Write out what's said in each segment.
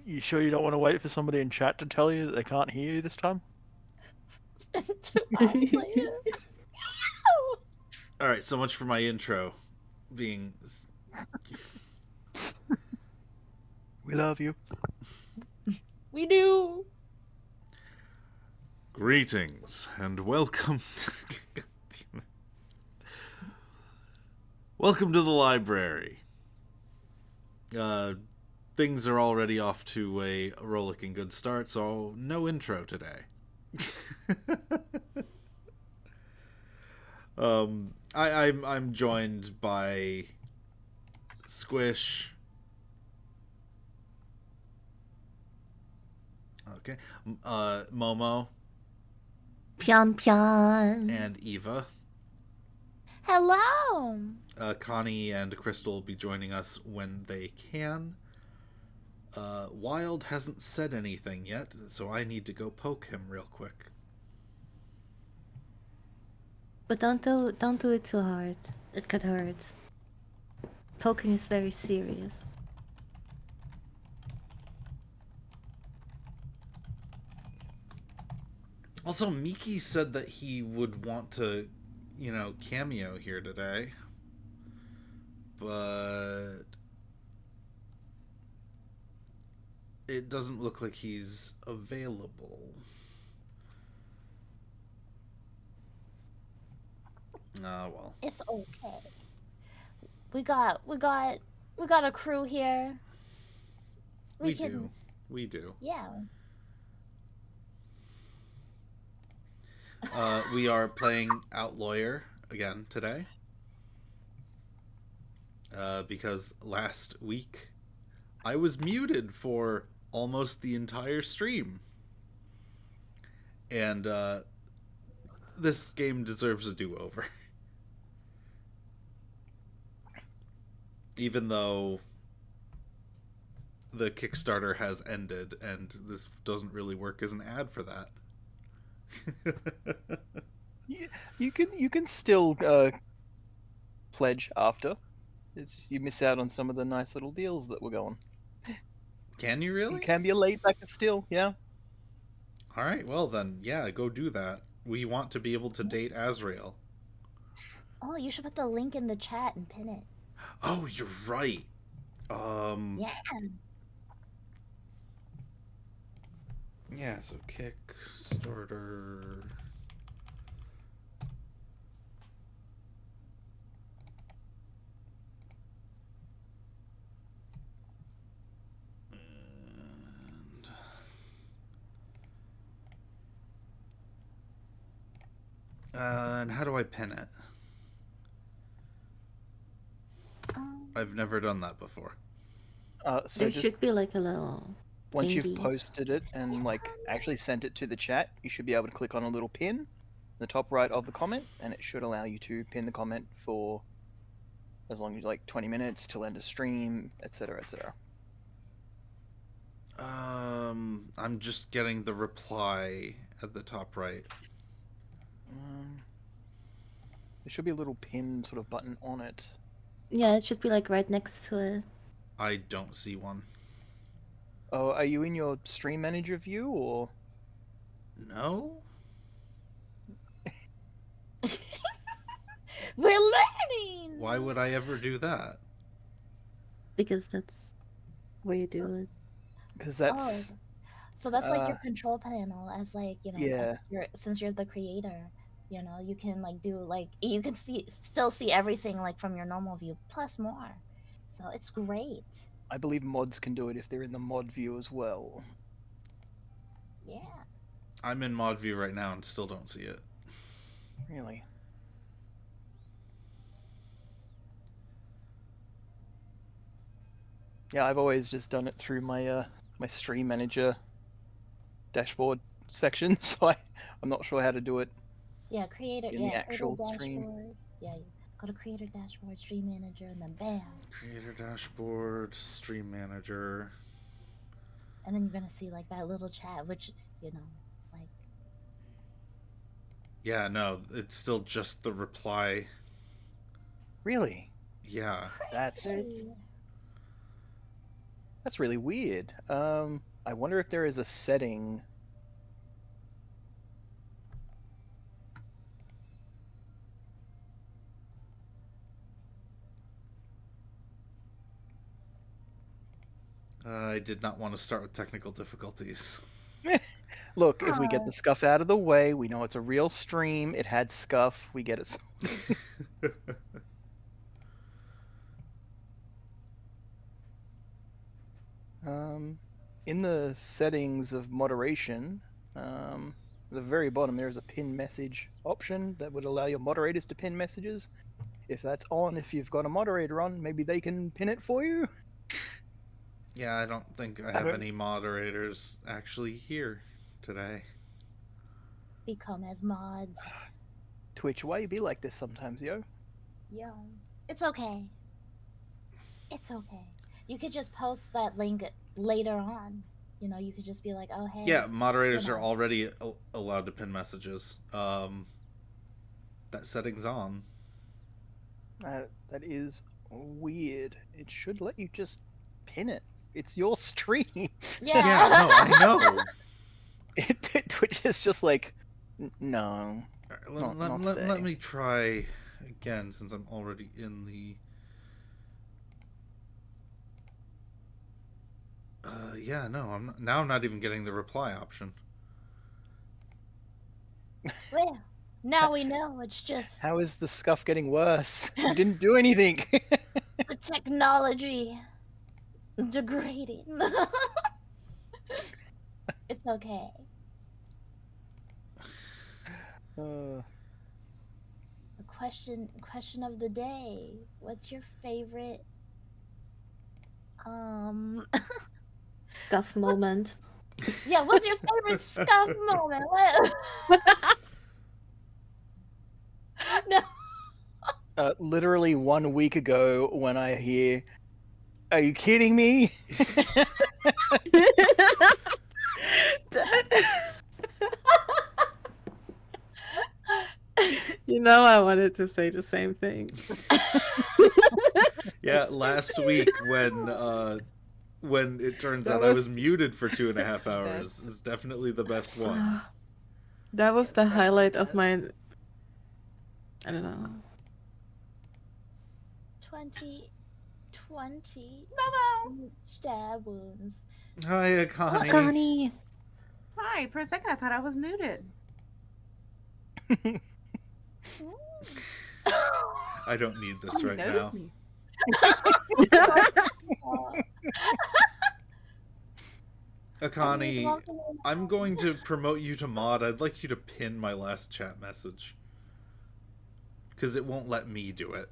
You sure you don't want to wait for somebody in chat to tell you that they can't hear you this time? To Outlayer. Alright, so much for my intro being... We love you. We do. Greetings and welcome to... Welcome to the library. Things are already off to a rollicking good start, so no intro today. I'm joined by Squish. Okay. Momo. Pian pian. And Eva. Hello. Connie and Crystal will be joining us when they can. Wild hasn't said anything yet, so I need to go poke him real quick. But don't do it too hard. It could hurt. Poking is very serious. Also, Miki said that he would want to, cameo here today. But it doesn't look like he's available. Well. It's okay. We got a crew here. We do. Yeah. We are playing Outlawyer again today. Because last week I was muted for almost the entire stream. And this game deserves a do-over. Even though the Kickstarter has ended and this doesn't really work as an ad for that. You can still pledge after. You miss out on some of the nice little deals that were going. Can you really? You can be a late backer still, yeah. Alright, well then, yeah, go do that. We want to be able to date Azrael. Oh, you should put the link in the chat and pin it. Oh, you're right. Yeah. Yeah, so Kickstarter. And how do I pin it? I've never done that before. So there just should be like a little once you've thingy. posted it and actually sent it to the chat, you should be able to click on a little pin in the top right of the comment, and it should allow you to pin the comment for as long as 20 minutes till end of stream, etc., etc. I'm just getting the reply at the top right. There should be a little pin sort of button on it. Yeah, it should be like right next to it. I don't see one. Oh, are you in your stream manager view or? No? We're learning. Why would I ever do that? Because that's where you do it. Because that's... So that's like your control panel as Yeah. Since you're the creator, you can do you can still see everything from your normal view plus more. So it's great. I believe mods can do it if they're in the mod view as well. Yeah. I'm in mod view right now and still don't see it. Really? Yeah, I've always just done it through my my stream manager dashboard section, so I'm not sure how to do it. Yeah, creator. In the actual stream. Yeah, go to creator dashboard, stream manager, and then bam. Creator dashboard, stream manager. And then you're gonna see that little chat, which it's like. Yeah, no, it's still just the reply. Really? Yeah. That's... That's really weird. I wonder if there is a setting. I did not want to start with technical difficulties. Look, if we get Oh. the scuff out of the way, we know it's a real stream. It had scuff. We get it. In the settings of moderation, at the very bottom there is a pin message option that would allow your moderators to pin messages. If that's on, if you've got a moderator on, maybe they can pin it for you. Yeah, I don't think I have any moderators actually here today. Become as mods. Twitch, why you be like this sometimes, yo? Yo. It's okay. It's okay. You could just post that link later on. You know, you could just be like, oh, hey. Yeah, moderators you are know. already allowed to pin messages. That setting's on. That is weird. It should let you just pin it. It's your stream. Yeah. Yeah, no, I know. Twitch is just like, no. All right, Not let today. me try again since I'm already in the... yeah, no, I'm not even getting the reply option. Well, now we know. It's just How is the scuff getting worse? You didn't do anything. the technology degrading. It's okay. The question of the day. What's your favorite Scuff moment. yeah, what's your favorite scuff moment? What? No. Literally 1 week ago when I hear, are you kidding me? You know I wanted to say the same thing. Yeah, last week when it turns That out I was was- muted for 2.5 Best. hours is definitely the best one. That was the highlight of my... I don't know. 2020 Momo! stab wounds. Hi, Connie. Connie! Hi, for a second I thought I was muted. I don't need this You right noticed now. me. Akani, I'm going to promote you to mod. I'd like you to pin my last chat message. Because it won't let me do it.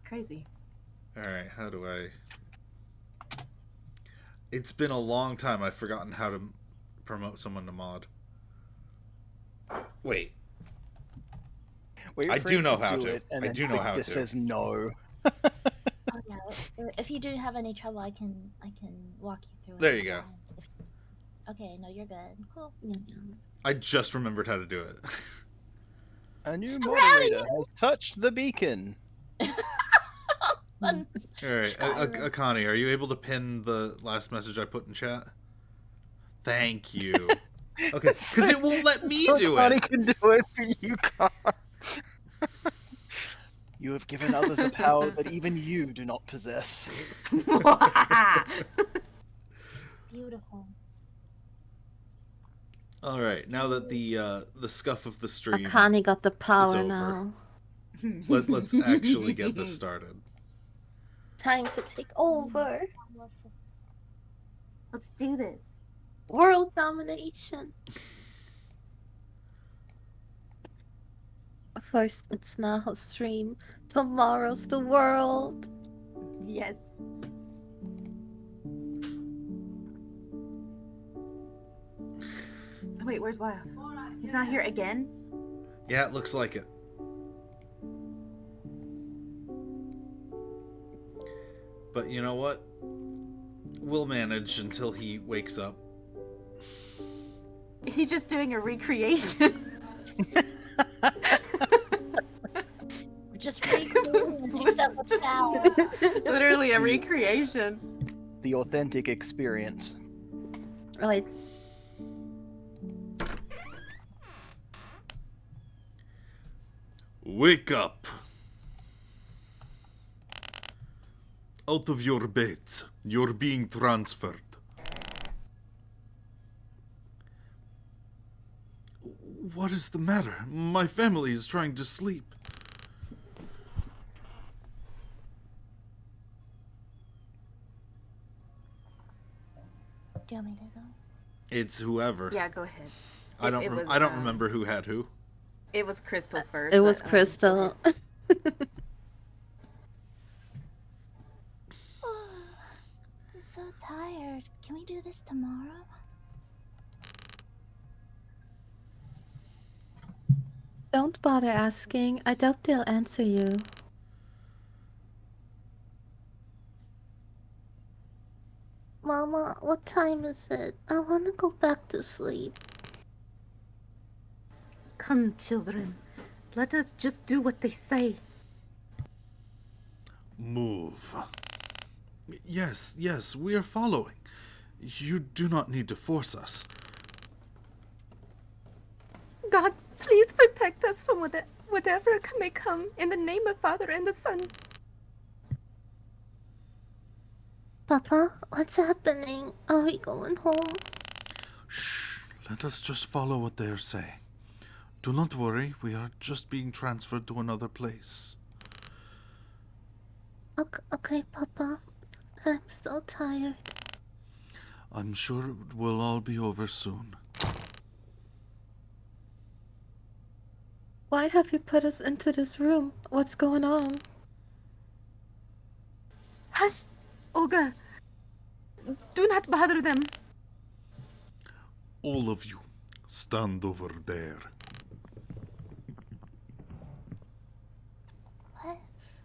Crazy. Alright, how do I... It's been a long time. I've forgotten how to promote someone to mod. Wait. Wait I for do him know how do to. it, and I then do know Twitch how just to. says no. Oh yeah. If you do have any trouble, I can walk you through it. There as you go. well. Okay, no, you're good. Cool. I just remembered how to do it. A new proud of moderator has touched the beacon. Fun. Alright, Try Akani, are you able to pin the last message I put in chat? Thank you. Okay, because it won't let me so do Connie it. can do it, but you can't. You have given others a power that even you do not possess. Beautiful. Alright, now that the scuff of the stream... Akani got the power over. now. Let's actually get this started. Time to take over. Let's do this. World domination. First it's now stream. Tomorrow's the world. Yes. Wait, where's Wild? He's not here again? Yeah, it looks like it. But you know what? We'll manage until he wakes up. He's just doing a recreation. Just recreating, except It's just Wow. literally a recreation. The authentic experience. Right. Wake up! Out of your beds. You're being transferred. What is the matter? My family is trying to sleep. Do you want me to go? It's whoever. Yeah, go ahead. I don't. It was, I don't remember who had who. It was Crystal first. It was but, Crystal. I'm so tired. Can we do this tomorrow? Don't bother asking. I doubt they'll answer you. Mama, what time is it? I want to go back to sleep. Come, children. Let us just do what they say. Move. Yes, yes, we are following. You do not need to force us. God, please protect us from whatever may come in the name of Father and the Son. Papa, what's happening? Are we going home? Shh. Let us just follow what they are saying. Do not worry, we are just being transferred to another place. Okay, Papa. I'm still tired. I'm sure it will all be over soon. Why have you put us into this room? What's going on? Hush, Olga. Do not bother them. All of you, stand over there. What?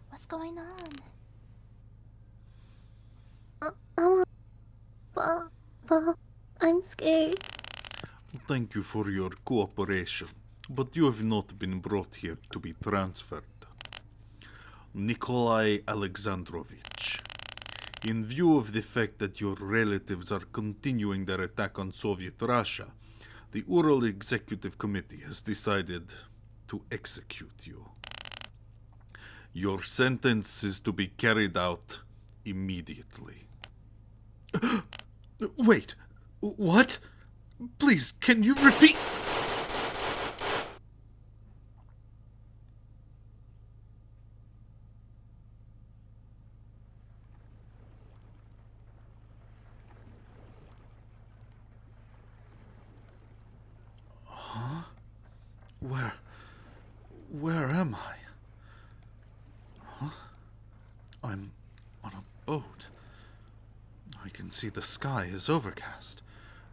What's going on? I'm scared. Thank you for your cooperation, but you have not been brought here to be transferred. Nikolai Alexandrovich, in view of the fact that your relatives are continuing their attack on Soviet Russia, the Ural Executive Committee has decided to execute you. Your sentence is to be carried out immediately. Wait, what? Please, can you repeat? Huh? Where am I? Huh? I'm on a boat. I can see the sky is overcast.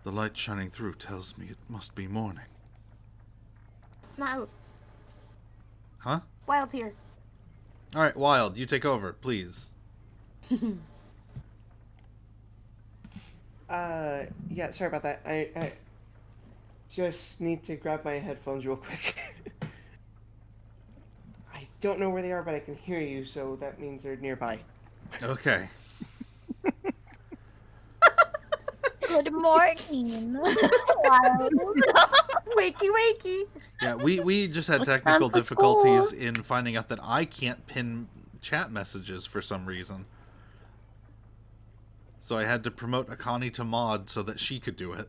The light shining through tells me it must be morning. No, Huh? Wild here. Alright, Wild, you take over, please. Yeah, sorry about that. I just need to grab my headphones real quick. I don't know where they are, but I can hear you, so that means they're nearby. Okay. Good morning. Wild. Wakey, wakey. Yeah, we just had It's technical time for difficulties school. in finding out that I can't pin chat messages for some reason. So I had to promote Akani to mod so that she could do it.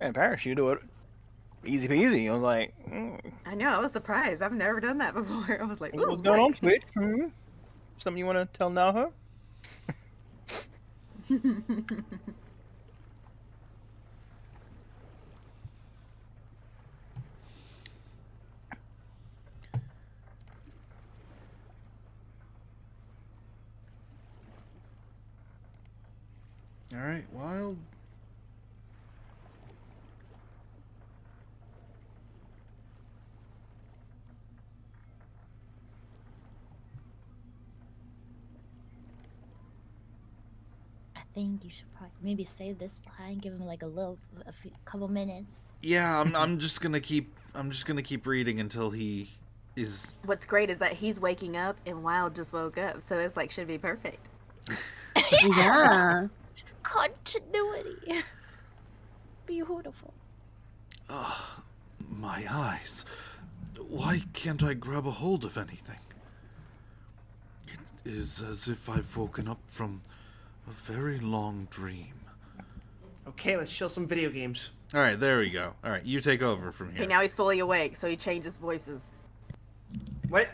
And Parrish, you do it easy peasy. I was like, I know, I was surprised. I've never done that before. I was like, what's ooh, going on, what? Twitch? Something you want to tell Naho? Alright, Wild. I think you should probably maybe save this line, give him like a couple minutes. Yeah, I'm just gonna keep reading until he Is What's great is that he's waking up and Wild just woke up, so it's like should be perfect. Yeah. Continuity. Beautiful. my eyes. Why can't I grab a hold of anything? It is as if I've woken up from a very long dream. Okay, let's chill some video games. All right, there we go. All right, you take over from here. Okay, now he's fully awake, so he changes voices. What?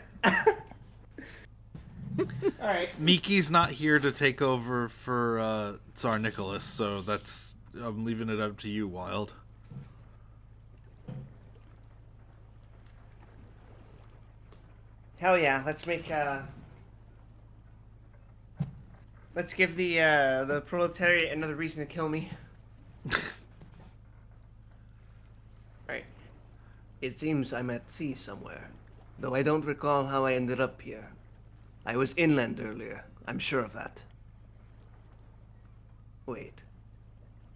Alright. Miki's not here to take over for Tsar Nicholas, so I'm leaving it up to you, Wild. Hell yeah, let's give the proletariat another reason to kill me. Right. It seems I'm at sea somewhere, though I don't recall how I ended up here. I was inland earlier, I'm sure of that. Wait.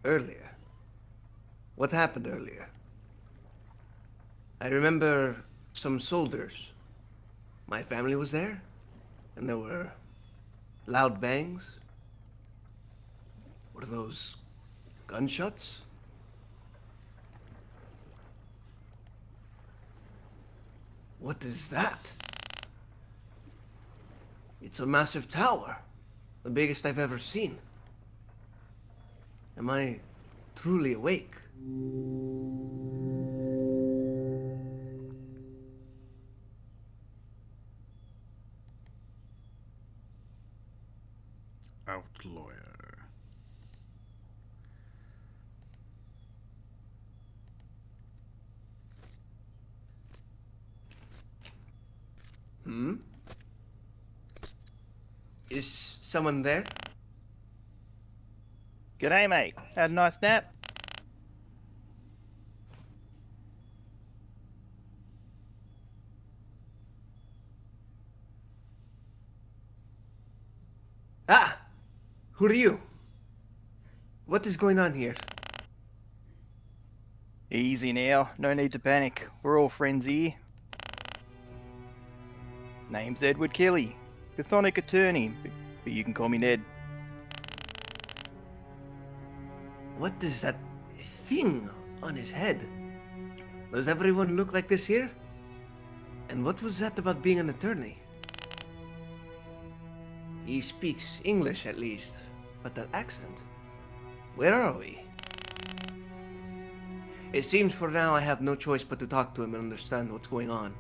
Earlier? What happened earlier? I remember some soldiers. My family was there, and there were loud bangs. Were those gunshots? What is that? It's a massive tower. The biggest I've ever seen. Am I truly awake? Outlawyer. Hmm? Is someone there? G'day, mate. Had a nice nap? Ah! Who are you? What is going on here? Easy now. No need to panic. We're all friends here. Name's Edward Kelly. Chthonic attorney, but you can call me Ned. What is that thing on his head? Does everyone look like this here? And what was that about being an attorney? He speaks English at least, but that accent. Where are we? It seems for now I have no choice but to talk to him and understand what's going on.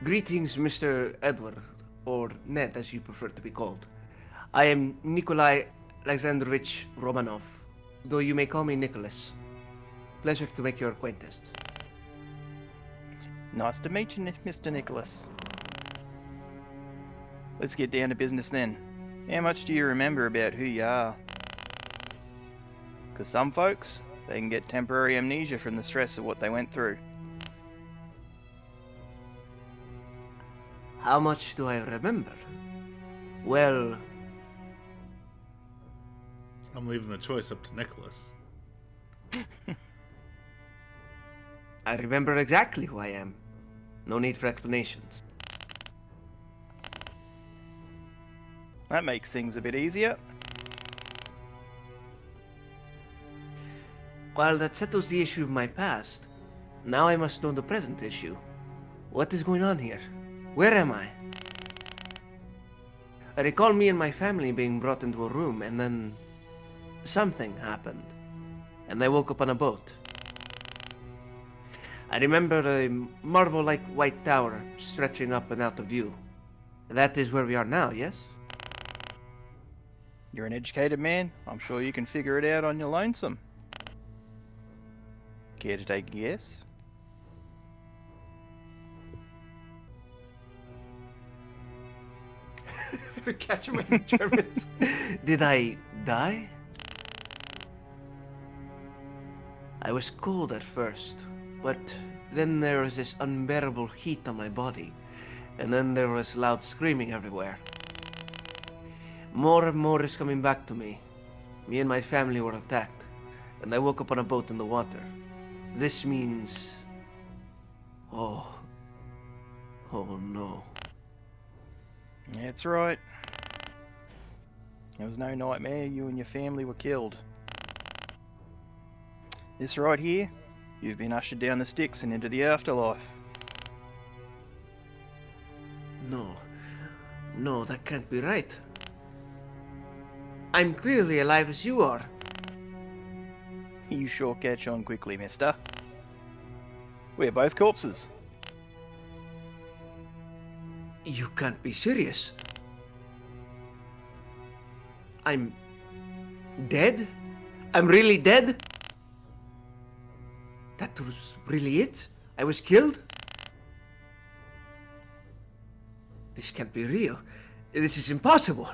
Greetings, Mr. Edward, or Ned as you prefer to be called. I am Nikolai Alexandrovich Romanov, though you may call me Nicholas. Pleasure to make your acquaintance. Nice to meet you, Mr. Nicholas. Let's get down to business then. How much do you remember about who you are? Because some folks, they can get temporary amnesia from the stress of what they went through. How much do I remember? Well, I'm leaving the choice up to Nicholas. I remember exactly who I am. No need for explanations. That makes things a bit easier. While that settles the issue of my past, now I must know the present issue. What is going on here? Where am I? I recall me and my family being brought into a room, and then something happened, and I woke up on a boat. I remember a marble-like white tower stretching up and out of view. That is where we are now, yes? You're an educated man. I'm sure you can figure it out on your lonesome. Care to take a guess? Catch my Germans. Did I die? I was cold at first, but then there was this unbearable heat on my body, and then there was loud screaming everywhere. More and more is coming back to me. Me and my family were attacked, and I woke up on a boat in the water. This means Oh. Oh no. That's right. It was no nightmare. You and your family were killed. This right here, you've been ushered down the sticks and into the afterlife. No. No, that can't be right. I'm clearly alive as you are. You sure catch on quickly, mister. We're both corpses. You can't be serious. I'm dead? I'm really dead? That was really it? I was killed? This can't be real. This is impossible.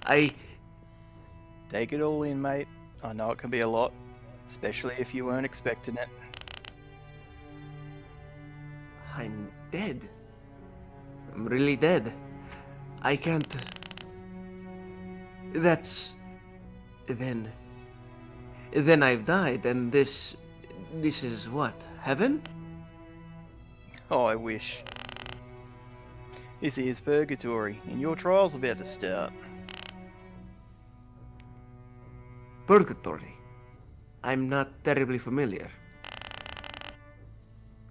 Take it all in, mate. I know it can be a lot, especially if you weren't expecting it. I'm dead. I'm really dead. I can't... That's... Then I've died, and this is what? Heaven? Oh, I wish. This is Purgatory, and your trial's about to start. Purgatory. I'm not terribly familiar.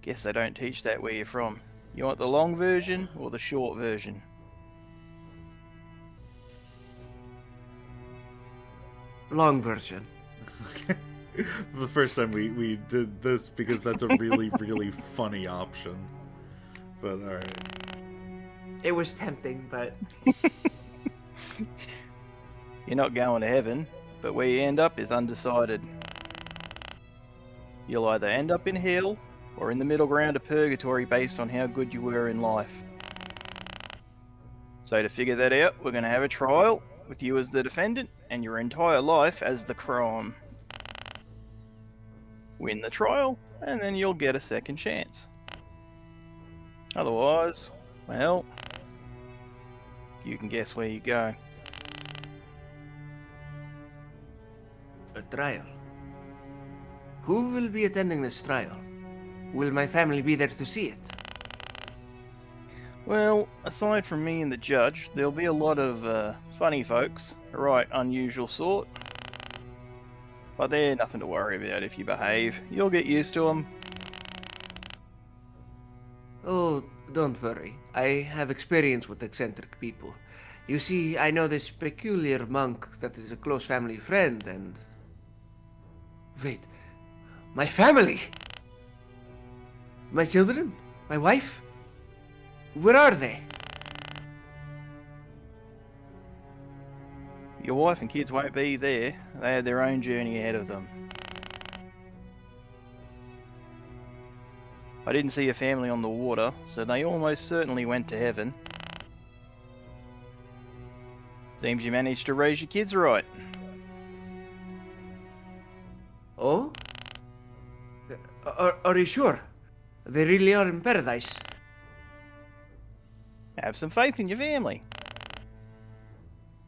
Guess they don't teach that where you're from. You want the long version or the short version? Long version. The first time we did this because that's a really, really funny option. But alright. It was tempting, but... You're not going to heaven, but where you end up is undecided. You'll either end up in hell or in the middle ground of purgatory based on how good you were in life. So to figure that out, we're going to have a trial with you as the defendant and your entire life as the crime. Win the trial, and then you'll get a second chance. Otherwise, well, you can guess where you go. A trial. Who will be attending this trial? Will my family be there to see it? Well, aside from me and the judge, there'll be a lot of funny folks, a right unusual sort. But they're nothing to worry about if you behave. You'll get used to them. Oh, don't worry. I have experience with eccentric people. You see, I know this peculiar monk that is a close family friend, and... Wait. My family? My children? My wife? Where are they? Your wife and kids won't be there. They had their own journey ahead of them. I didn't see your family on the water, so they almost certainly went to heaven. Seems you managed to raise your kids right. Oh? Are you sure? They really are in paradise. Have some faith in your family.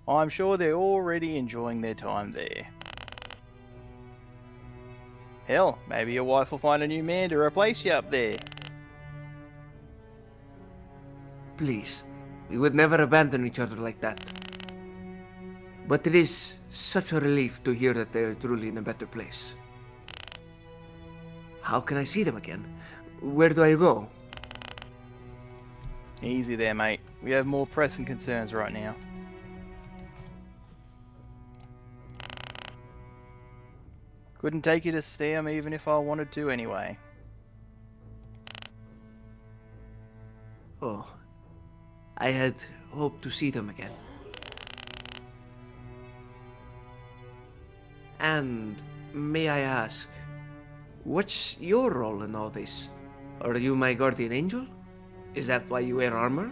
I'm sure they're already enjoying their time there. Hell, maybe your wife will find a new man to replace you up there. Please, we would never abandon each other like that. But it is such a relief to hear that they are truly in a better place. How can I see them again? Where do I go? Easy there, mate. We have more pressing concerns right now. Couldn't take you to see them even if I wanted to anyway. Oh, I had hoped to see them again. And may I ask, what's your role in all this? Are you my guardian angel? Is that why you wear armor?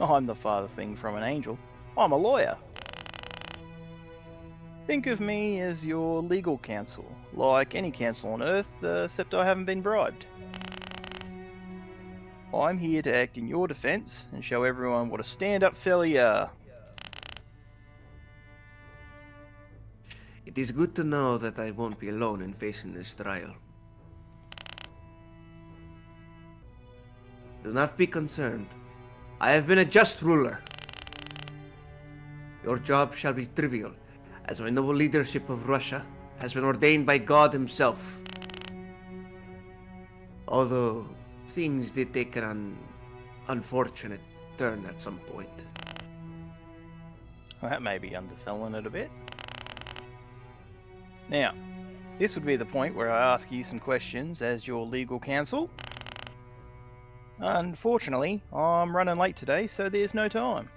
I'm the farthest thing from an angel. I'm a lawyer. Think of me as your legal counsel, like any counsel on Earth, except I haven't been bribed. I'm here to act in your defense and show everyone what a stand-up fella you are. It is good to know that I won't be alone in facing this trial. Do not be concerned. I have been a just ruler. Your job shall be trivial, as my noble leadership of Russia has been ordained by God himself. Although things did take an unfortunate turn at some point. Well, that may be underselling it a bit. Now, this would be the point where I ask you some questions as your legal counsel. Unfortunately, I'm running late today, so there's no time.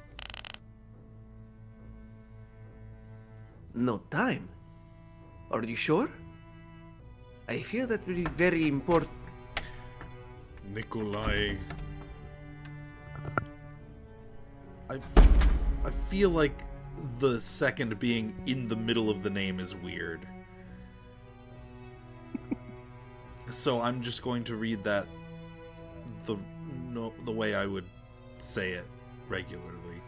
No time? Are you sure? I feel that would be very important. Nikolai... I feel like the second being in the middle of the name is weird. So I'm just going to read that the way I would say it regularly.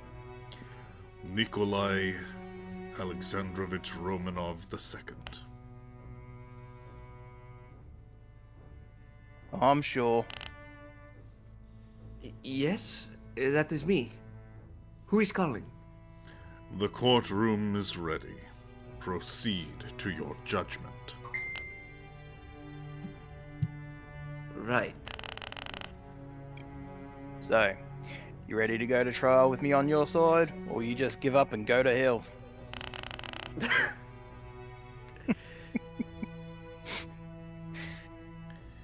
Nikolai Alexandrovich Romanov II. I'm sure. Yes, that is me. Who is calling? The courtroom is ready. Proceed to your judgment. Right. So, you ready to go to trial with me on your side, or you just give up and go to hell?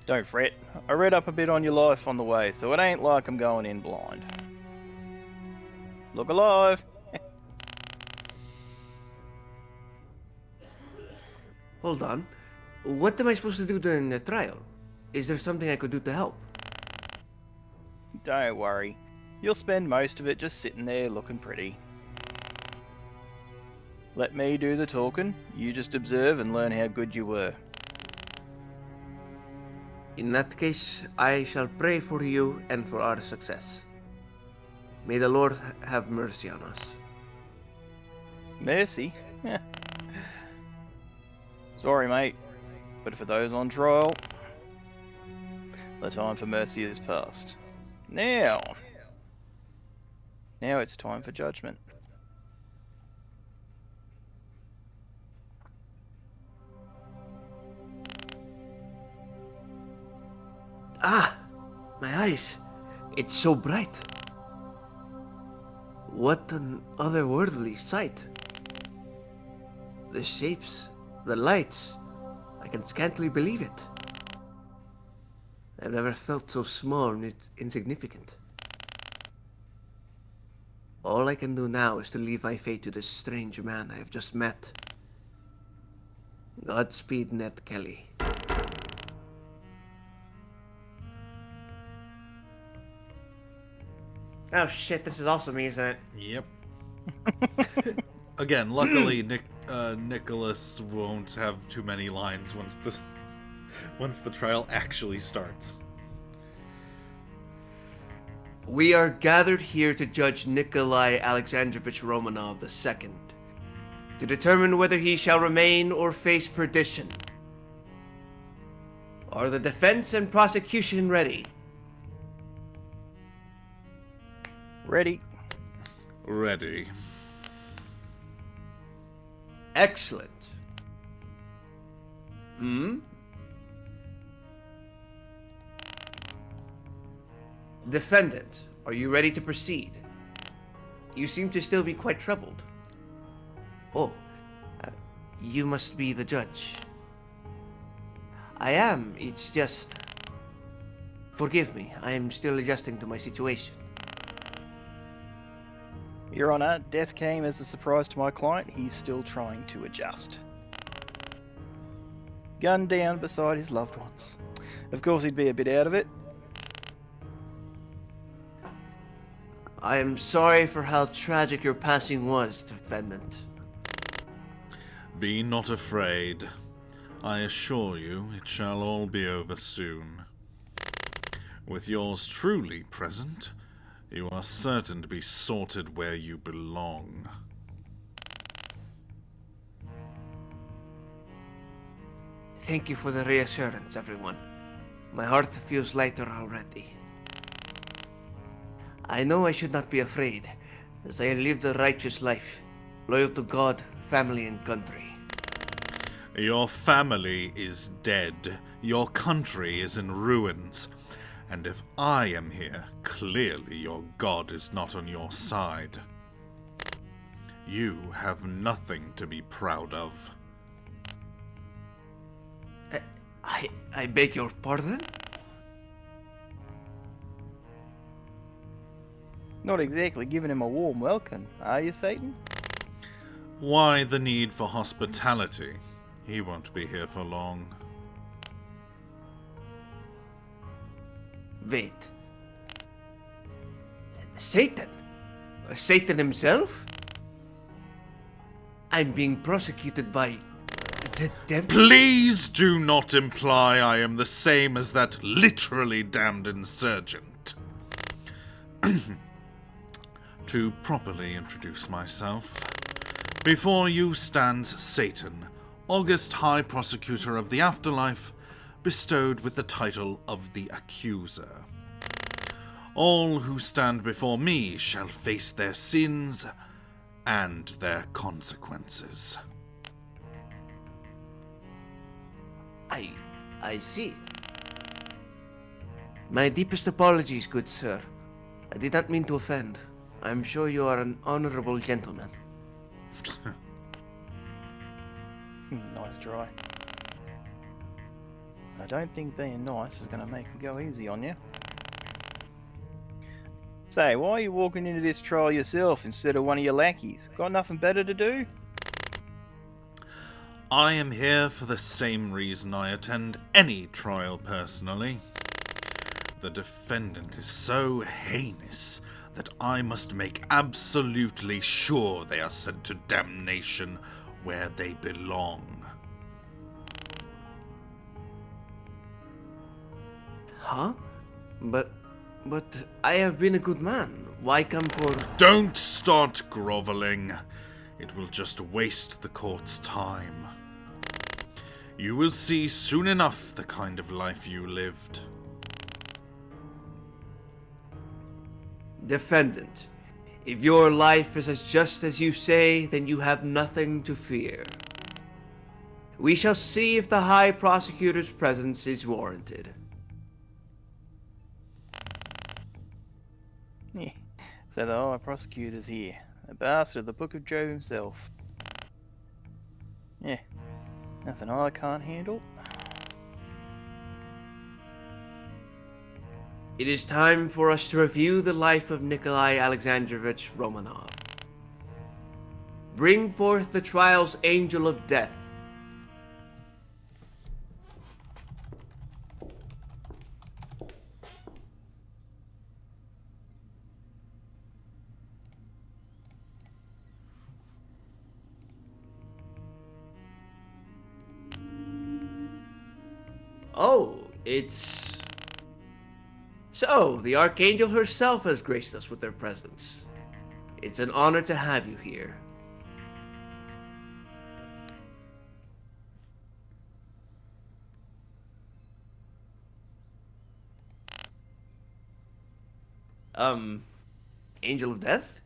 Don't fret, I read up a bit on your life on the way, so it ain't like I'm going in blind. Look alive! Hold on. What am I supposed to do during the trial? Is there something I could do to help? Don't worry, you'll spend most of it just sitting there looking pretty. Let me do the talking, you just observe and learn how good you were. In that case, I shall pray for you and for our success. May the Lord have mercy on us. Mercy? Sorry, mate, but for those on trial, the time for mercy is past. Now it's time for judgment. Ah! My eyes! It's so bright. What an otherworldly sight. The shapes, the lights. I can scantily believe it. I've never felt so small and insignificant. All I can do now is to leave my fate to this strange man I have just met. Godspeed, Ned Kelly. Oh shit, this is also me, isn't it? Yep. Again, luckily Nicholas won't have too many lines once the trial actually starts. We are gathered here to judge Nikolai Alexandrovich Romanov II, to determine whether he shall remain or face perdition. Are the defense and prosecution ready? Ready? Ready. Excellent. Defendant, are you ready to proceed? You seem to still be quite troubled. Oh, you must be the judge. I am, it's just... Forgive me, I am still adjusting to my situation. Your Honor, death came as a surprise to my client. He's still trying to adjust. Gunned down beside his loved ones. Of course he'd be a bit out of it. I am sorry for how tragic your passing was, defendant. Be not afraid. I assure you, it shall all be over soon. With yours truly present, you are certain to be sorted where you belong. Thank you for the reassurance, everyone. My heart feels lighter already. I know I should not be afraid, as I have lived a righteous life, loyal to God, family, and country. Your family is dead. Your country is in ruins. And if I am here, clearly your God is not on your side. You have nothing to be proud of. I beg your pardon? Not exactly giving him a warm welcome, are you, Satan? Why the need for hospitality? He won't be here for long. Wait. Satan? Satan himself? I'm being prosecuted by the devil? Please do not imply I am the same as that literally damned insurgent. To properly introduce myself, before you stands Satan, August High Prosecutor of the Afterlife, bestowed with the title of the Accuser. All who stand before me shall face their sins and their consequences. I see. My deepest apologies, good sir. I did not mean to offend. I'm sure you are an honorable gentleman. Nice try. I don't think being nice is going to make him go easy on you. Say, why are you walking into this trial yourself instead of one of your lackeys? Got nothing better to do? I am here for the same reason I attend any trial personally. The defendant is so heinous that I must make absolutely sure they are sent to damnation where they belong. Huh? But I have been a good man. Why come for... Don't start groveling. It will just waste the court's time. You will see soon enough the kind of life you lived. Defendant, if your life is as just as you say, then you have nothing to fear. We shall see if the High Prosecutor's presence is warranted. Yeah. So the High Prosecutor's here. The bastard of the Book of Job himself. Yeah. Nothing I can't handle. It is time for us to review the life of Nikolai Alexandrovich Romanov. Bring forth the trial's angel of death. Oh, it's... So, the Archangel herself has graced us with her presence. It's an honor to have you here. Angel of Death?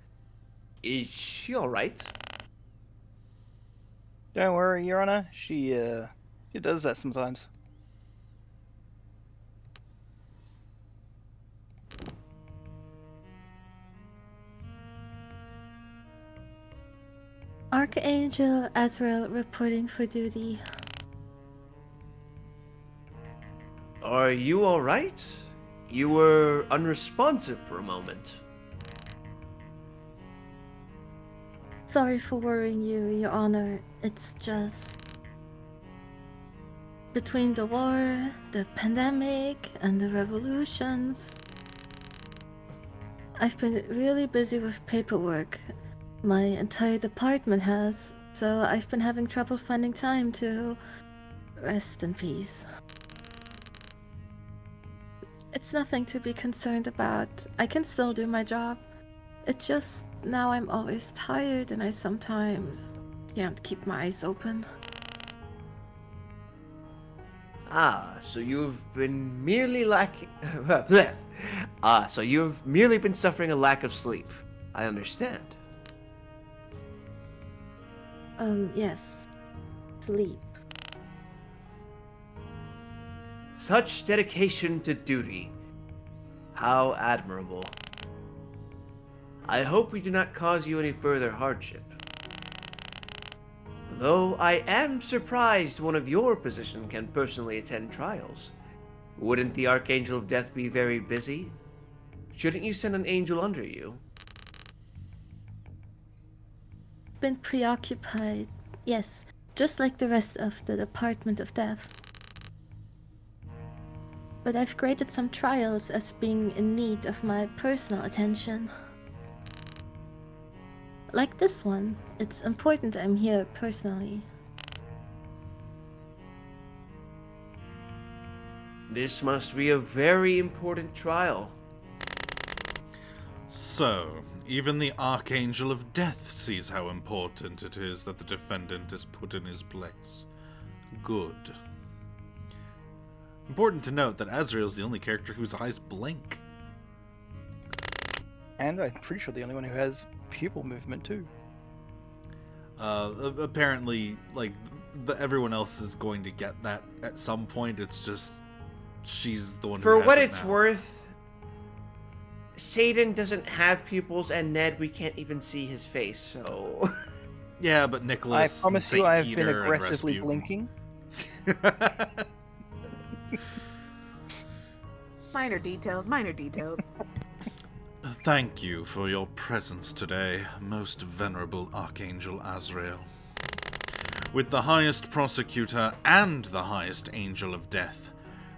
Is she alright? Don't worry, Your Honor. She does that sometimes. Archangel Azrael reporting for duty. Are you alright? You were unresponsive for a moment. Sorry for worrying you, Your Honor. It's just... between the war, the pandemic, and the revolutions, I've been really busy with paperwork. My entire department has, so I've been having trouble finding time to rest in peace. It's nothing to be concerned about. I can still do my job. It's just now I'm always tired and I sometimes can't keep my eyes open. Ah, so you've been merely lacking... Ah, so you've merely been suffering a lack of sleep. I understand. Yes. Sleep. Such dedication to duty. How admirable. I hope we do not cause you any further hardship. Though I am surprised one of your position can personally attend trials. Wouldn't the Archangel of Death be very busy? Shouldn't you send an angel under you? Been preoccupied. Yes, just like the rest of the Department of Death. But I've graded some trials as being in need of my personal attention. Like this one, it's important I'm here personally. This must be a very important trial. So, even the Archangel of Death sees how important it is that the defendant is put in his place. Good. Important to note that Azrael's the only character whose eyes blink. And I'm pretty sure the only one who has pupil movement too. Apparently, like, everyone else is going to get that at some point. It's just she's the one who For has what it it's now. worth, Satan doesn't have pupils, and Ned, we can't even see his face, so... Yeah, but I Nicholas. promise and you Saint I have been Peter and aggressively Rasputin. blinking. Minor details, minor details. Thank you for your presence today, most venerable Archangel Azrael. With the highest prosecutor and the highest angel of death,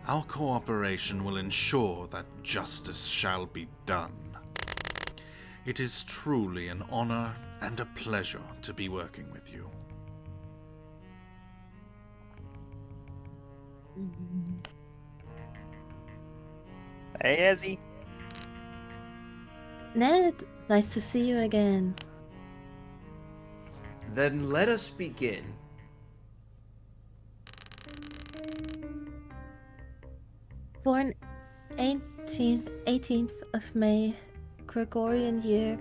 our cooperation will ensure that justice shall be done. It is truly an honor and a pleasure to be working with you. Hey, Ezzy. Ned, nice to see you again. Then let us begin. Born 18th of May, Gregorian year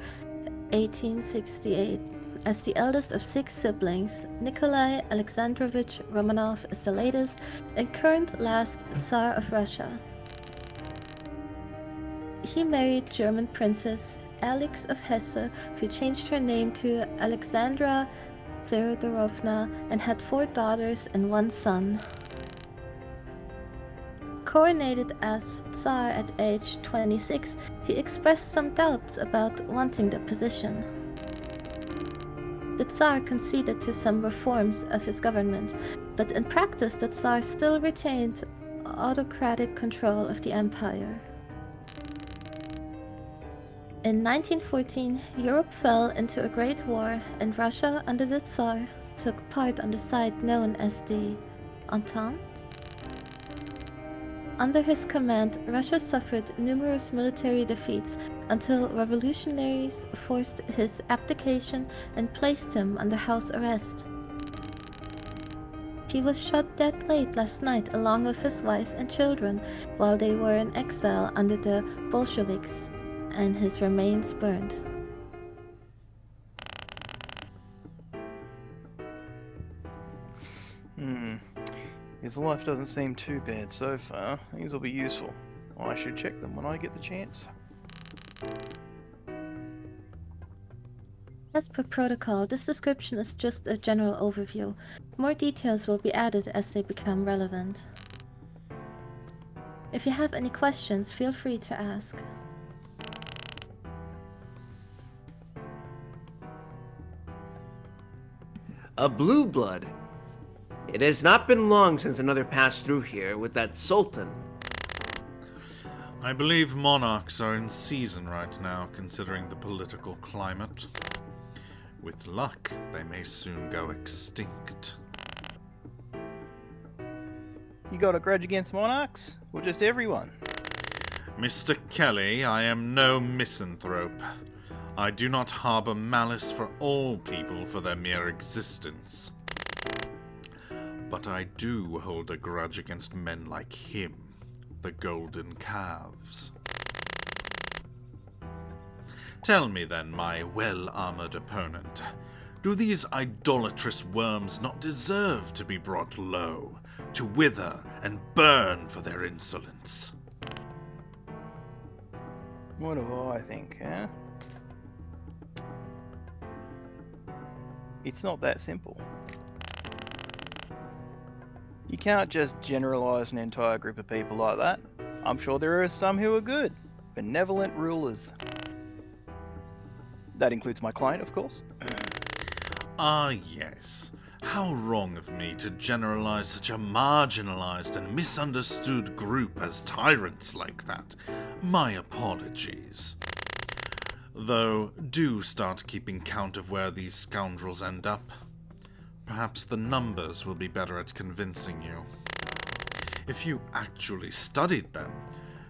1868. As the eldest of 6 siblings, Nikolai Alexandrovich Romanov is the latest and current last Tsar of Russia. He married German princess Alix of Hesse, who changed her name to Alexandra Feodorovna, and had 4 daughters and 1 son. Coronated as Tsar at age 26, he expressed some doubts about wanting the position. The Tsar conceded to some reforms of his government, but in practice the Tsar still retained autocratic control of the empire. In 1914, Europe fell into a great war, and Russia, under the Tsar, took part on the side known as the Entente. Under his command, Russia suffered numerous military defeats until revolutionaries forced his abdication and placed him under house arrest. He was shot dead late last night along with his wife and children while they were in exile under the Bolsheviks, and his remains burned. His life doesn't seem too bad so far. These will be useful. I should check them when I get the chance. As per protocol, this description is just a general overview. More details will be added as they become relevant. If you have any questions, feel free to ask. A blue blood. It has not been long since another passed through here with that Sultan. I believe monarchs are in season right now, considering the political climate. With luck, they may soon go extinct. You got a grudge against monarchs? Or just everyone? Mr. Kelly, I am no misanthrope. I do not harbor malice for all people for their mere existence. But I do hold a grudge against men like him, the Golden Calves. Tell me then, my well-armored opponent, do these idolatrous worms not deserve to be brought low, to wither and burn for their insolence? What do I think, huh? It's not that simple. You can't just generalize an entire group of people like that. I'm sure there are some who are good, benevolent rulers. That includes my client, of course. Ah, yes. How wrong of me to generalize such a marginalized and misunderstood group as tyrants like that. My apologies. Though, do start keeping count of where these scoundrels end up. Perhaps the numbers will be better at convincing you. If you actually studied them,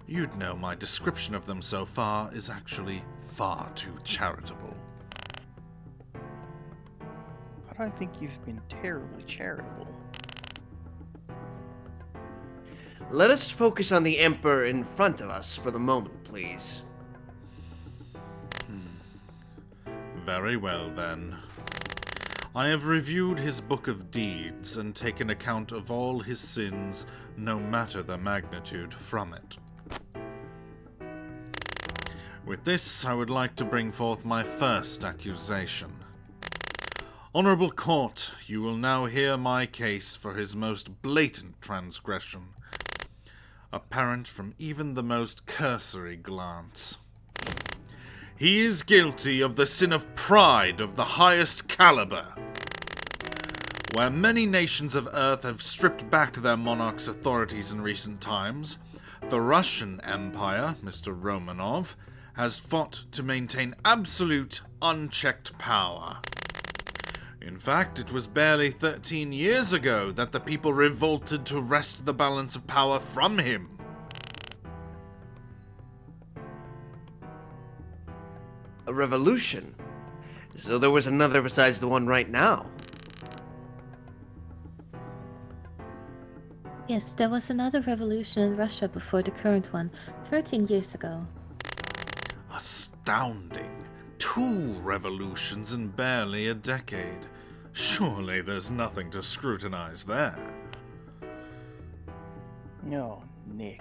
you'd know my description of them so far is actually far too charitable. I don't think you've been terribly charitable. Let us focus on the Emperor in front of us for the moment, please. Very well, then. I have reviewed his book of deeds and taken account of all his sins, no matter their magnitude, from it. With this, I would like to bring forth my first accusation. Honorable Court, you will now hear my case for his most blatant transgression, apparent from even the most cursory glance. He is guilty of the sin of pride of the highest caliber. Where many nations of Earth have stripped back their monarch's authorities in recent times, the Russian Empire, Mr. Romanov, has fought to maintain absolute, unchecked power. In fact, it was barely 13 years ago that the people revolted to wrest the balance of power from him. A revolution? So there was another besides the one right now? Yes, there was another revolution in Russia before the current one, 13 years ago. Astounding. 2 revolutions in barely a decade. Surely there's nothing to scrutinize there. Oh, Nick.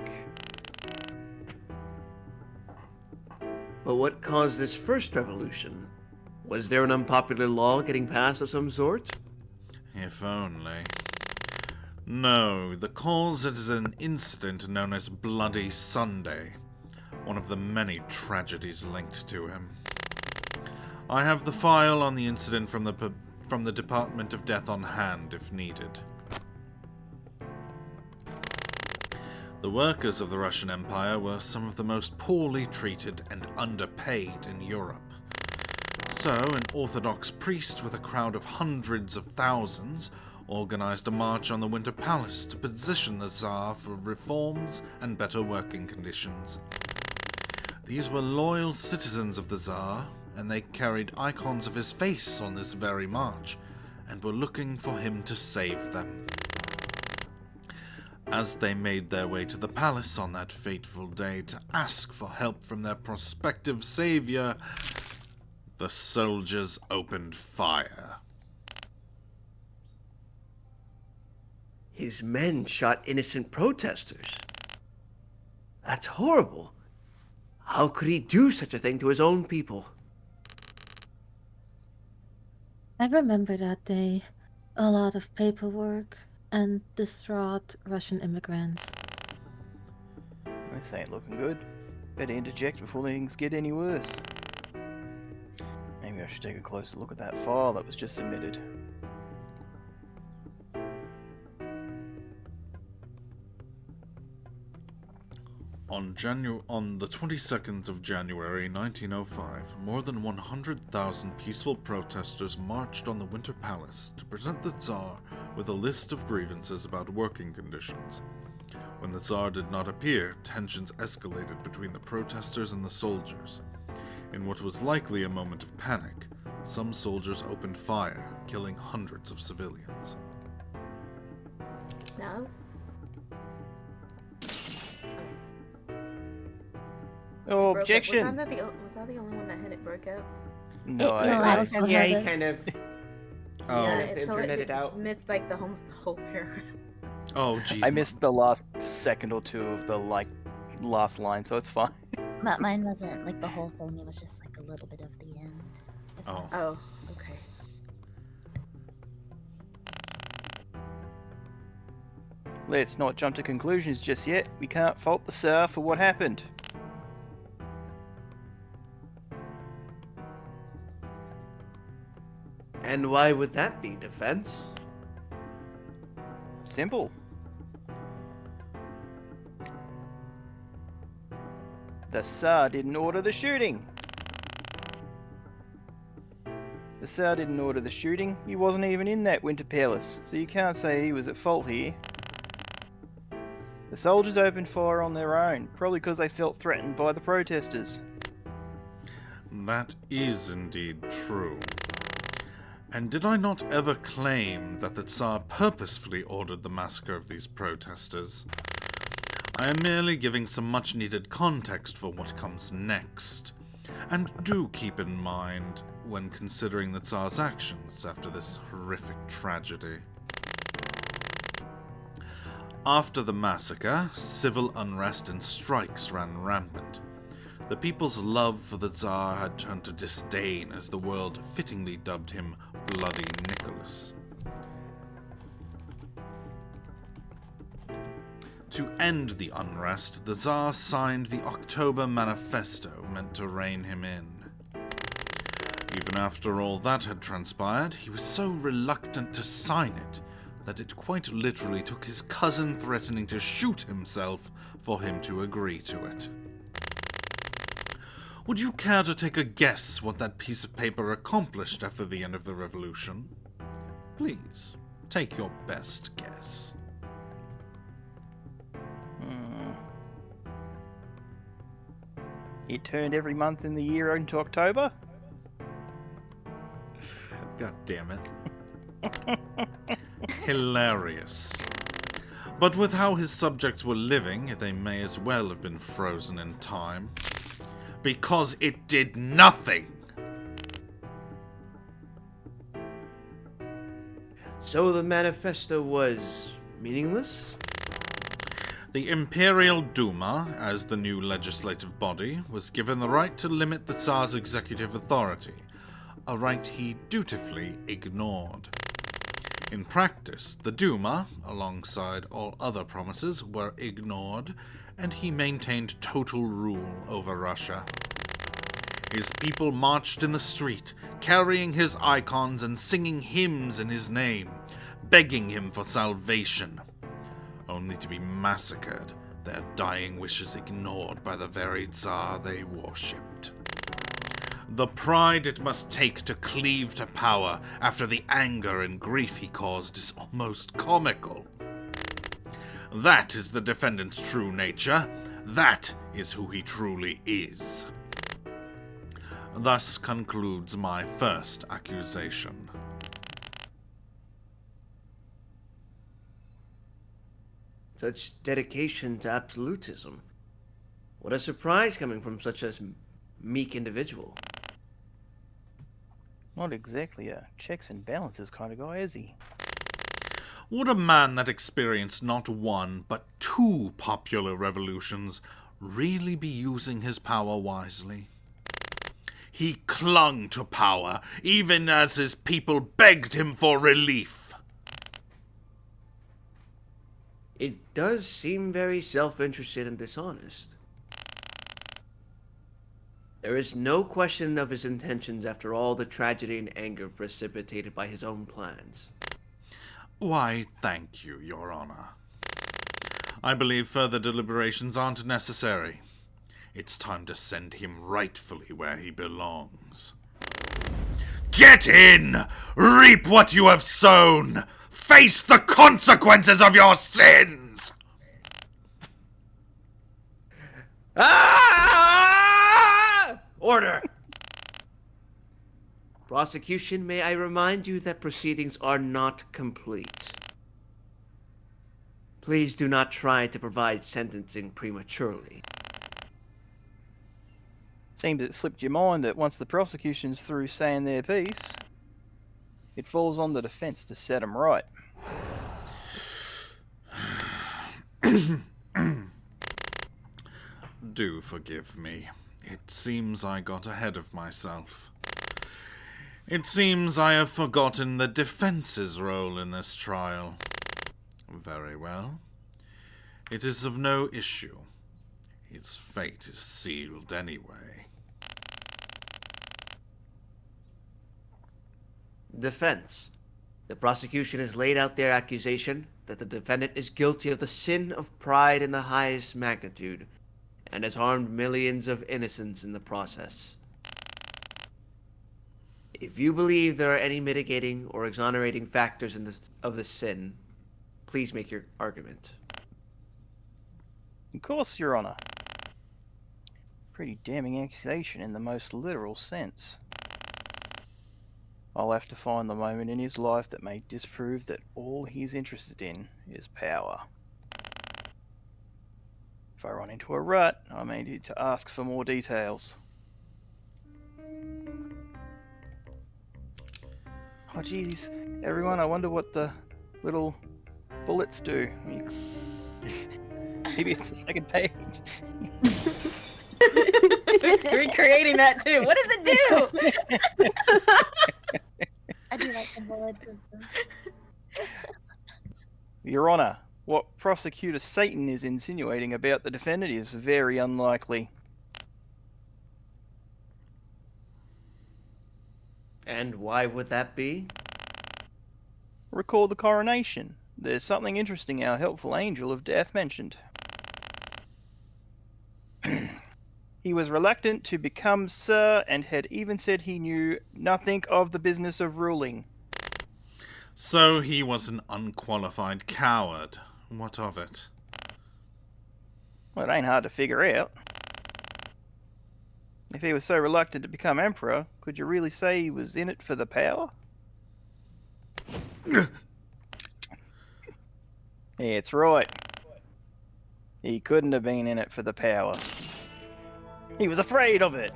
But what caused this first revolution? Was there an unpopular law getting passed of some sort? If only. No, the cause is an incident known as Bloody Sunday, one of the many tragedies linked to him. I have the file on the incident from the Department of Death on hand, if needed. The workers of the Russian Empire were some of the most poorly treated and underpaid in Europe. So, an Orthodox priest with a crowd of hundreds of thousands organized a march on the Winter Palace to petition the Tsar for reforms and better working conditions. These were loyal citizens of the Tsar, and they carried icons of his face on this very march, and were looking for him to save them. As they made their way to the palace on that fateful day to ask for help from their prospective savior, the soldiers opened fire. His men shot innocent protesters. That's horrible. How could he do such a thing to his own people? I remember that day. A lot of paperwork and distraught Russian immigrants. This ain't looking good. Better interject before things get any worse. Maybe I should take a closer look at that file that was just submitted. On the 22nd of January 1905, more than 100,000 peaceful protesters marched on the Winter Palace to present the Tsar with a list of grievances about working conditions. When the Tsar did not appear, tensions escalated between the protesters and the soldiers. In what was likely a moment of panic, some soldiers opened fire, killing hundreds of civilians. No. Oh, Was objection! that I the only one that had it broke out? No, no, I also Yeah, had he it. kind of. Oh, Yeah, If so internet it it out. missed like the whole paragraph. oh, geez. I missed the last second or two of the last line, so it's fine. But mine wasn't like the whole thing. It was just like a little bit of the end. That's Oh. fine. Oh, okay. Let's not jump to conclusions just yet. We can't fault the Tsar for what happened. And why would that be, defense? Simple. The Tsar didn't order the shooting. The Tsar didn't order the shooting. He wasn't even in that Winter Palace, so you can't say he was at fault here. The soldiers opened fire on their own, probably because they felt threatened by the protesters. That is indeed true. And did I not ever claim that the Tsar purposefully ordered the massacre of these protesters? I am merely giving some much-needed context for what comes next. And do keep in mind when considering the Tsar's actions after this horrific tragedy. After the massacre, civil unrest and strikes ran rampant. The people's love for the Tsar had turned to disdain as the world fittingly dubbed him Bloody Nicholas. To end the unrest, the Tsar signed the October Manifesto meant to rein him in. Even after all that had transpired, he was so reluctant to sign it that it quite literally took his cousin threatening to shoot himself for him to agree to it. Would you care to take a guess what that piece of paper accomplished after the end of the revolution? Please, take your best guess. It turned every month in the year into October? God damn it. Hilarious. But with how his subjects were living, they may as well have been frozen in time. Because it did nothing! So the manifesto was meaningless? The Imperial Duma, as the new legislative body, was given the right to limit the Tsar's executive authority, a right he dutifully ignored. In practice, the Duma, alongside all other promises, were ignored, and he maintained total rule over Russia. His people marched in the street, carrying his icons and singing hymns in his name, begging him for salvation, only to be massacred, their dying wishes ignored by the very Tsar they worshipped. The pride it must take to cleave to power after the anger and grief he caused is almost comical. That is the defendant's true nature. That is who he truly is. Thus concludes my first accusation. Such dedication to absolutism. What a surprise coming from such a meek individual. Not exactly a checks and balances kind of guy, is he? Would a man that experienced not one, but 2 popular revolutions really be using his power wisely? He clung to power, even as his people begged him for relief. It does seem very self-interested and dishonest. There is no question of his intentions after all the tragedy and anger precipitated by his own plans. Why, thank you, Your Honor. I believe further deliberations aren't necessary. It's time to send him rightfully where he belongs. Get in! Reap what you have sown! Face the consequences of your sins! Ah! Order! Prosecution, may I remind you that proceedings are not complete. Please do not try to provide sentencing prematurely. Seems it slipped your mind that once the prosecution's through saying their piece, it falls on the defence to set 'em right. Do forgive me. It seems I got ahead of myself. It seems I have forgotten the defence's role in this trial. Very well. It is of no issue. His fate is sealed anyway. Defense. The prosecution has laid out their accusation that the defendant is guilty of the sin of pride in the highest magnitude and has harmed millions of innocents in the process. If you believe there are any mitigating or exonerating factors of the sin, please make your argument. Of course, Your Honour. Pretty damning accusation in the most literal sense. I'll have to find the moment in his life that may disprove that all he's interested in is power. If I run into a rut, I may need to ask for more details. Oh jeez, everyone, I wonder what the little bullets do. Maybe it's the second page. Recreating that too. What does it do? I do like the bullet system. Your Honour, what Prosecutor Satan is insinuating about the defendant is very unlikely. And why would that be? Recall the coronation. There's something interesting our helpful angel of death mentioned. He was reluctant to become Sir and had even said he knew nothing of the business of ruling. So he was an unqualified coward. What of it? Well, it ain't hard to figure out. If he was so reluctant to become Emperor, could you really say he was in it for the power? It's right. He couldn't have been in it for the power. He was afraid of it.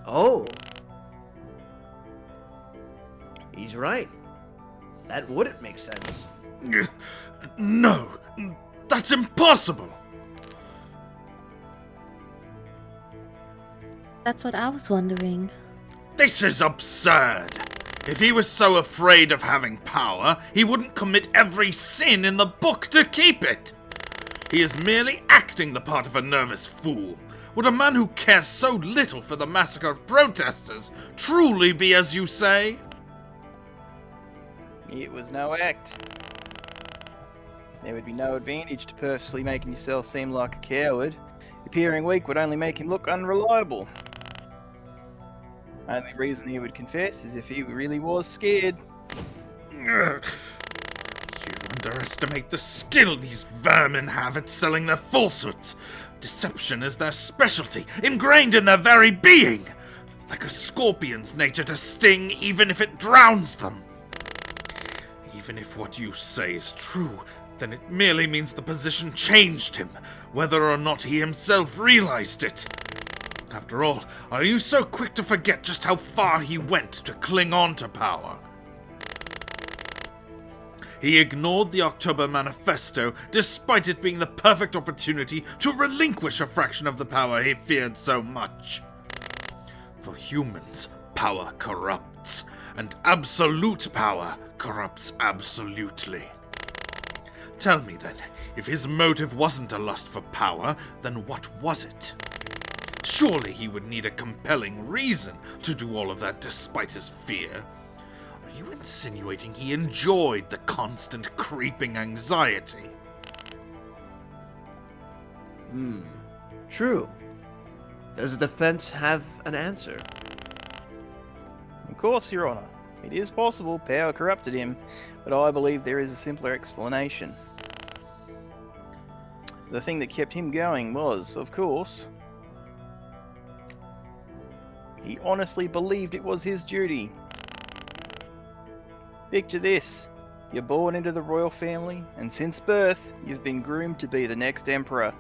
Oh. He's right. That wouldn't make sense. No, that's impossible. That's what I was wondering. This is absurd. If he was so afraid of having power, he wouldn't commit every sin in the book to keep it. He is merely acting the part of a nervous fool. Would a man who cares so little for the massacre of protesters truly be as you say? It was no act. There would be no advantage to purposely making yourself seem like a coward. Appearing weak would only make him look unreliable. Only reason he would confess is if he really was scared. You underestimate the skill these vermin have at selling their falsehoods. Deception is their specialty, ingrained in their very being. Like a scorpion's nature to sting even if it drowns them. Even if what you say is true, then it merely means the position changed him, whether or not he himself realized it. After all, are you so quick to forget just how far he went to cling on to power? He ignored the October Manifesto, despite it being the perfect opportunity to relinquish a fraction of the power he feared so much. For humans, power corrupts, and absolute power corrupts absolutely. Tell me then, if his motive wasn't a lust for power, then what was it? Surely he would need a compelling reason to do all of that despite his fear. Are you insinuating he enjoyed the constant creeping anxiety? True. Does the defense have an answer? Of course, Your Honour. It is possible power corrupted him, but I believe there is a simpler explanation. The thing that kept him going was, of course, he honestly believed it was his duty. Picture this. You're born into the royal family, and since birth, you've been groomed to be the next emperor.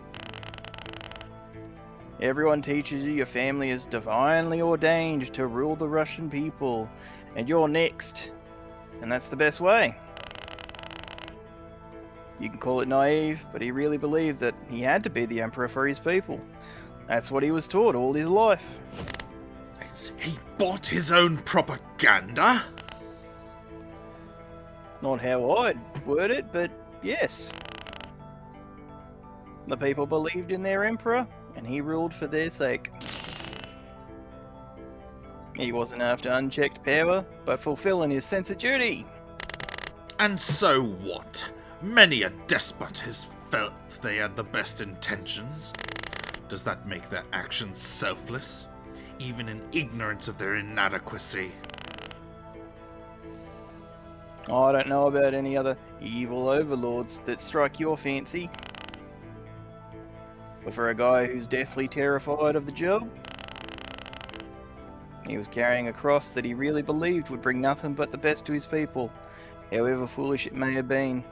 Everyone teaches you your family is divinely ordained to rule the Russian people, and you're next. And that's the best way. You can call it naive, but he really believed that he had to be the emperor for his people. That's what he was taught all his life. He bought his own propaganda? Not how I'd word it, but yes. The people believed in their emperor, and he ruled for their sake. He wasn't after unchecked power, but fulfilling his sense of duty. And so what? Many a despot has felt they had the best intentions. Does that make their actions selfless, even in ignorance of their inadequacy? I don't know about any other evil overlords that strike your fancy. But for a guy who's deathly terrified of the job, he was carrying a cross that he really believed would bring nothing but the best to his people, however foolish it may have been.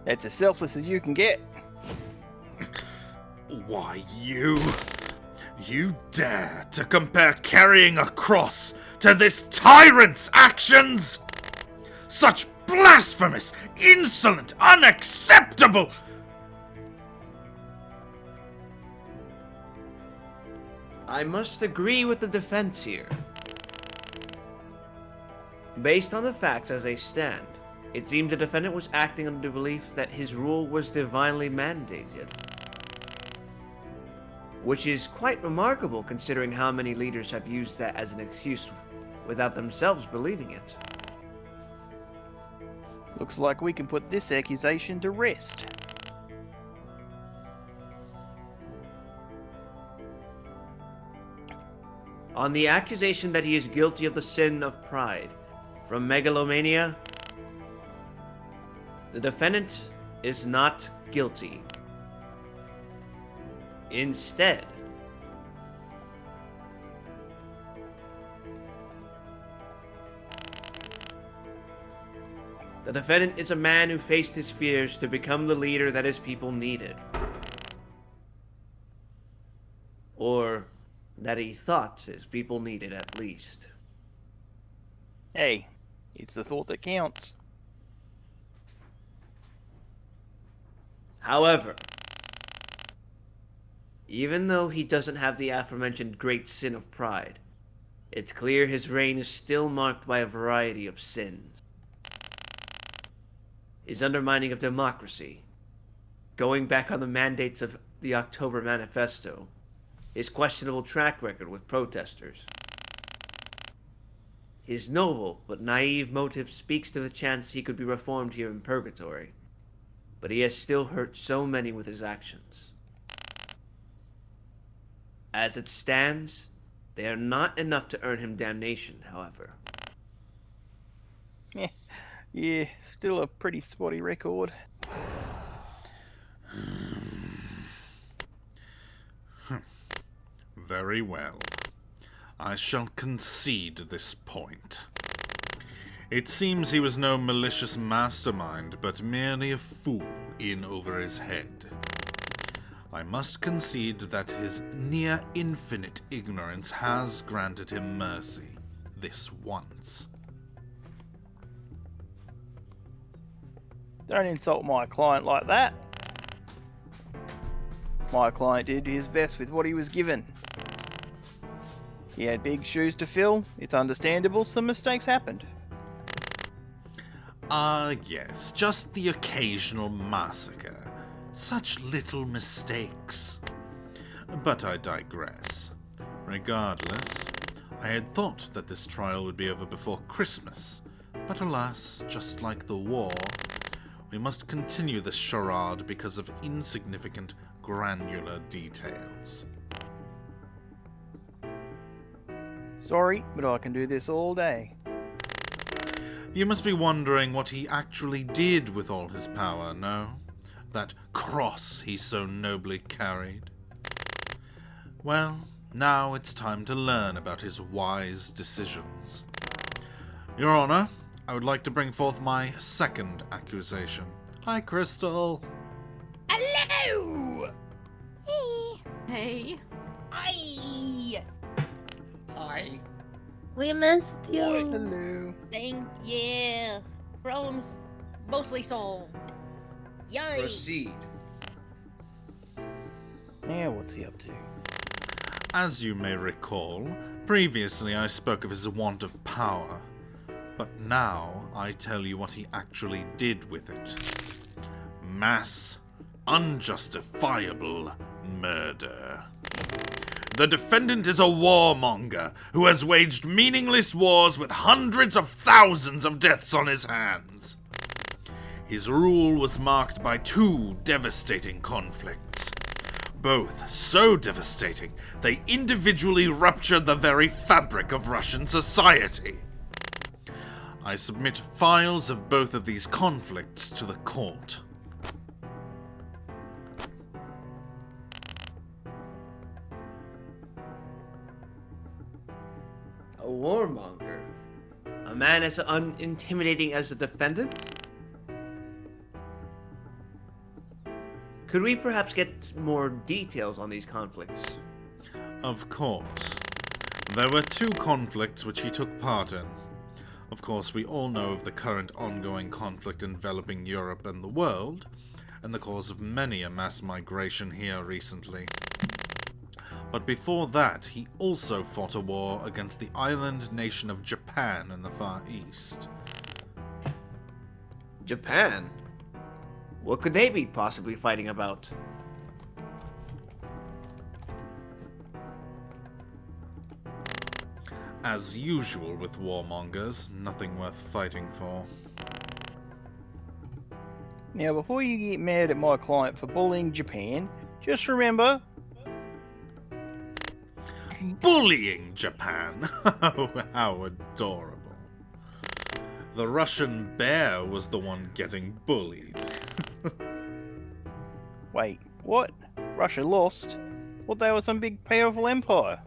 That's as selfless as you can get. Why, you dare to compare carrying a cross to this tyrant's actions? Such blasphemous, insolent, unacceptable... I must agree with the defense here. Based on the facts as they stand, it seems the defendant was acting under the belief that his rule was divinely mandated. Which is quite remarkable considering how many leaders have used that as an excuse without themselves believing it. Looks like we can put this accusation to rest. On the accusation that he is guilty of the sin of pride from megalomania, the defendant is not guilty. Instead, the defendant is a man who faced his fears to become the leader that his people needed. Or that he thought his people needed at least. Hey, it's the thought that counts. However, even though he doesn't have the aforementioned great sin of pride, it's clear his reign is still marked by a variety of sins. His undermining of democracy, going back on the mandates of the October Manifesto, his questionable track record with protesters. His noble but naive motive speaks to the chance he could be reformed here in Purgatory, but he has still hurt so many with his actions. As it stands, they are not enough to earn him damnation, however. Yeah, still a pretty spotty record. Very well. I shall concede this point. It seems he was no malicious mastermind, but merely a fool in over his head. I must concede that his near-infinite ignorance has granted him mercy, this once. Don't insult my client like that. My client did his best with what he was given. He had big shoes to fill. It's understandable some mistakes happened. Yes, just the occasional massacre. Such little mistakes. But I digress. Regardless, I had thought that this trial would be over before Christmas, but alas, just like the war, we must continue this charade because of insignificant, granular details. Sorry, but I can do this all day. You must be wondering what he actually did with all his power, no? That cross he so nobly carried. Well, now it's time to learn about his wise decisions. Your Honor, I would like to bring forth my second accusation. Hi, Crystal. Hello! Hey. Hey. Hi. Hi. We missed you. Hello. Yeah. Problems mostly solved. Yay. Proceed. Yeah, what's he up to? As you may recall, previously I spoke of his want of power, but now I tell you what he actually did with it. Mass, unjustifiable murder. The defendant is a warmonger who has waged meaningless wars with hundreds of thousands of deaths on his hands. His rule was marked by 2 devastating conflicts. Both so devastating, they individually ruptured the very fabric of Russian society. I submit files of both of these conflicts to the court. A warmonger? A man as unintimidating as the defendant? Could we perhaps get more details on these conflicts? Of course. There were 2 conflicts which he took part in. Of course, we all know of the current ongoing conflict enveloping Europe and the world, and the cause of many a mass migration here recently. But before that, he also fought a war against the island nation of Japan in the Far East. Japan? What could they be possibly fighting about? As usual with warmongers, nothing worth fighting for. Now, before you get mad at my client for bullying Japan, just remember... Bullying Japan! Oh, how adorable. The Russian bear was the one getting bullied. Wait, what? Russia lost? Thought they were some big powerful empire.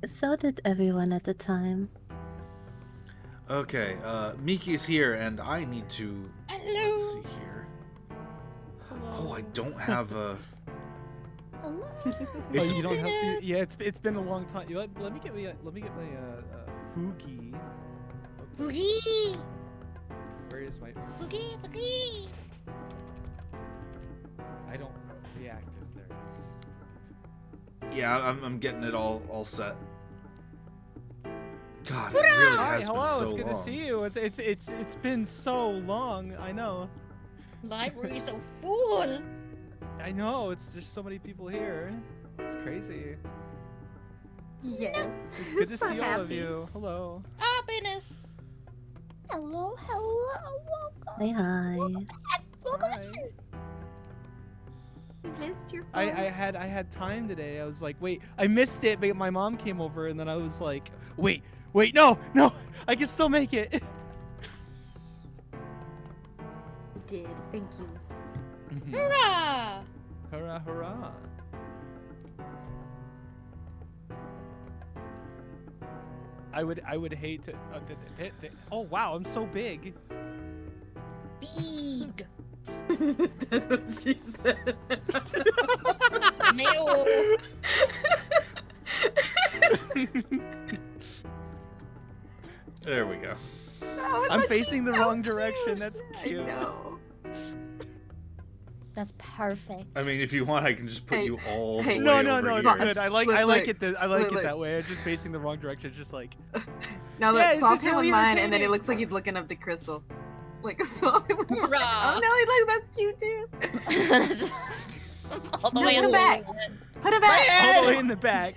So did everyone at the time. Okay, Miki's here, and I need to... Hello. Let's see here. Oh, I don't have a... Oh, It's- you don't have. Yeah, it's been a long time. Let me get my Fugi. Boogie. Where is my? Boogie. Boogie. I don't reactive. There it is. Yeah, I'm getting it all set. God, it really Hi, has hello. been It's so good long. to see you. It's been so long. I know. Library's so full. I know. It's just so many people here. It's crazy. Yes. It's good to So see all of happy. you. Hello. Happiness. Hello, hello, welcome. Hi, hi. Welcome Hi. We missed your I voice. had time today. I was like, wait, I missed it, but my mom came over, and then I was like, wait, no, I can still make it. You did. Thank you. Hurrah. Hurrah, hurrah. I would hate to. Oh wow, I'm so big. Big. That's what she said. Male. There we go. I'm facing the wrong direction. That's cute. I know. That's perfect. I mean, if you want, I can just put Hey, you all hey, the No, way no, over no, here. it's good. I like Look, it. I like look, it look. that way. I'm just facing the wrong direction. It's just like. Now Yeah, look, is swap this him with really mine, and then entertaining? it looks like he's looking up to Crystal. Like swap him with mine. Hurrah. Oh no, look, that's cute too. All the No, way put in it the back. Put it back. All the way in the back.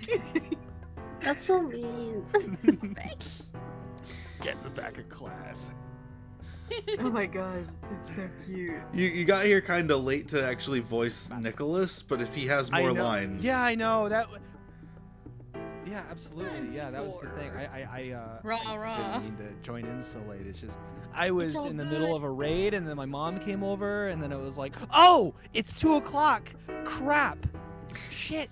That's so mean. Get in the back of class. Oh my gosh, it's so cute. You got here kind of late to actually voice Nicholas, but if he has more I know. lines... Yeah, I know that. Yeah, absolutely. Yeah, that was the thing. I Rah, rah. didn't mean to join in so late. It's just I was all in the good. middle of a raid, and then my mom came over, and then it was like, oh, it's 2:00. Crap. Shit.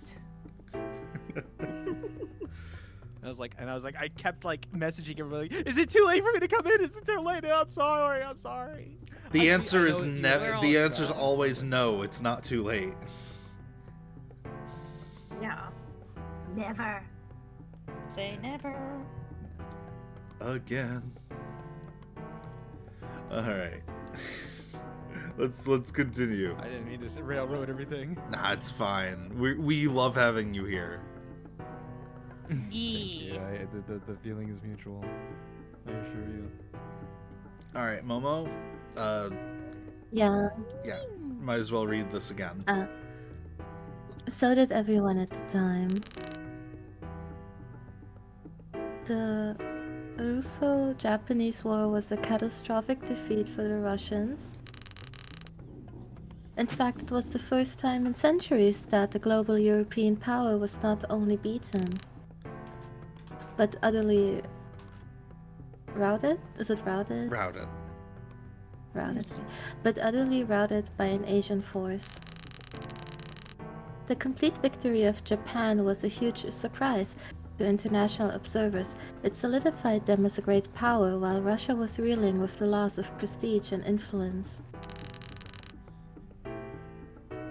I was like, I kept like messaging everybody, like, is it too late for me to come in? Is it too late? I'm sorry. The I answer is know never. we're The all answer is bad, always so- no. It's not too late. No. Never. Say never. Again. All right. let's continue. I didn't mean to railroad everything. Nah, it's fine. We love having you here. Thank you. The feeling is mutual. I assure you. All right, Momo. Yeah, Yeah. Might as well read this again. so did everyone at the time. The Russo-Japanese War was a catastrophic defeat for the Russians. In fact, it was the first time in centuries that the global European power was not only beaten, but utterly routed? Is it routed? Routed. Routed. But utterly routed by an Asian force. The complete victory of Japan was a huge surprise to international observers. It solidified them as a great power while Russia was reeling with the loss of prestige and influence.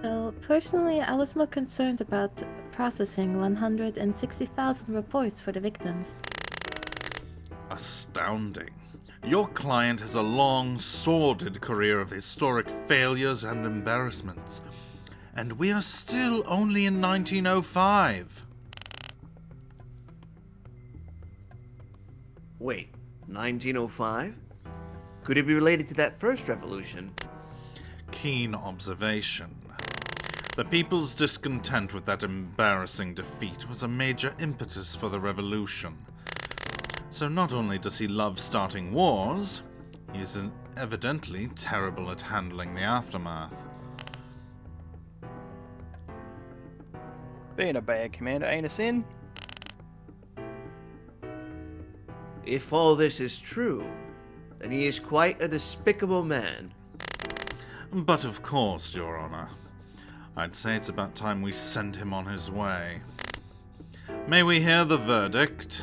So, personally, I was more concerned about processing 160,000 reports for the victims. Astounding. Your client has a long, sordid career of historic failures and embarrassments. And we are still only in 1905. Wait, 1905? Could it be related to that first revolution? Keen observation. The people's discontent with that embarrassing defeat was a major impetus for the revolution. So not only does he love starting wars, he's evidently terrible at handling the aftermath. Being a bad commander ain't a sin. If all this is true, then he is quite a despicable man. But of course, Your Honor. I'd say it's about time we send him on his way. May we hear the verdict?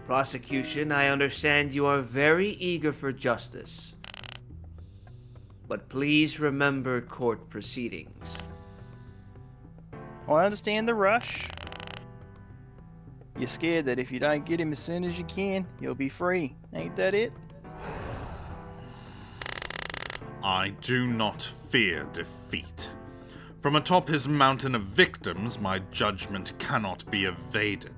Prosecution, I understand you are very eager for justice. But please remember court proceedings. I understand the rush. You're scared that if you don't get him as soon as you can, you'll be free. Ain't that it? I do not fear defeat. From atop his mountain of victims, my judgment cannot be evaded.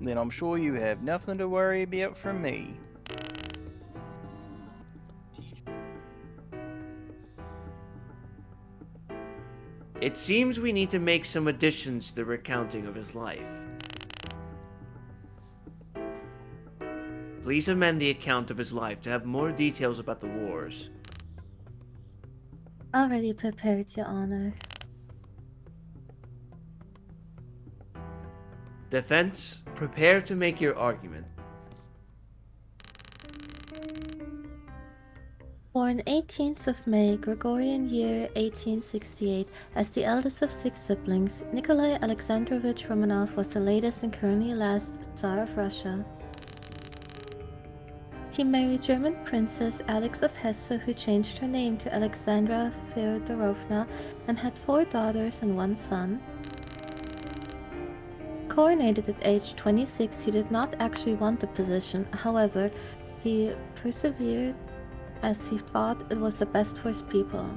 Then I'm sure you have nothing to worry about from me. It seems we need to make some additions to the recounting of his life. Please amend the account of his life to have more details about the wars. Already prepared, Your Honor. Defense, prepare to make your argument. Born 18th of May, Gregorian year 1868, as the eldest of 6 siblings, Nikolai Alexandrovich Romanov was the latest and currently last Tsar of Russia. He married German Princess Alex of Hesse, who changed her name to Alexandra Feodorovna, and had 4 daughters and 1 son. Coronated at age 26, he did not actually want the position. However, he persevered as he thought it was the best for his people.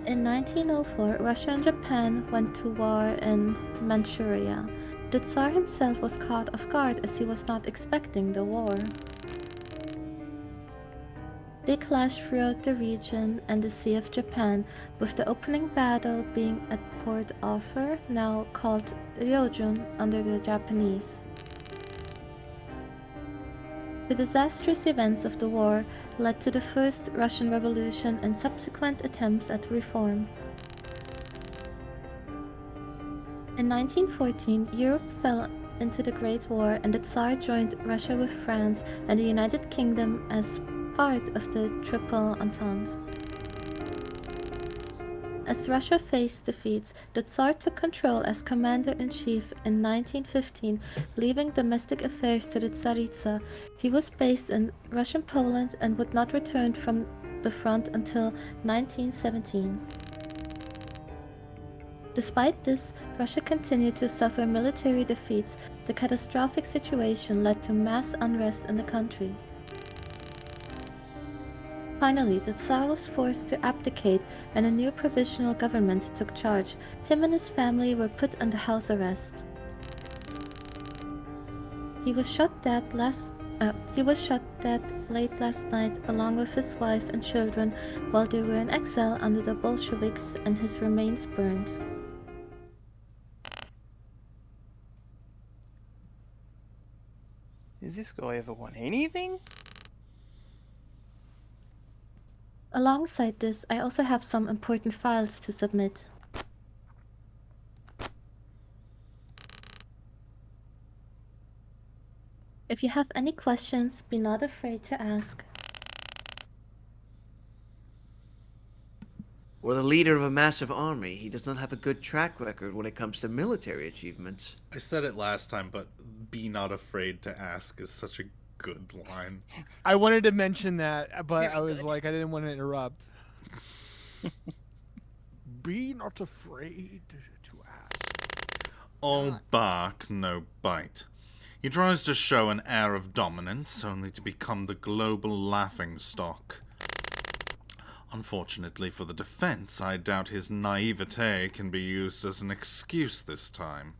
In 1904, Russia and Japan went to war in Manchuria. The Tsar himself was caught off guard as he was not expecting the war. They clashed throughout the region and the Sea of Japan, with the opening battle being at Port Arthur, now called Ryojun under the Japanese. The disastrous events of the war led to the First Russian Revolution and subsequent attempts at reform. In 1914, Europe fell into the Great War and the Tsar joined Russia with France and the United Kingdom as part of the Triple Entente. As Russia faced defeats, the Tsar took control as commander-in-chief in 1915, leaving domestic affairs to the Tsaritsa. He was based in Russian Poland and would not return from the front until 1917. Despite this, Russia continued to suffer military defeats. The catastrophic situation led to mass unrest in the country. Finally, the Tsar was forced to abdicate and a new provisional government took charge. Him and his family were put under house arrest. He was shot dead late last night along with his wife and children while they were in exile under the Bolsheviks, and his remains burned. Does this guy ever want anything? Alongside this, I also have some important files to submit. If you have any questions, be not afraid to ask. Or the leader of a massive army, he does not have a good track record when it comes to military achievements. I said it last time, but be not afraid to ask is such a good line. I wanted to mention that, but Very I was good. like, I didn't want to interrupt. Be not afraid to ask. All bark, no bite. He tries to show an air of dominance, only to become the global laughingstock. Unfortunately for the defense, I doubt his naivete can be used as an excuse this time.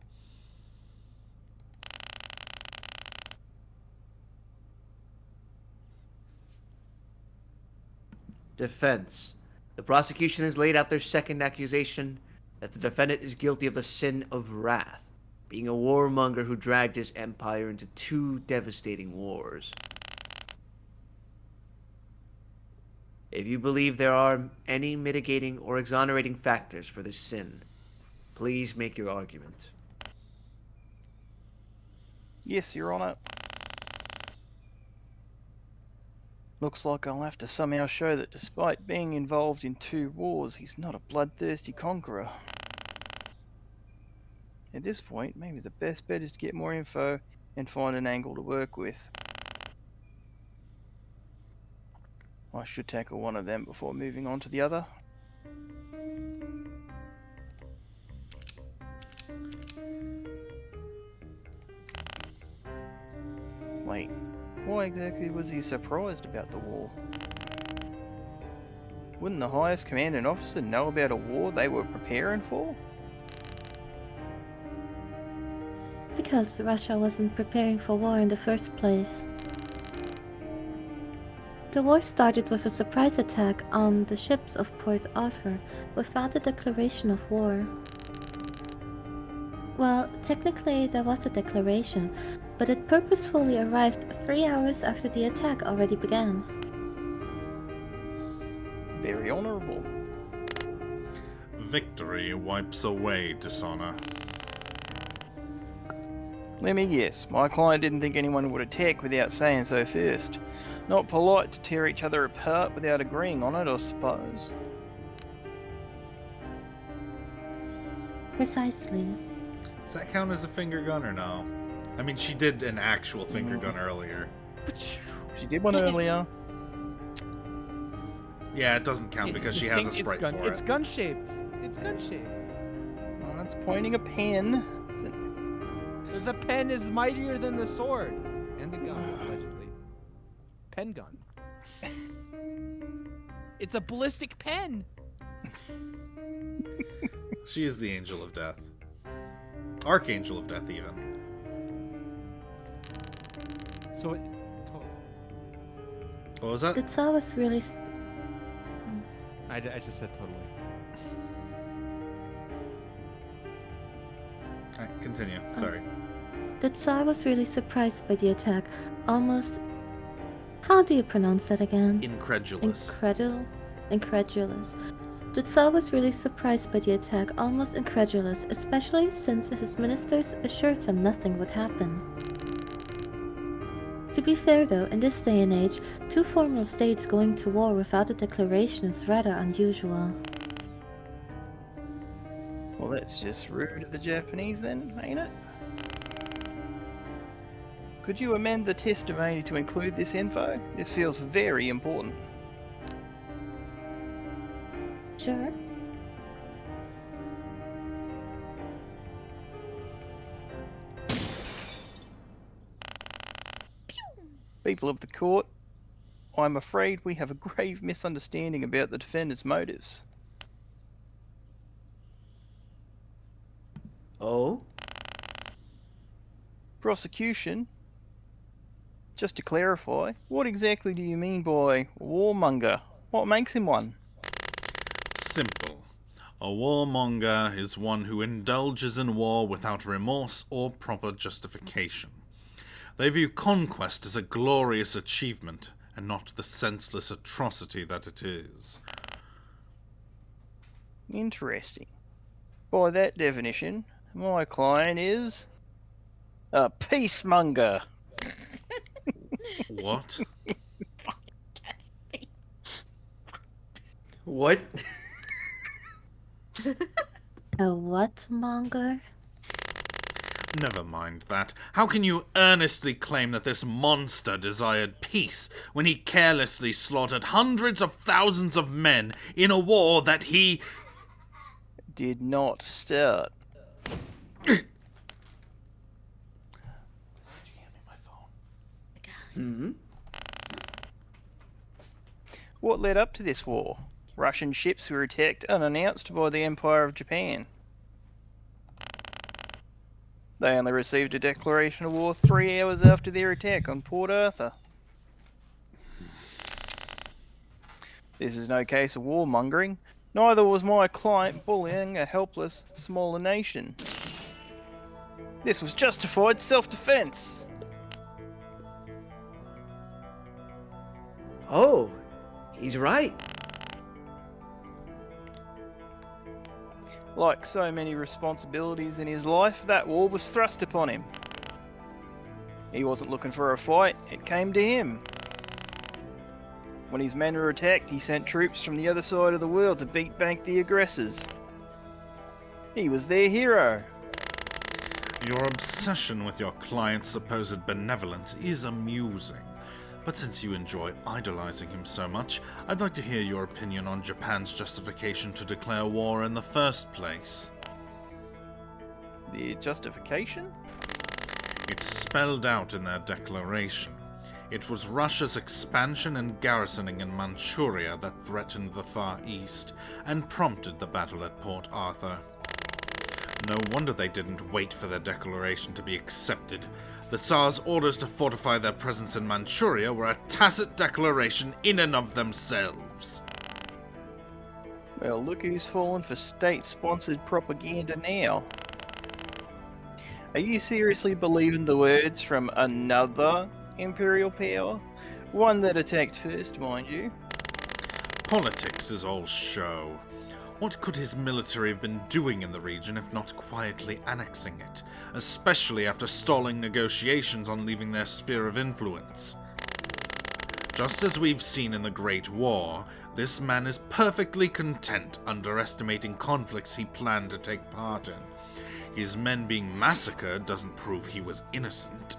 Defense. The prosecution has laid out their second accusation, that the defendant is guilty of the sin of wrath, being a warmonger who dragged his empire into 2 devastating wars. If you believe there are any mitigating or exonerating factors for this sin, please make your argument. Yes, Your Honor. Looks like I'll have to somehow show that despite being involved in 2 wars, he's not a bloodthirsty conqueror. At this point, maybe the best bet is to get more info and find an angle to work with. I should tackle one of them before moving on to the other. Wait, why exactly was he surprised about the war? Wouldn't the highest commanding officer know about a war they were preparing for? Because Russia wasn't preparing for war in the first place. The war started with a surprise attack on the ships of Port Arthur without a declaration of war. Well, technically there was a declaration, but it purposefully arrived 3 hours after the attack already began. Very honourable. Victory wipes away dishonor. Let me guess, my client didn't think anyone would attack without saying so first. Not polite to tear each other apart without agreeing on it, I suppose. Precisely. Does that count as a finger gun or no? I mean, she did an actual finger gun earlier. She did one earlier. Yeah, it doesn't count It's because she has a distinct- sprite for It's it. gun shaped. It's gun shaped. Oh, that's pointing a pen. The pen is mightier than the sword and the gun, allegedly. Pen gun. It's a ballistic pen. She is the angel of death. Archangel of death, even. So it. What was that? The Tsar was really... I just said totally. Alright, continue. Sorry. The Tsar was really surprised by the attack. Almost... How do you pronounce that again? Incredulous. Incredulous. The Tsar was really surprised by the attack, almost incredulous, especially since his ministers assured him nothing would happen. To be fair though, in this day and age, 2 formal states going to war without a declaration is rather unusual. Well, that's just rude of the Japanese then, ain't it? Could you amend the testimony to include this info? This feels very important. Sure. People of the court, I'm afraid we have a grave misunderstanding about the defendant's motives. Oh? Prosecution? Just to clarify, what exactly do you mean by warmonger? What makes him one? Simple. A warmonger is one who indulges in war without remorse or proper justification. They view conquest as a glorious achievement, and not the senseless atrocity that it is. Interesting. By that definition, my client is a peacemonger. What? What? A what monger? Never mind that. How can you earnestly claim that this monster desired peace when he carelessly slaughtered hundreds of thousands of men in a war that he Did not start. Hmm? What led up to this war? Russian ships were attacked unannounced by the Empire of Japan. They only received a declaration of war 3 hours after their attack on Port Arthur. This is no case of warmongering. Neither was my client bullying a helpless, smaller nation. This was justified self-defense. Oh, he's right. Like so many responsibilities in his life, that war was thrust upon him. He wasn't looking for a fight, it came to him. When his men were attacked, he sent troops from the other side of the world to beat back the aggressors. He was their hero. Your obsession with your client's supposed benevolence is amusing. But since you enjoy idolizing him so much, I'd like to hear your opinion on Japan's justification to declare war in the first place. The justification? It's spelled out in their declaration. It was Russia's expansion and garrisoning in Manchuria that threatened the Far East and prompted the battle at Port Arthur. No wonder they didn't wait for their declaration to be accepted. The Tsar's orders to fortify their presence in Manchuria were a tacit declaration in and of themselves. Well, look who's fallen for state-sponsored propaganda now. Are you seriously believing the words from another imperial power? One that attacked first, mind you. Politics is all show. What could his military have been doing in the region if not quietly annexing it, especially after stalling negotiations on leaving their sphere of influence? Just as we've seen in the Great War, this man is perfectly content underestimating conflicts he planned to take part in. His men being massacred doesn't prove he was innocent.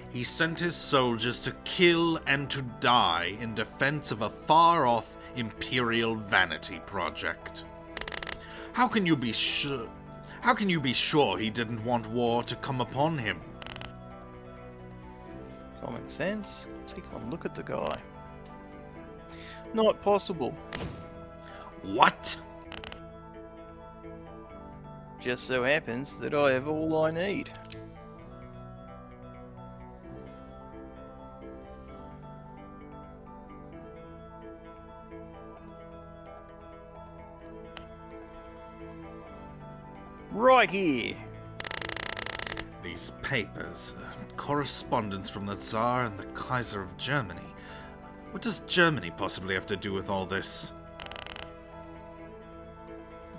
He sent his soldiers to kill and to die in defense of a far-off imperial vanity project. How can you be sure he didn't want war to come upon him? Common sense. Take one look at the guy. Not possible. What? Just so happens that I have all I need. Right here. These papers, correspondence from the Tsar and the Kaiser of Germany. What does Germany possibly have to do with all this?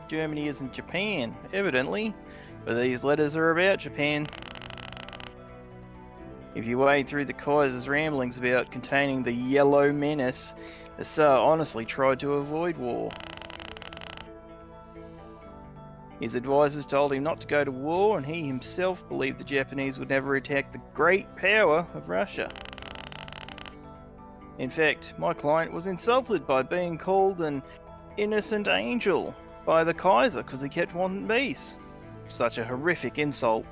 Germany isn't Japan, evidently, but these letters are about Japan. If you wade through the Kaiser's ramblings about containing the Yellow Menace, the Tsar honestly tried to avoid war. His advisors told him not to go to war, and he himself believed the Japanese would never attack the great power of Russia. In fact, my client was insulted by being called an innocent angel by the Kaiser because he kept wanting peace. Such a horrific insult.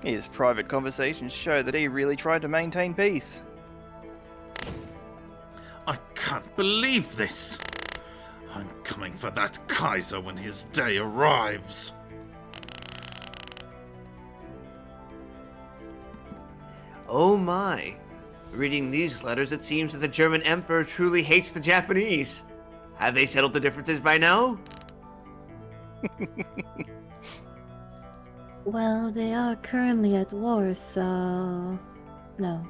His private conversations show that he really tried to maintain peace. I can't believe this. I'm coming for that Kaiser when his day arrives. Oh my. Reading these letters, it seems that the German Emperor truly hates the Japanese. Have they settled the differences by now? Well, they are currently at war, so... no.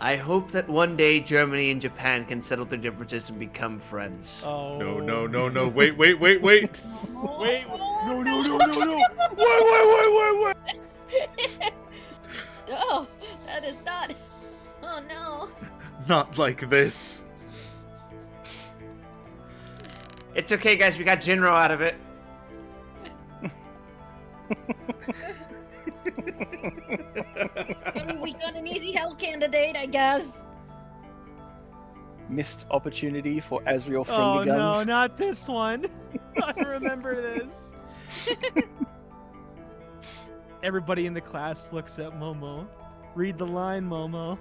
I hope that one day Germany and Japan can settle their differences and become friends. Oh. No. Wait. Wait. Wait. No. Wait. Oh, that is not. Oh no. Not like this. It's okay, guys. We got Jinro out of it. We got an easy hell candidate, I guess. Missed opportunity for Azrael finger Oh no, guns. not this one. I remember this. Everybody in the class looks at Momo. Read the line, Momo.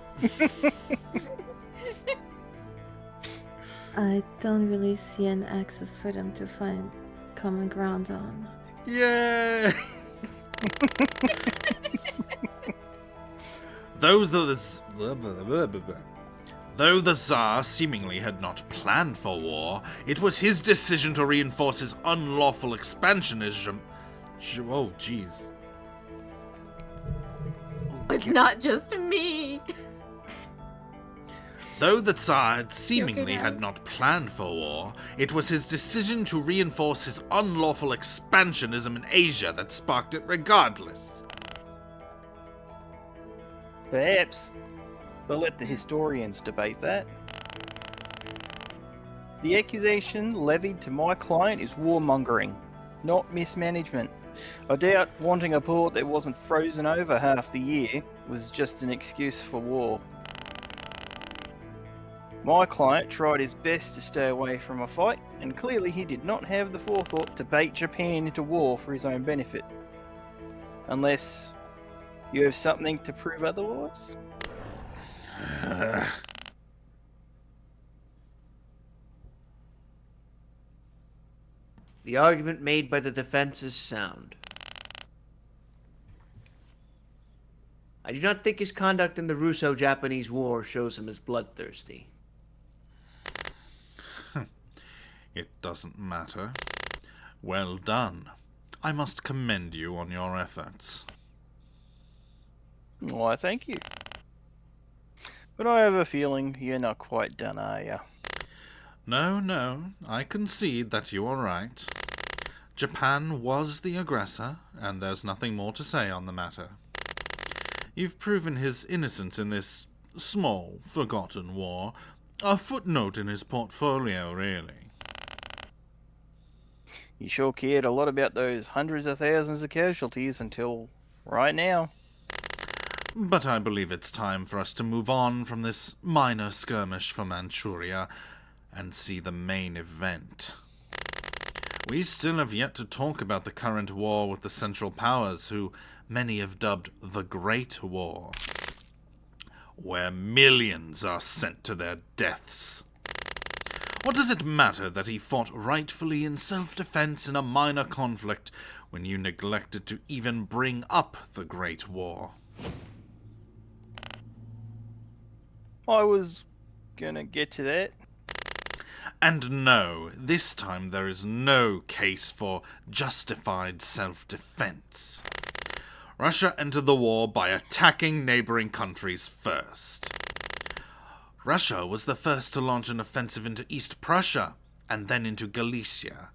I don't really see an axis for them to find common ground on. Yay! Though the Tsar seemingly had not planned for war, it was his decision to reinforce his unlawful expansionism. Oh, jeez. It's not just me. Though the Tsar seemingly had not planned for war, it was his decision to reinforce his unlawful expansionism in Asia that sparked it regardless. Perhaps, but let the historians debate that. The accusation levied to my client is warmongering, not mismanagement. I doubt wanting a port that wasn't frozen over half the year was just an excuse for war. My client tried his best to stay away from a fight, and clearly he did not have the forethought to bait Japan into war for his own benefit. Unless you have something to prove otherwise? The argument made by the defense is sound. I do not think his conduct in the Russo-Japanese War shows him as bloodthirsty. It doesn't matter. Well done. I must commend you on your efforts. Why, thank you. But I have a feeling you're not quite done, are you? No, I concede that you are right. Japan was the aggressor, and there's nothing more to say on the matter. You've proven his innocence in this small, forgotten war. A footnote in his portfolio, really. You sure cared a lot about those hundreds of thousands of casualties until right now. But I believe it's time for us to move on from this minor skirmish for Manchuria and see the main event. We still have yet to talk about the current war with the Central Powers, who many have dubbed the Great War, where millions are sent to their deaths. What does it matter that he fought rightfully in self-defense in a minor conflict when you neglected to even bring up the Great War? I was gonna get to that. And no, this time there is no case for justified self-defense. Russia entered the war by attacking neighboring countries first. Russia was the first to launch an offensive into East Prussia, and then into Galicia.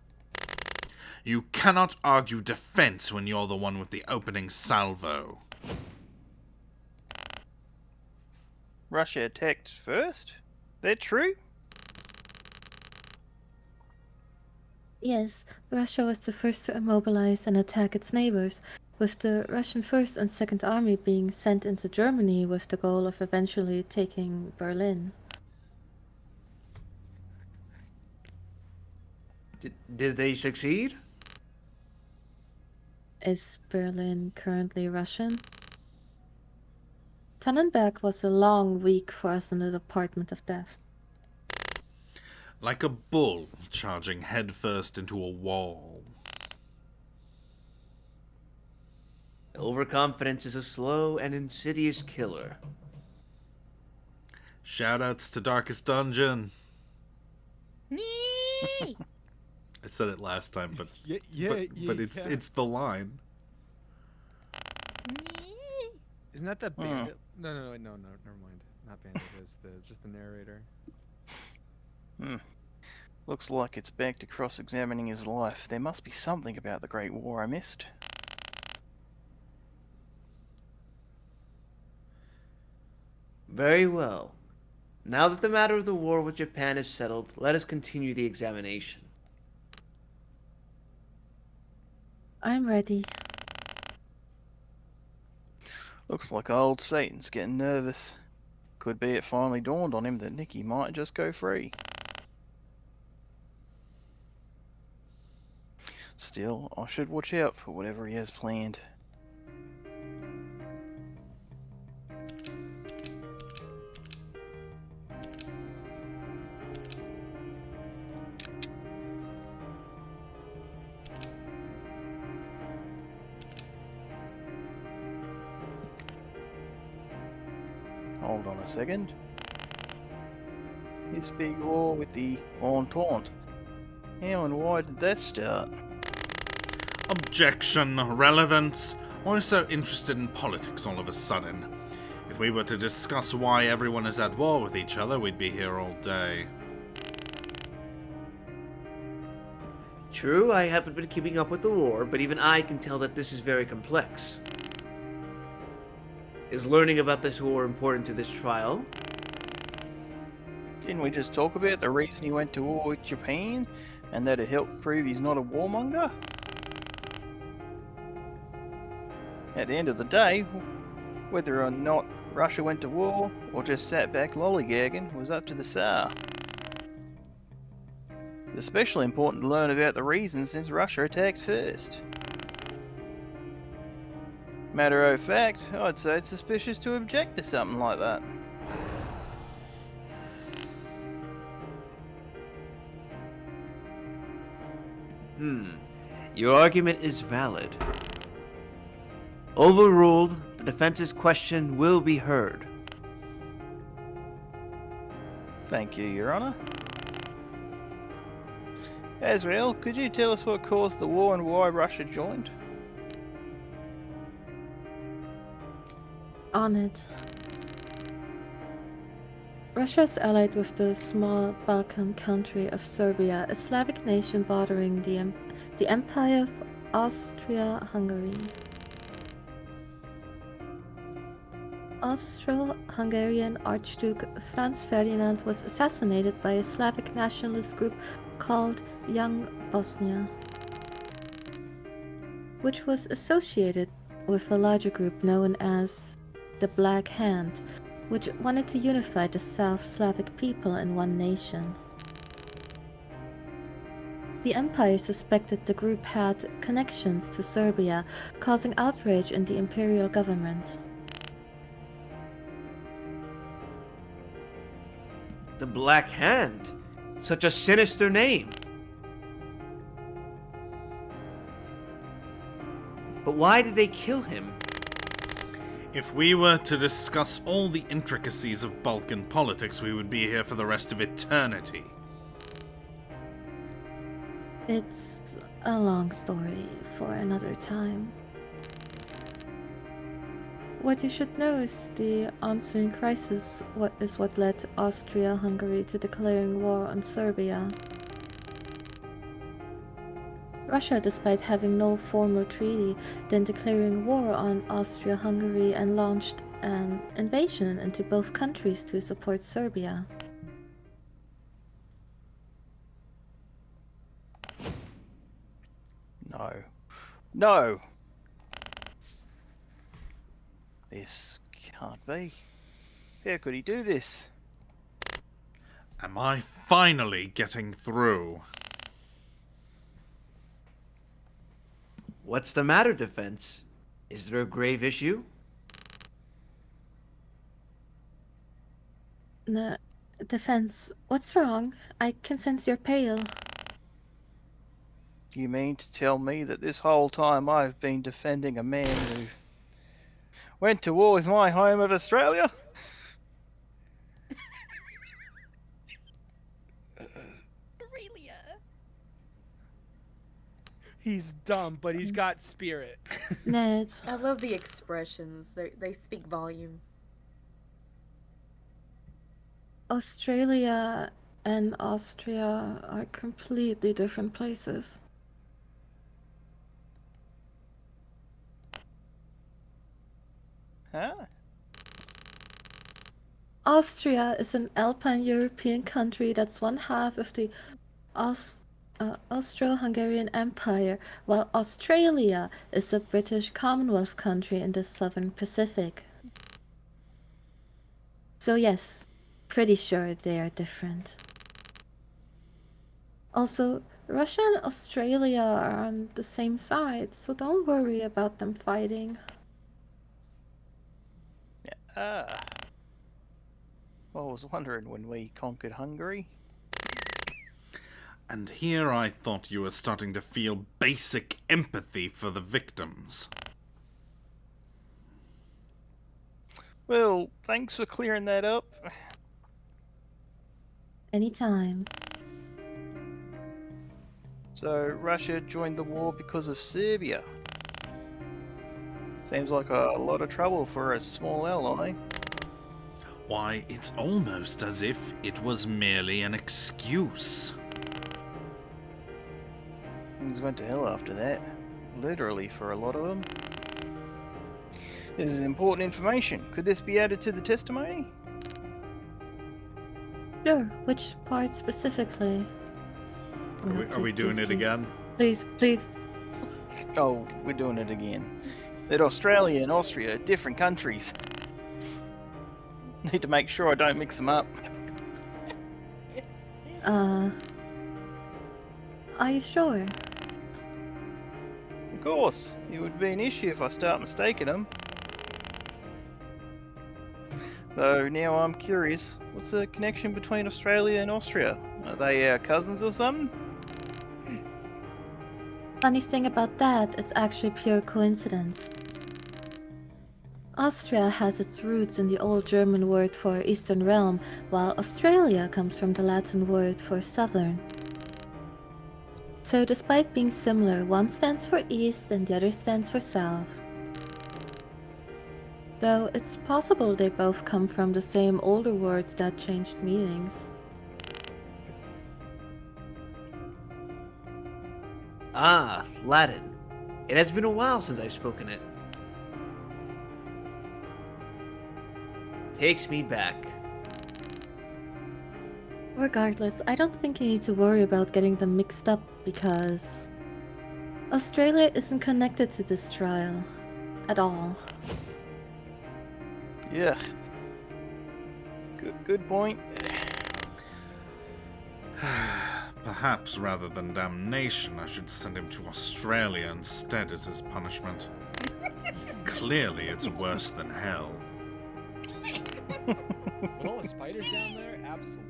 You cannot argue defense when you're the one with the opening salvo. Russia attacked first? That true? Yes, Russia was the first to immobilize and attack its neighbors, with the Russian First and Second Army being sent into Germany with the goal of eventually taking Berlin. Did they succeed? Is Berlin currently Russian? Tannenberg was a long week for us in the Department of Death. Like a bull charging headfirst into a wall. Overconfidence is a slow and insidious killer. Shoutouts to Darkest Dungeon. Nee! I said it last time, but Yeah, it's the line. Nee! Isn't that the bandit? No, never mind. Not bandit. It's just the narrator. Looks like it's back to cross-examining his life. There must be something about the Great War I missed. Very well. Now that the matter of the war with Japan is settled, let us continue the examination. I'm ready. Looks like old Satan's getting nervous. Could be it finally dawned on him that Nikki might just go free. Still, I should watch out for whatever he has planned. Hold on a second. This big war with the Entente. How and why did that start? Objection, relevance. Why so interested in politics all of a sudden? If we were to discuss why everyone is at war with each other, we'd be here all day. True, I haven't been keeping up with the war, but even I can tell that this is very complex. Is learning about this war important to this trial? Didn't we just talk about the reason he went to war with Japan, and that it helped prove he's not a warmonger? At the end of the day, whether or not Russia went to war, or just sat back lollygagging, was up to the Tsar. It's especially important to learn about the reasons since Russia attacked first. Matter of fact, I'd say it's suspicious to object to something like that. Your argument is valid. Overruled, the defense's question will be heard. Thank you, Your Honor. Azrael, could you tell us what caused the war and why Russia joined? On it. Russia is allied with the small Balkan country of Serbia, a Slavic nation bordering the Empire of Austria-Hungary. Austro-Hungarian Archduke Franz Ferdinand was assassinated by a Slavic nationalist group called Young Bosnia, which was associated with a larger group known as the Black Hand, which wanted to unify the South Slavic people in one nation. The Empire suspected the group had connections to Serbia, causing outrage in the imperial government. The Black Hand? Such a sinister name. But why did they kill him? If we were to discuss all the intricacies of Balkan politics, we would be here for the rest of eternity. It's a long story for another time. What you should know is the ensuing crisis is what led Austria-Hungary to declaring war on Serbia. Russia, despite having no formal treaty, then declaring war on Austria-Hungary and launched an invasion into both countries to support Serbia. No. This can't be. How could he do this? Am I finally getting through? What's the matter, Defense? Is there a grave issue? No, Defense, what's wrong? I can sense you're pale. You mean to tell me that this whole time I've been defending a man who went to war with my home of Australia? He's dumb, but he's got spirit. Ned, I love the expressions. They speak volume. Australia and Austria are completely different places. Huh? Austria is an Alpine European country that's one half of the Austro-Hungarian Empire, while Australia is a British Commonwealth country in the Southern Pacific. So yes, pretty sure they are different. Also, Russia and Australia are on the same side, so don't worry about them fighting. Ah. I was wondering when we conquered Hungary. And here I thought you were starting to feel basic empathy for the victims. Well, thanks for clearing that up. Anytime. So, Russia joined the war because of Serbia. Seems like a lot of trouble for a small ally. Why, it's almost as if it was merely an excuse. Things went to hell after that. Literally for a lot of them. This is important information. Could this be added to the testimony? Sure, which part specifically? Are we doing it again? Please, please. Oh, we're doing it again. That Australia and Austria are different countries. Need to make sure I don't mix them up. Are you sure? Of course, it would be an issue if I start mistaking them. Though now I'm curious, what's the connection between Australia and Austria? Are they our cousins or something? Funny thing about that, it's actually pure coincidence. Austria has its roots in the old German word for Eastern Realm, while Australia comes from the Latin word for Southern. So despite being similar, one stands for East and the other stands for South. Though it's possible they both come from the same older words that changed meanings. Ah, Latin. It has been a while since I've spoken it. Takes me back. Regardless, I don't think you need to worry about getting them mixed up because Australia isn't connected to this trial at all. Yeah. Good point. Perhaps rather than damnation, I should send him to Australia instead as his punishment. Clearly, it's worse than hell. With all the spiders down there, absolutely.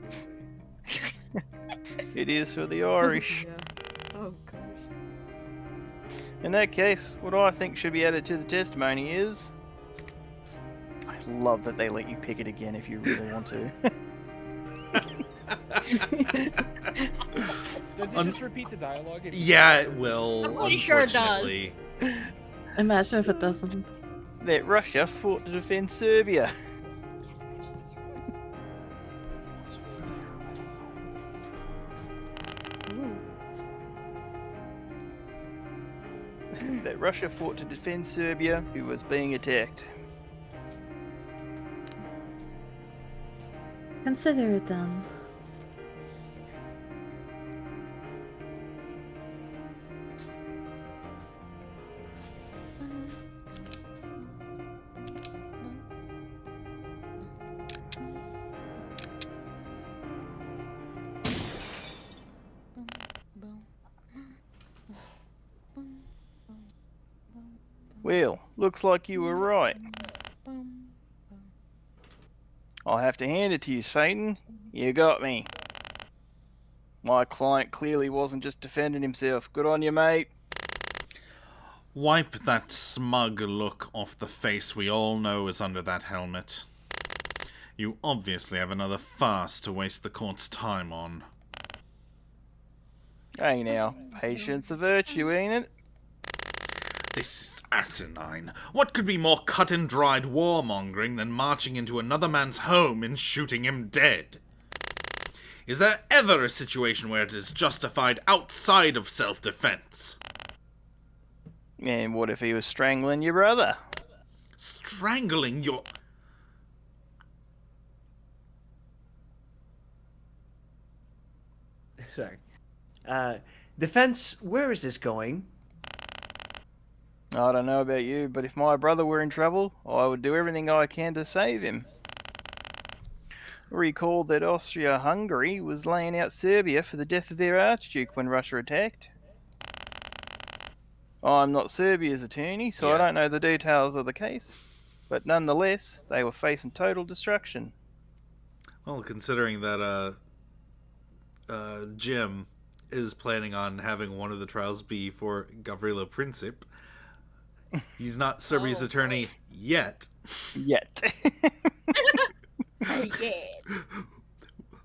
It is for the Irish. Yeah. Oh gosh. In that case, what I think should be added to the testimony is... I love that they let you pick it again if you really want to. Does it just repeat the dialogue? Yeah, it will. I'm pretty sure it does. Unfortunately. Imagine if it doesn't. That Russia fought to defend Serbia. That Russia fought to defend Serbia, who was being attacked. Consider it done. Well, looks like you were right. I'll have to hand it to you, Satan. You got me. My client clearly wasn't just defending himself. Good on you, mate. Wipe that smug look off the face we all know is under that helmet. You obviously have another farce to waste the court's time on. Hey now, patience a virtue, ain't it? This is asinine. What could be more cut-and-dried warmongering than marching into another man's home and shooting him dead? Is there ever a situation where it is justified outside of self-defense? And what if he was strangling your brother? Strangling your... Sorry. Defense, where is this going? I don't know about you, but if my brother were in trouble, I would do everything I can to save him. Recall that Austria-Hungary was laying out Serbia for the death of their Archduke when Russia attacked. I'm not Serbia's attorney, so I don't know the details of the case, but nonetheless, they were facing total destruction. Well, considering that Jim is planning on having one of the trials be for Gavrilo Princip, he's not Serbia's attorney yet. Yet.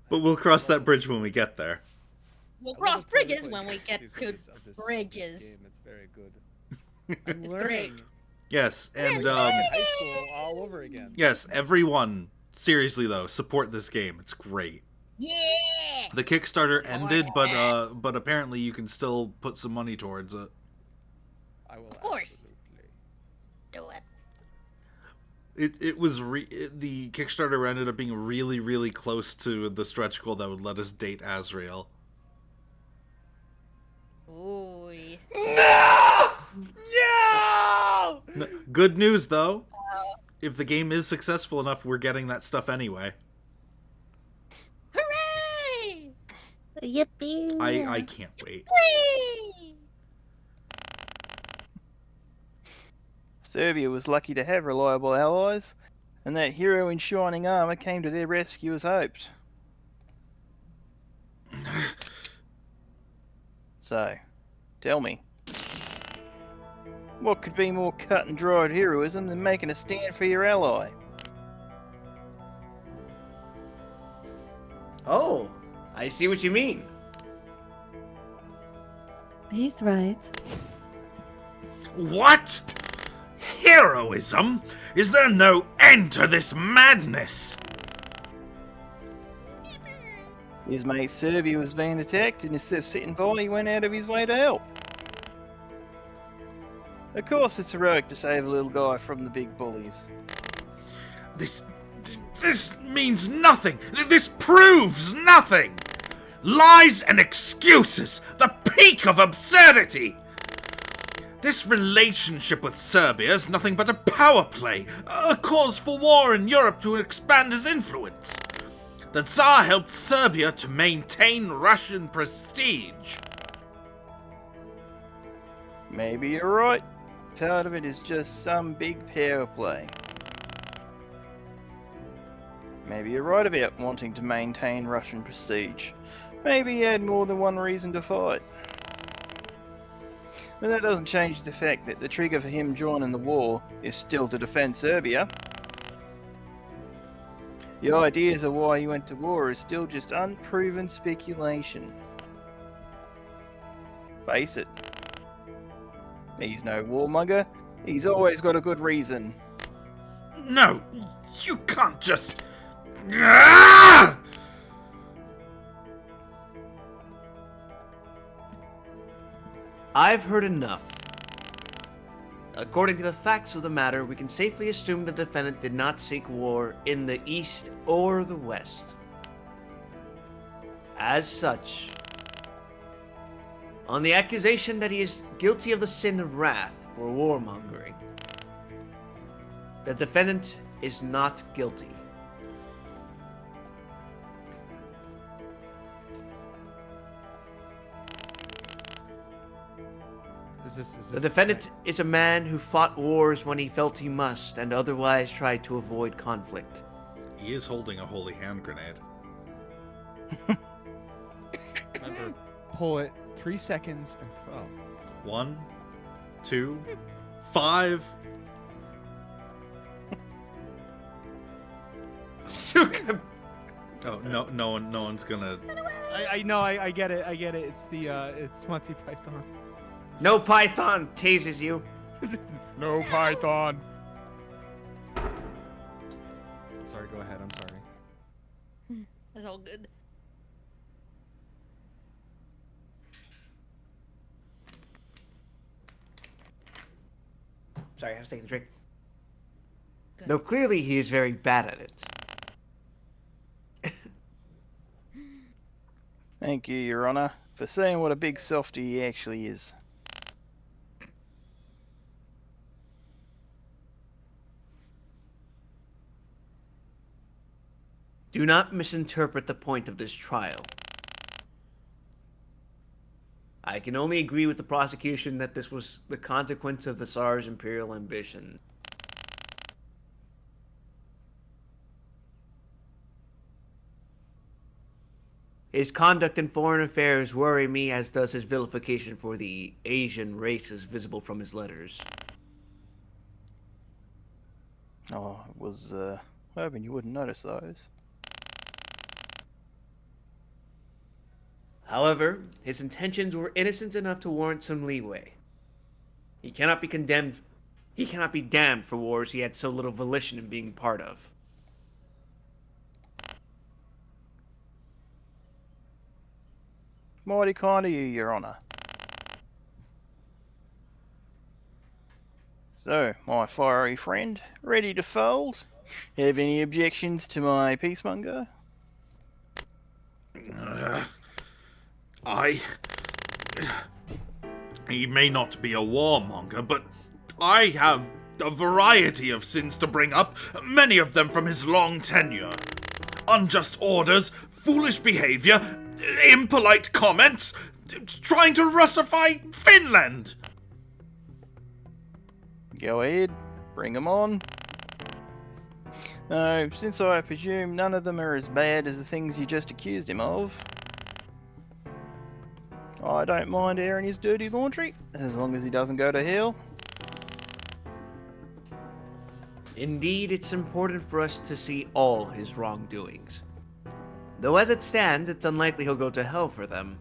But we'll cross that bridge when we get there. We'll cross bridges when we get to bridges. It's very good. It's great. Yes, and High school all over again. yes, everyone, seriously though, support this game. It's great. Yeah. The Kickstarter ended, but apparently you can still put some money towards it. I will. Of course. Absolutely. Do it. It was the Kickstarter ended up being really, really close to the stretch goal that would let us date Azrael. Ooh. No! Good news though, if the game is successful enough, we're getting that stuff anyway. Hooray! Yippee! I can't wait. Whee! Serbia was lucky to have reliable allies, and that hero in shining armor came to their rescue as hoped. So, tell me, what could be more cut and dried heroism than making a stand for your ally? Oh, I see what you mean. He's right. What? Heroism? Is there no end to this madness? His mate Serbia was being attacked, and instead of sitting by, he went out of his way to help. Of course it's heroic to save a little guy from the big bullies. This means nothing. This proves nothing. Lies and excuses. The peak of absurdity. This relationship with Serbia is nothing but a power play, a cause for war in Europe to expand his influence. The Tsar helped Serbia to maintain Russian prestige. Maybe you're right. Part of it is just some big power play. Maybe you're right about wanting to maintain Russian prestige. Maybe he had more than one reason to fight. But that doesn't change the fact that the trigger for him joining the war is still to defend Serbia. The ideas of why he went to war is still just unproven speculation. Face it. He's no warmonger. He's always got a good reason. No, you can't just... Ah! I've heard enough. According to the facts of the matter, we can safely assume the defendant did not seek war in the East or the West. As such, on the accusation that he is guilty of the sin of wrath for warmongering, the defendant is not guilty. Is this The defendant is a man who fought wars when he felt he must and otherwise tried to avoid conflict. He is holding a holy hand grenade. Remember, pull it 3 seconds and throw. 1, 2, 5. Oh no! No one's gonna. I know. I get it. I get it. It's the it's Monty Python. No python tases you. No Python. Sorry. Go ahead. I'm sorry. That's all good. Sorry, I was taking a drink. Good. Though clearly he is very bad at it. Thank you, Your Honor, for saying what a big softy he actually is. Do not misinterpret the point of this trial. I can only agree with the prosecution that this was the consequence of the Tsar's imperial ambition. His conduct in foreign affairs worry me, as does his vilification for the Asian races visible from his letters. Oh, I was hoping you wouldn't notice those. However, his intentions were innocent enough to warrant some leeway. He cannot be condemned. He cannot be damned for wars he had so little volition in being part of. Mighty kind of you, Your Honor. So, my fiery friend, ready to fold? Have any objections to my peacemonger? He may not be a warmonger, but I have a variety of sins to bring up, many of them from his long tenure. Unjust orders, foolish behavior, impolite comments, trying to Russify Finland. Go ahead, bring them on. No, since I presume none of them are as bad as the things you just accused him of, I don't mind airing his dirty laundry, as long as he doesn't go to hell. Indeed, it's important for us to see all his wrongdoings. Though as it stands, it's unlikely he'll go to hell for them.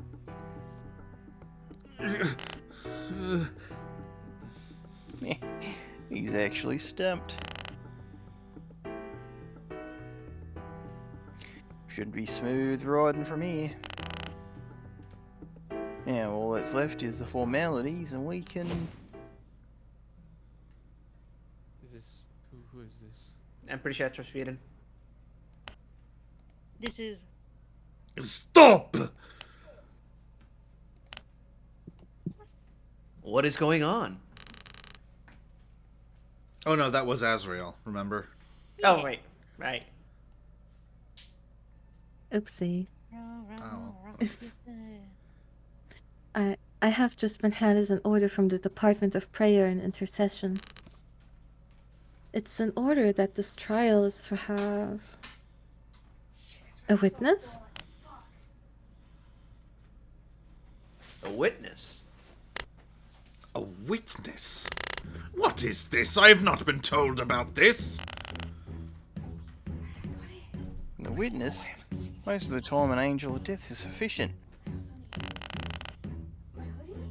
He's actually stumped. Should be smooth riding from here. Now all that's left is the formalities, and we can... Is this who is this? I'm pretty sure that's for Sweden. This is. Stop! What is going on? Oh no, that was Azrael, remember? Oh, right. Oopsie. Oh. I have just been handed an order from the Department of Prayer and Intercession. It's an order that this trial is to have a witness? A witness? A witness? What is this? I have not been told about this. The witness? Most of the time an angel of death is sufficient.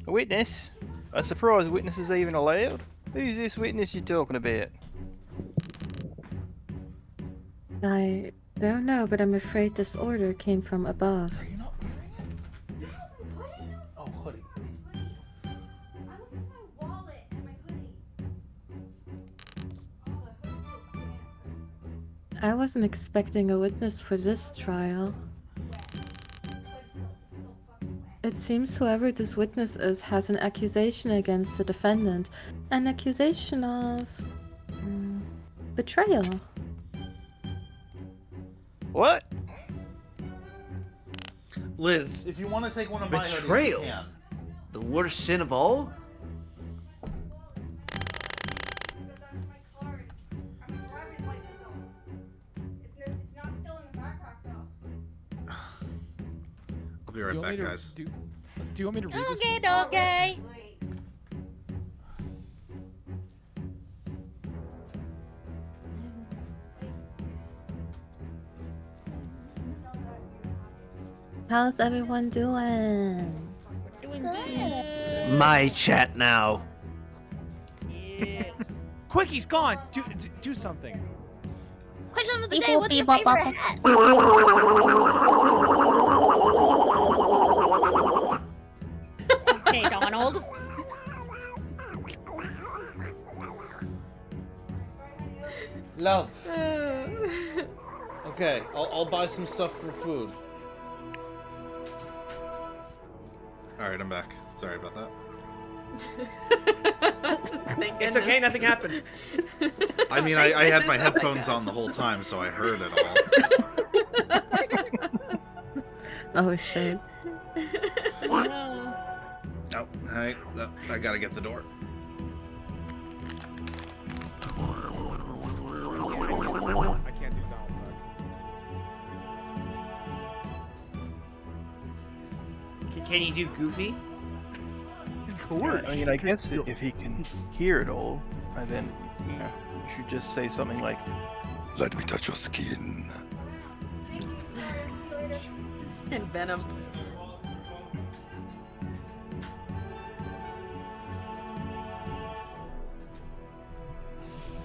A witness? A surprise witness is even allowed? Who's this witness you're talking about? I don't know, but I'm afraid this order came from above. Oh, hoodie. I wasn't expecting a witness for this trial. It seems whoever this witness is has an accusation against the defendant. An accusation of... betrayal. What? Liz, if you want to take one of my hoodies, Betrayal? you can. The worst sin of all? I'll be right back, guys. Do you want me to read this? Okay, okay. How's everyone doing? Doing good. My chat now. Yeah. Quick, he's gone. Do something. Question of the day: Beep, what's your beep, favorite bop, hat? Okay, Donald. Love. Okay, I'll buy some stuff for food. Alright, I'm back. Sorry about that. It's okay, nothing happened. I mean, I had my headphones on the whole time, so I heard it all. Oh shit. No. Oh, hey, I gotta get the door. I can't do Donald Duck. Can you do Goofy? Yeah, I mean, I guess if he can hear it all, then you should just say something like, "Let me touch your skin." And Venom.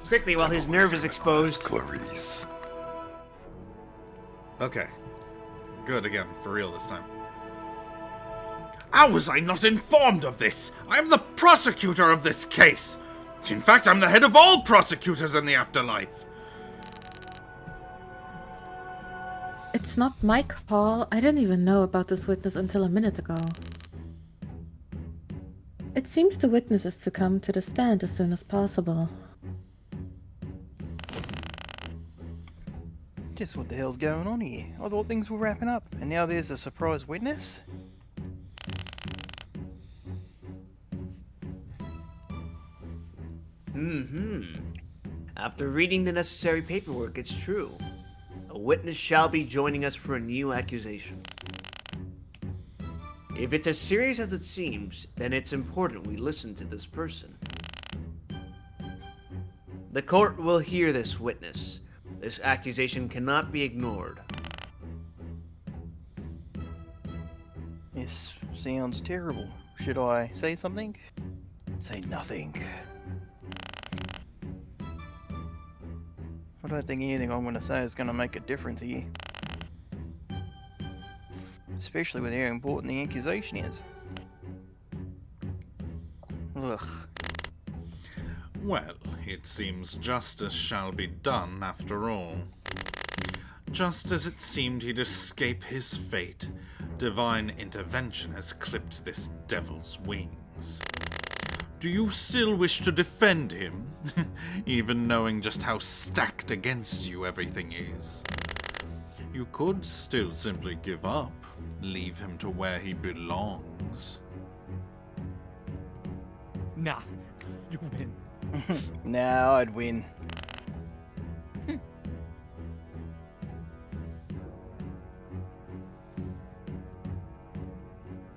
Quickly, while his nerve is exposed. Clarice. Okay. Good again, for real this time. How was I not informed of this? I am the prosecutor of this case. In fact, I'm the head of all prosecutors in the afterlife. It's not my call. I didn't even know about this witness until a minute ago. It seems the witness is to come to the stand as soon as possible. Just what the hell's going on here? I thought things were wrapping up, and now there's a surprise witness? After reading the necessary paperwork, it's true. A witness shall be joining us for a new accusation. If it's as serious as it seems, then it's important we listen to this person. The court will hear this witness. This accusation cannot be ignored. This sounds terrible. Should I say something? Say nothing. I don't think anything I'm going to say is going to make a difference here. Especially with how important the accusation is. Ugh. Well, it seems justice shall be done after all. Just as it seemed he'd escape his fate, divine intervention has clipped this devil's wings. Do you still wish to defend him, even knowing just how stacked against you everything is? You could still simply give up, leave him to where he belongs. Nah, you win. Now I'd win.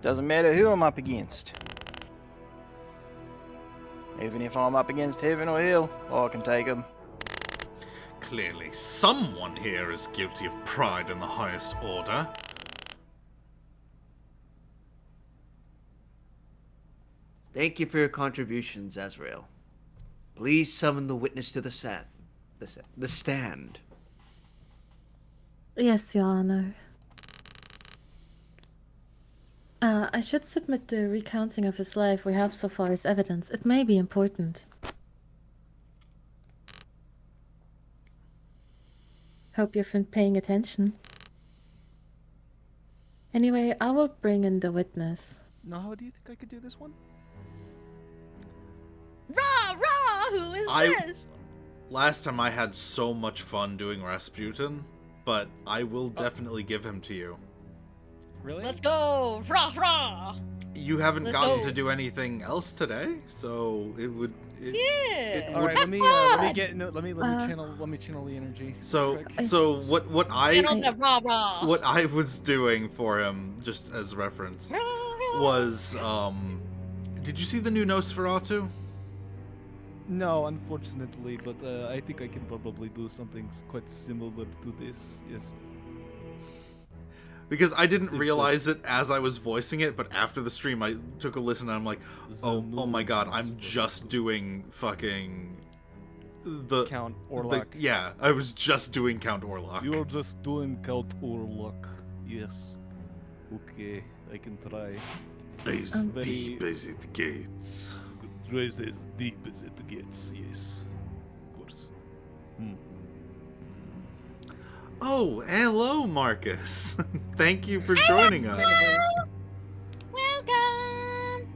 Doesn't matter who I'm up against. Even if I'm up against heaven or hell, I can take them. Clearly, someone here is guilty of pride in the highest order. Thank you for your contributions, Azrael. Please summon the witness to the stand. Yes, Your Honor. I should submit the recounting of his life we have so far as evidence. It may be important. Hope you've been paying attention. Anyway, I will bring in the witness. Now, how do you think I could do this one? Rah, rah! Who is this? Last time I had so much fun doing Rasputin, but I will definitely give him to you. Really? Let's go! Rah rah! You haven't Let's gotten go. to do anything else today, so it would. Yeah. All right, let me channel the energy. So quick. what I Channel the rah rah. what I was doing for him, just as reference, was did you see the new Nosferatu? No, unfortunately, but I think I can probably do something quite similar to this. Yes. Because I didn't realize it as I was voicing it, but after the stream I took a listen and I'm like, oh my god, I'm just doing fucking the Count Orlok. Yeah, I was just doing Count Orlok. You're just doing Count Orlok. Yes. Okay, I can try. As deep as it gets. As deep as it gets, yes. Of course. Oh, hello, Marcus. Thank you for joining us. Welcome.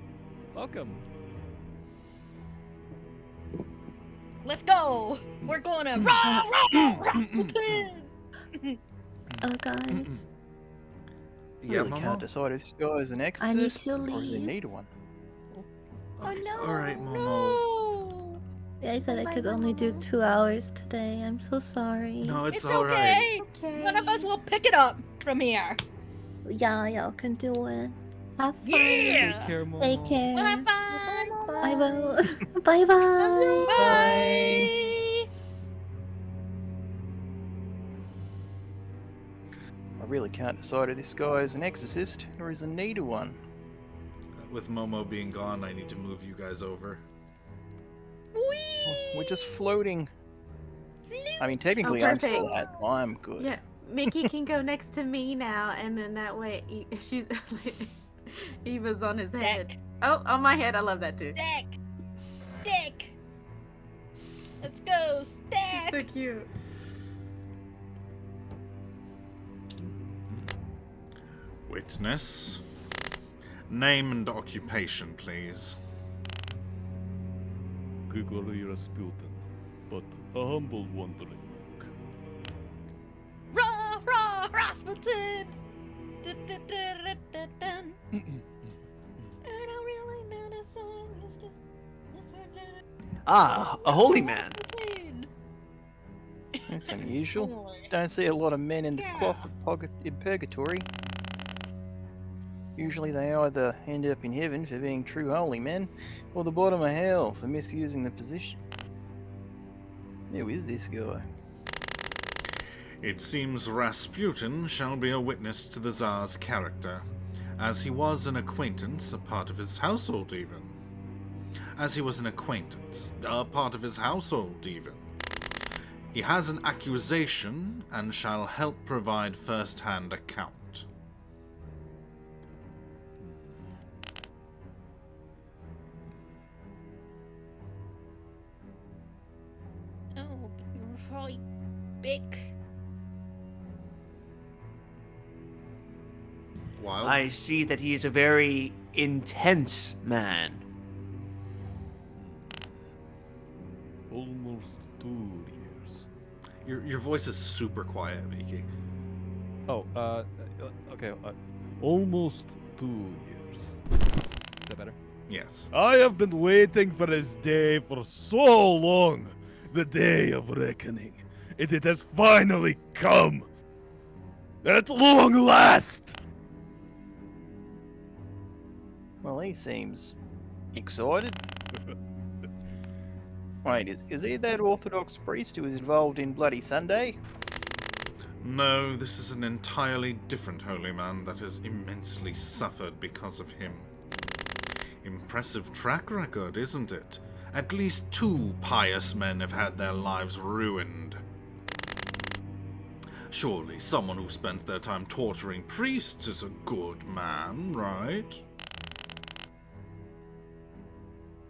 Welcome. Let's go. We're gonna rah rah rah. Guys, I really can't decide if this guy is an I need exorcist to or does he leave. need one. Oh no. All right, Momo. No. Yeah, I said I could only do 2 hours today. I'm so sorry. No, It's all right. okay. One of us will pick it up from here. Yeah, y'all can do it. Have fun. Yeah. Take care, Momo. Take care. We'll have fun. I will. Bye bye. Bye. I really can't decide if this guy is an exorcist or is in need of one. With Momo being gone, I need to move you guys over. We're just floating. I mean, technically, I'm still perfect. at, so I'm good. Yeah, Mickey can go next to me now, and then that way she's Eva's on his head. Oh, on my head. I love that too. Stack. Let's go. Stack. So cute. Witness. Name and occupation, please. Grigory Rasputin, but a humble wandering monk. Rah rah Rasputin. Dun-dun-dun-dun-dun-dun. I don't really know the song. It's just Ah, a holy man. That's unusual. Don't see a lot of men in the cloth of in Purgatory. Usually they either end up in heaven for being true holy men, or the bottom of hell for misusing the position. Who is this guy? It seems Rasputin shall be a witness to the Tsar's character, as he was an acquaintance, a part of his household even. A part of his household even. He has an accusation, and shall help provide first-hand account. Oh, you're right, big. Wild? I see that he is a very intense man. Almost 2 years. Your voice is super quiet, Miki. Oh, okay. Almost 2 years. Is that better? Yes. I have been waiting for this day for so long. The day of reckoning. It has finally come. At long last. Well, he seems excited. Wait, is he that Orthodox priest who was involved in Bloody Sunday? No, this is an entirely different holy man that has immensely suffered because of him. Impressive track record, isn't it? At least 2 pious men have had their lives ruined. Surely someone who spends their time torturing priests is a good man, right?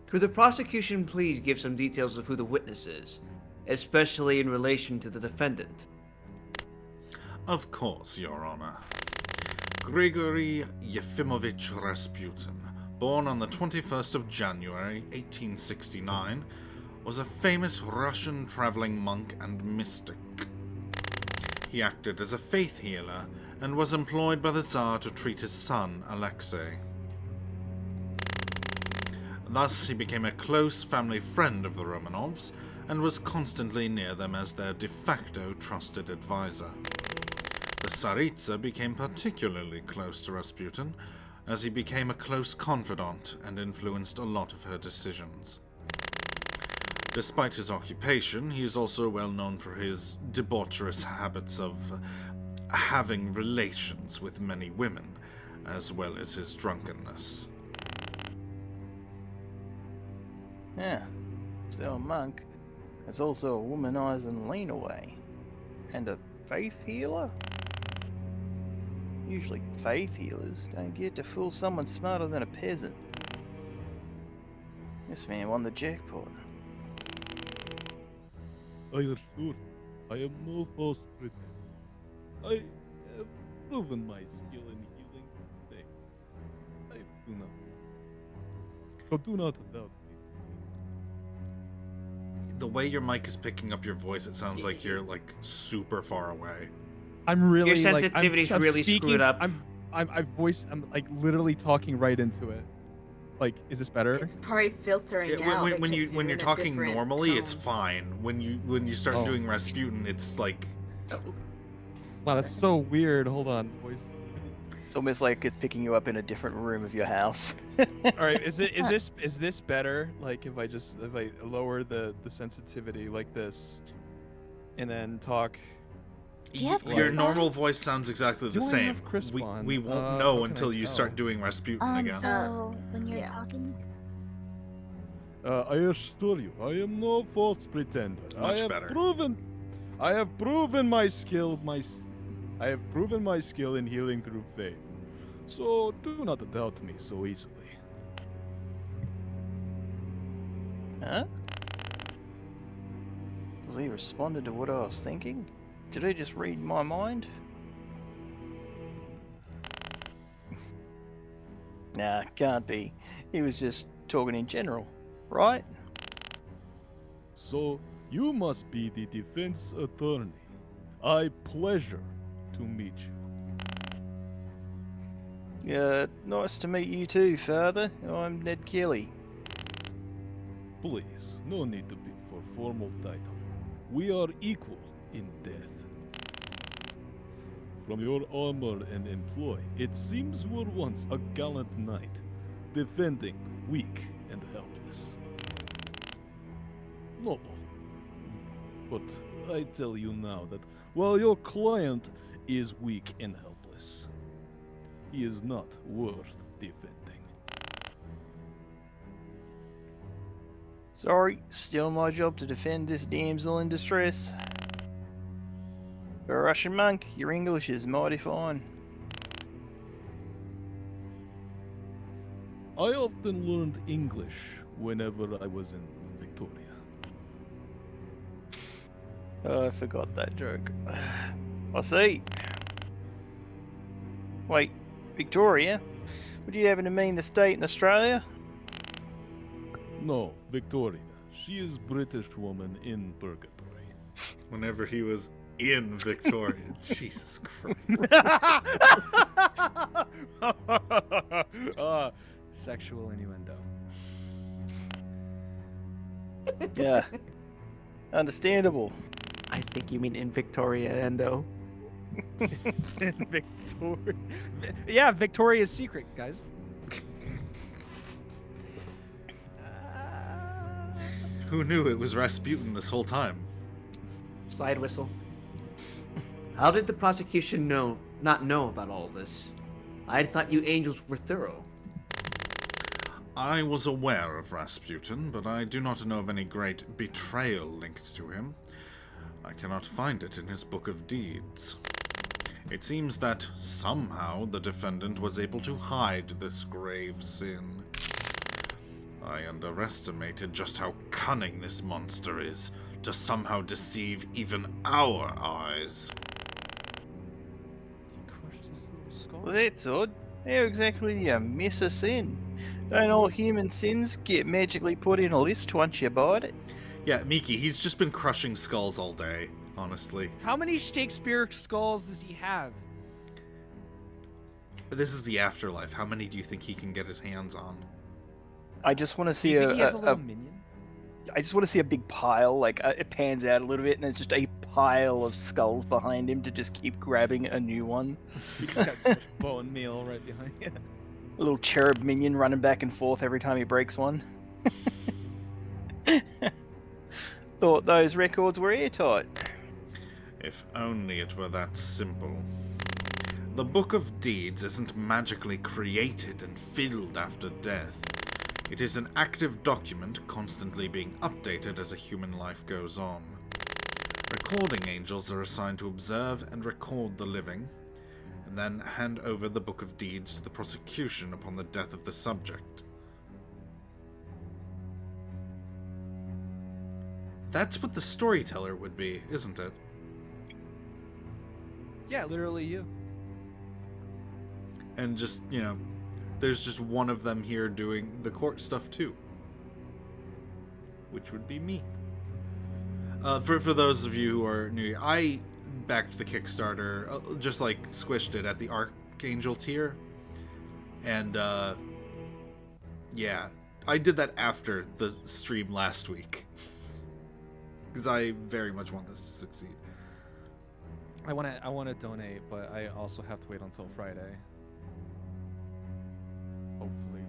Could the prosecution please give some details of who the witness is, especially in relation to the defendant? Of course, Your Honor. Grigory Yefimovich Rasputin, born on the 21st of January, 1869, was a famous Russian traveling monk and mystic. He acted as a faith healer and was employed by the Tsar to treat his son, Alexei. Thus, he became a close family friend of the Romanovs, and was constantly near them as their de facto trusted advisor. The Tsaritsa became particularly close to Rasputin, as he became a close confidant and influenced a lot of her decisions. Despite his occupation, he is also well known for his debaucherous habits of having relations with many women, as well as his drunkenness. Yeah, so a monk is also a womanizing lean-away. And a faith healer? Usually faith healers don't get to fool someone smarter than a peasant. This man won the jackpot. I assure I am no false pretender. I have proven my skill in healing today. I do not. So do not doubt me. The way your mic is picking up your voice, it sounds like you're like super far away. I'm really Your like sensitivity's I'm really speaking, screwed up. I'm like literally talking right into it. Like, is this better? It's probably filtering out. When because you're in a talking different normally, it's tone. fine. When you start Oh. doing Rasputin, it's like Wow, that's so weird. Hold on, boys. It's almost like it's picking you up in a different room of your house. All right, is this better? Like if I lower the sensitivity like this, and then talk. Do you have your crisp normal on? voice sounds exactly the Do I same. have crisp we on? we won't How know can I until you start tell? doing Rasputin again. So when you're Yeah. talking, I assure you, I am no false pretender. Much I have better. proven my skill. I have proven my skill in healing through faith. So do not doubt me so easily. Huh? Was he responded to what I was thinking? Did he just read my mind? Nah, can't be. He was just talking in general, right? So you must be the defense attorney. I pleasure to meet you. Yeah, nice to meet you too, Father. I'm Ned Kelly. Please, no need to be for formal title. We are equal in death. From your armor and employ, it seems you were once a gallant knight, defending the weak and helpless. Noble. But I tell you now that while your client is weak and helpless, he is not worth defending. Sorry, still my job to defend this damsel in distress. For a Russian monk, your English is mighty fine. I often learned English whenever I was in Victoria. Oh, I forgot that joke. I see. Wait, Victoria? Would you happen to mean the state in Australia? No, Victoria. She is British woman in Purgatory. Whenever he was in Victoria, Jesus Christ. Sexual innuendo. Yeah. Understandable. I think you mean in Victoria Endo. Victoria. Yeah, Victoria's Secret, guys. Who knew it was Rasputin this whole time? Slide whistle. How did the prosecution not know about all this? I thought you angels were thorough. I was aware of Rasputin, but I do not know of any great betrayal linked to him. I cannot find it in his book of deeds. It seems that somehow the defendant was able to hide this grave sin. I underestimated just how cunning this monster is to somehow deceive even our eyes. He crushed his little skull. Well, that's odd. How exactly do you miss a sin? Don't all human sins get magically put in a list once you bite it? Yeah, Miki, he's just been crushing skulls all day, honestly. How many Shakespeare skulls does he have? This is the afterlife. How many do you think he can get his hands on? I just want to Do see you think he has a little minion? I just want to see a big pile, like it pans out a little bit, and there's just a pile of skulls behind him to just keep grabbing a new one. He just got such bone meal right behind you. A little cherub minion running back and forth every time he breaks one. Thought those records were airtight. If only it were that simple. The Book of Deeds isn't magically created and filled after death. It is an active document constantly being updated as a human life goes on. Recording angels are assigned to observe and record the living, and then hand over the Book of Deeds to the prosecution upon the death of the subject. That's what the storyteller would be, isn't it? Yeah, literally you. And just, you know, there's just one of them here doing the court stuff too. Which would be me. For those of you who are new, I backed the Kickstarter, just like Squish did, at the Archangel tier. And, yeah, I did that after the stream last week. Because I very much want this to succeed. I want to donate, but I also have to wait until Friday. Hopefully.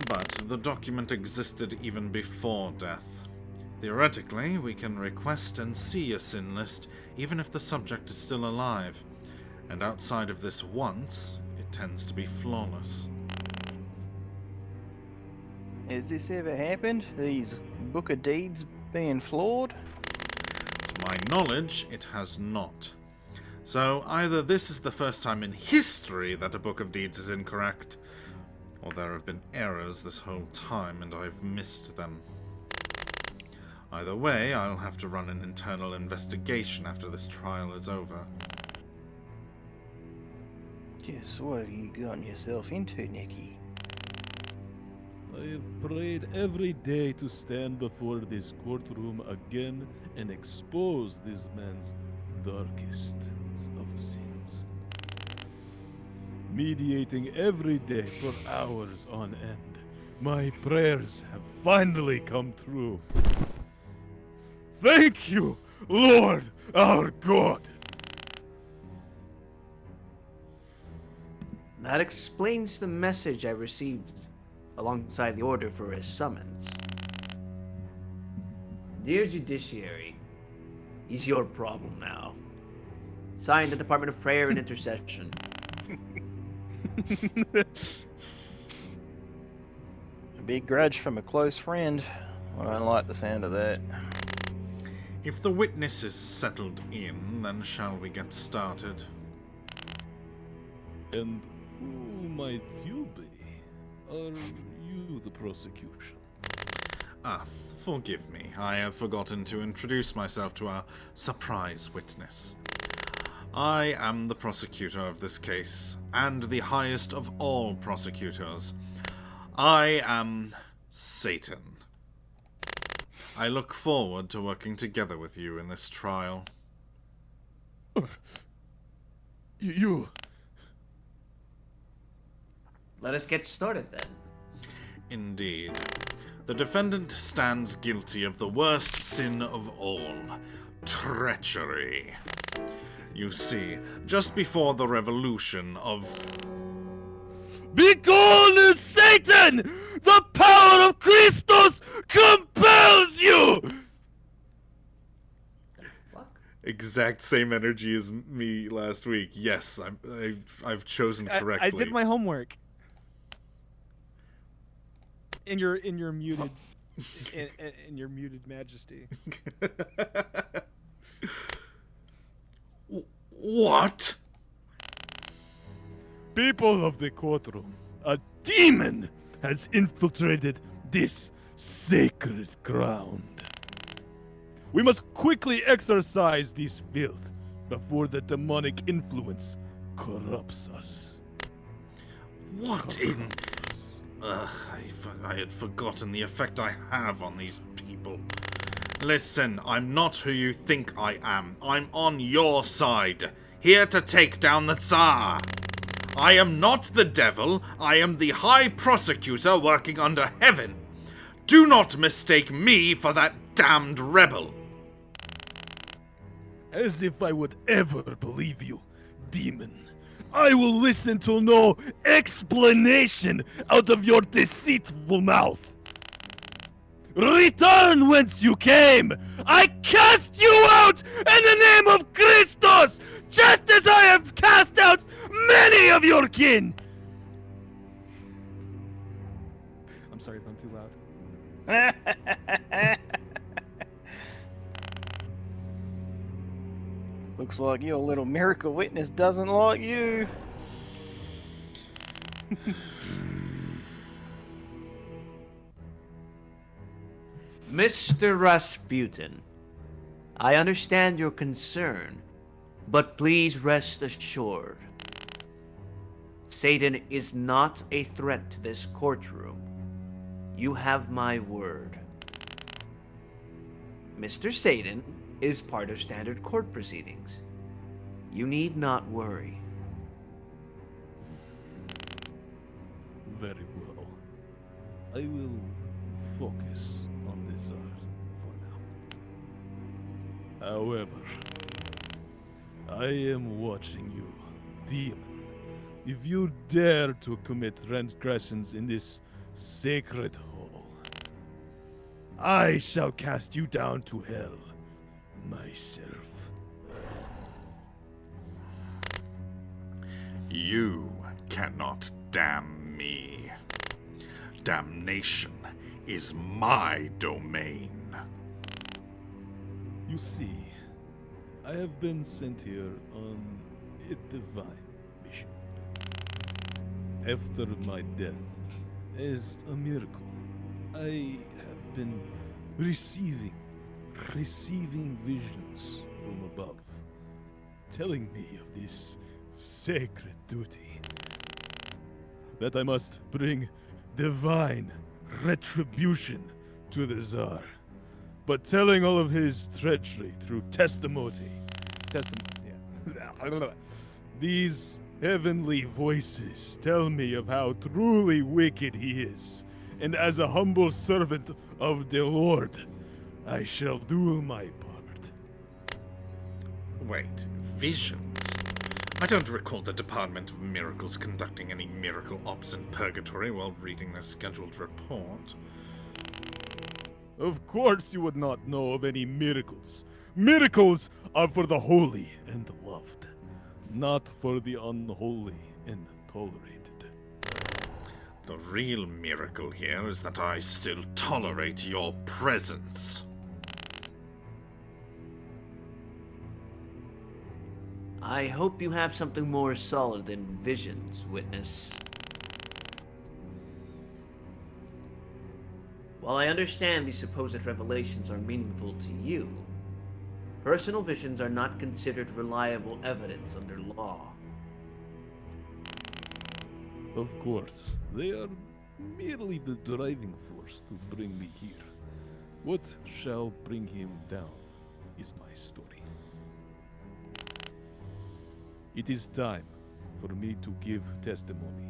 But the document existed even before death. Theoretically, we can request and see a sin list even if the subject is still alive. And outside of this once, it tends to be flawless. Has this ever happened? These Book of Deeds being flawed? To my knowledge, it has not. So either this is the first time in history that a Book of Deeds is incorrect, or there have been errors this whole time and I've missed them. Either way, I'll have to run an internal investigation after this trial is over. Just what have you gotten yourself into, Nicky? I have prayed every day to stand before this courtroom again and expose this man's darkest of sins. Mediating every day for hours on end, my prayers have finally come true. Thank you, Lord our God! That explains the message I received alongside the order for his summons. Dear Judiciary, he's your problem now. Signed, the Department of Prayer and Intercession. A big grudge from a close friend. I don't like the sound of that. If the witness is settled in, then shall we get started? And who might you be? Are you the prosecution? Ah, forgive me. I have forgotten to introduce myself to our surprise witness. I am the prosecutor of this case, and the highest of all prosecutors. I am Satan. I look forward to working together with you in this trial. You... Let us get started then. Indeed. The defendant stands guilty of the worst sin of all, treachery. You see, just before the revolution of... Begone, Satan! The power of Christos compels you! Exact same energy as me last week. Yes, I've chosen correctly. I did my homework. In your muted in your muted majesty. What? People of the courtroom, a demon has infiltrated this sacred ground. We must quickly exorcise this filth before the demonic influence corrupts us. What in... Ugh, I had forgotten the effect I have on these people. Listen, I'm not who you think I am. I'm on your side. here to take down the Tsar. I am not the devil, I am the High Prosecutor working under heaven. Do not mistake me for that damned rebel. As if I would ever believe you, demon. I will listen to no explanation out of your deceitful mouth. Return whence you came! I cast you out in the name of Christos, just as I have cast out many of your kin! I'm sorry if I'm too loud. Looks like your little miracle witness doesn't like you. Mr. Rasputin, I understand your concern, but please rest assured. Satan is not a threat to this courtroom. You have my word. Mr. Satan is part of standard court proceedings. You need not worry. Very well. I will focus on this art for now. However, I am watching you, demon. If you dare to commit transgressions in this sacred hall, I shall cast you down to hell myself. You cannot damn me. Damnation is my domain. You see, I have been sent here on a divine mission. After my death, as a miracle, I have been receiving visions from above, telling me of this sacred duty, that I must bring divine retribution to the Tsar, but telling all of his treachery through testimony. These heavenly voices tell me of how truly wicked he is, and as a humble servant of the Lord, I shall do my part. Wait, visions? I don't recall the Department of Miracles conducting any miracle ops in Purgatory while reading their scheduled report. Of course you would not know of any miracles. Miracles are for the holy and loved, not for the unholy and tolerated. The real miracle here is that I still tolerate your presence. I hope you have something more solid than visions, witness. While I understand these supposed revelations are meaningful to you, personal visions are not considered reliable evidence under law. Of course, they are merely the driving force to bring me here. What shall bring him down is my story. It is time for me to give testimony.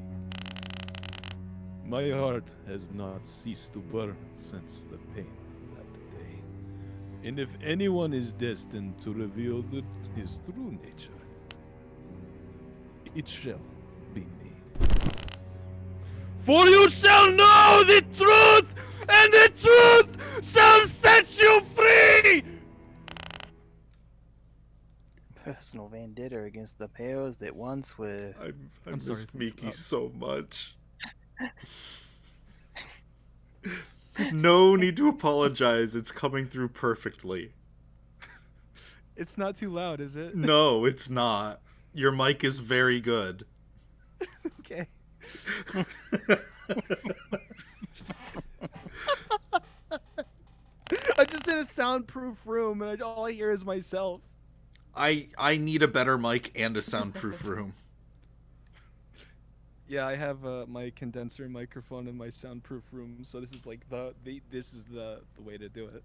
My heart has not ceased to burn since the pain of that day. And if anyone is destined to reveal his true nature, it shall be me. For you shall know the truth, and the truth shall set you free! Personal vendetta against the powers that once were. I sorry. miss Miki so much. No need to apologize. It's coming through perfectly. It's not too loud, is it? No, it's not. Your mic is very good. Okay. I'm just in a soundproof room, and all I hear is myself. I need a better mic and a soundproof room. Yeah, I have my condenser microphone in my soundproof room, so this is like the way to do it.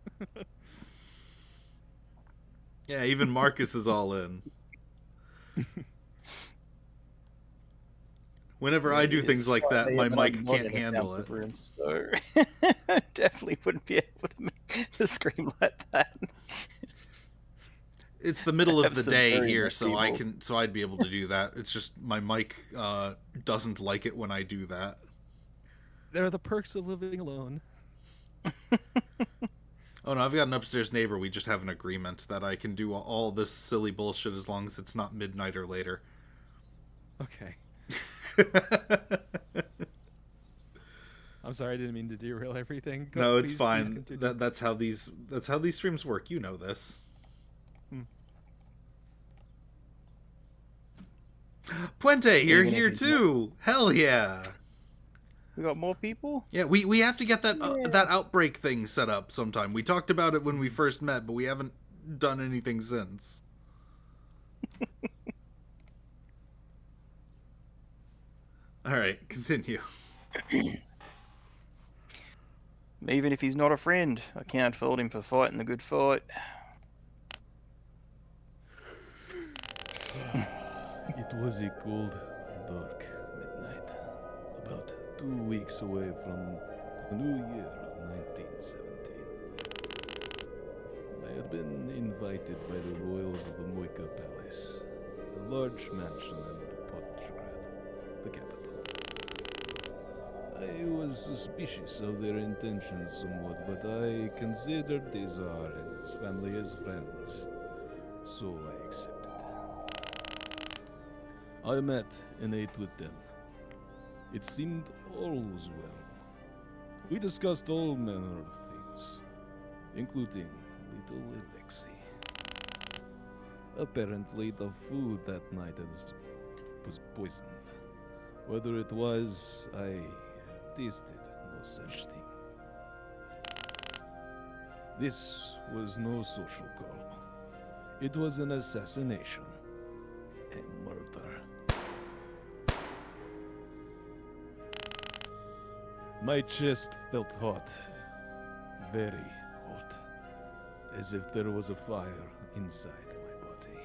Yeah, even Marcus is all in. Whenever I do It things is like that, slightly my of an mic unmodern can't handle it. soundproof room, so definitely wouldn't be able to make the scream like that. It's the middle I of have the some day very here, nice so people. I'd be able to do that. It's just my mic doesn't like it when I do that. There are the perks of living alone. Oh no, I've got an upstairs neighbor. We just have an agreement that I can do all this silly bullshit as long as it's not midnight or later. Okay. I'm sorry, I didn't mean to derail everything. No, it's Please fine. continue. That's how these streams work. You know this. Puente, you're Even if here he's too. Hell yeah. We got more people? Yeah, we have to get that that outbreak thing set up sometime. We talked about it when we first met, but we haven't done anything since. All right, continue. Even if he's not a friend, I can't fault him for fighting the good fight. It was a cold, dark midnight, about 2 weeks away from the new year of 1917. I had been invited by the royals of the Moika Palace, a large mansion in Purgatory, the capital. I was suspicious of their intentions somewhat, but I considered the Tsar and his family as friends, so I accepted. I met and ate with them. It seemed all was well. We discussed all manner of things, including little Alexei. Apparently, the food that night was poisoned. Whether it was, I tasted no such thing. This was no social call. It was an assassination and murder. My chest felt hot, very hot, as if there was a fire inside my body.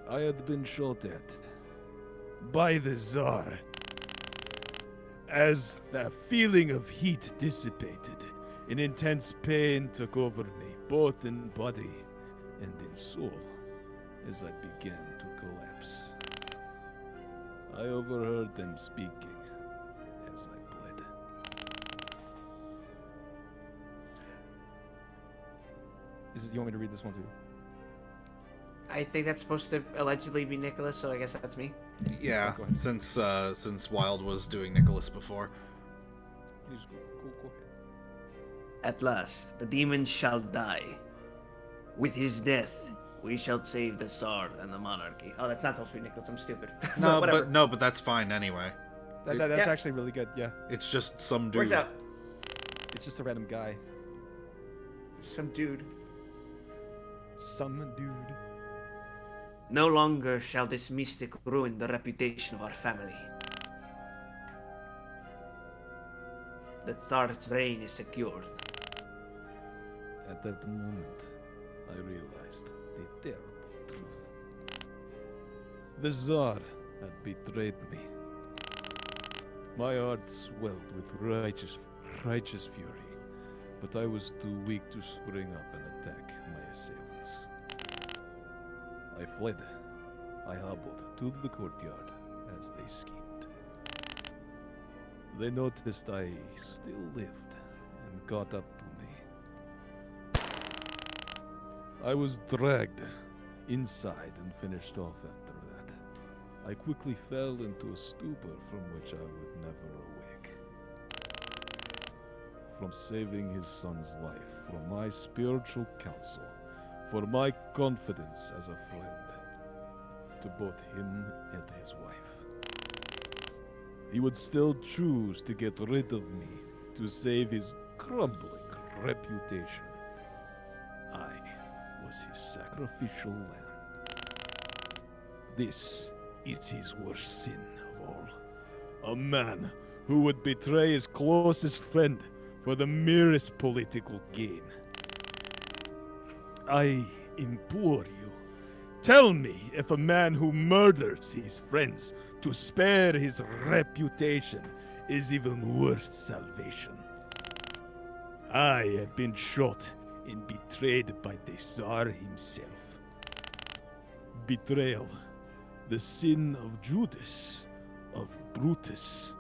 I had been shot at by the Tsar. As the feeling of heat dissipated, an intense pain took over me, both in body and in soul, as I began to collapse. I overheard them speaking as I bled. You want me to read this one too? I think that's supposed to allegedly be Nicholas, so I guess that's me. Yeah, Go ahead. since Wild was doing Nicholas before. Please go ahead. At last, the demon shall die. With his death, we shall save the Tsar and the monarchy. Oh, that's not supposed to be Nicholas. I'm stupid. No, whatever. but that's fine anyway. That's Yeah. actually really good. Yeah, It's just some dude. Works out. it's just a random guy, Some dude. some dude. No longer shall this mystic ruin the reputation of our family. The Tsar's reign is secured. At that moment, I realized the terrible truth. The Tsar had betrayed me. My heart swelled with righteous fury, but I was too weak to spring up and attack my assailants. I fled. I hobbled to the courtyard as they schemed. They noticed I still lived and caught up to me. I was dragged inside and finished off after that. I quickly fell into a stupor from which I would never awake. From saving his son's life, from my spiritual counsel, for my confidence as a friend, to both him and his wife. He would still choose to get rid of me to save his crumbling reputation. I was his sacrificial lamb. This is his worst sin of all. A man who would betray his closest friend for the merest political gain. I implore you, Tell me if a man who murders his friends to spare his reputation is even worth salvation. I have been shot and betrayed by the Tsar himself. Betrayal, the sin of Judas, of Brutus.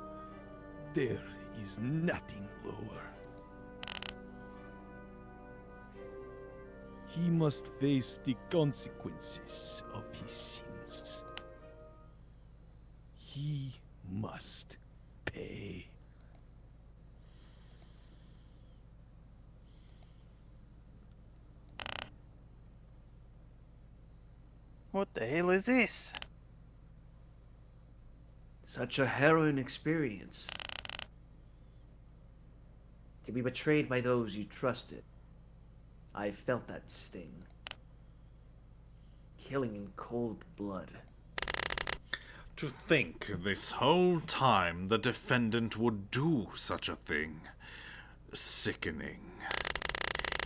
There is nothing lower. He must face the consequences of his sins. He must pay. What the hell is this? Such a harrowing experience. To be betrayed by those you trusted. I felt that sting. Killing in cold blood. To think this whole time the defendant would do such a thing. Sickening.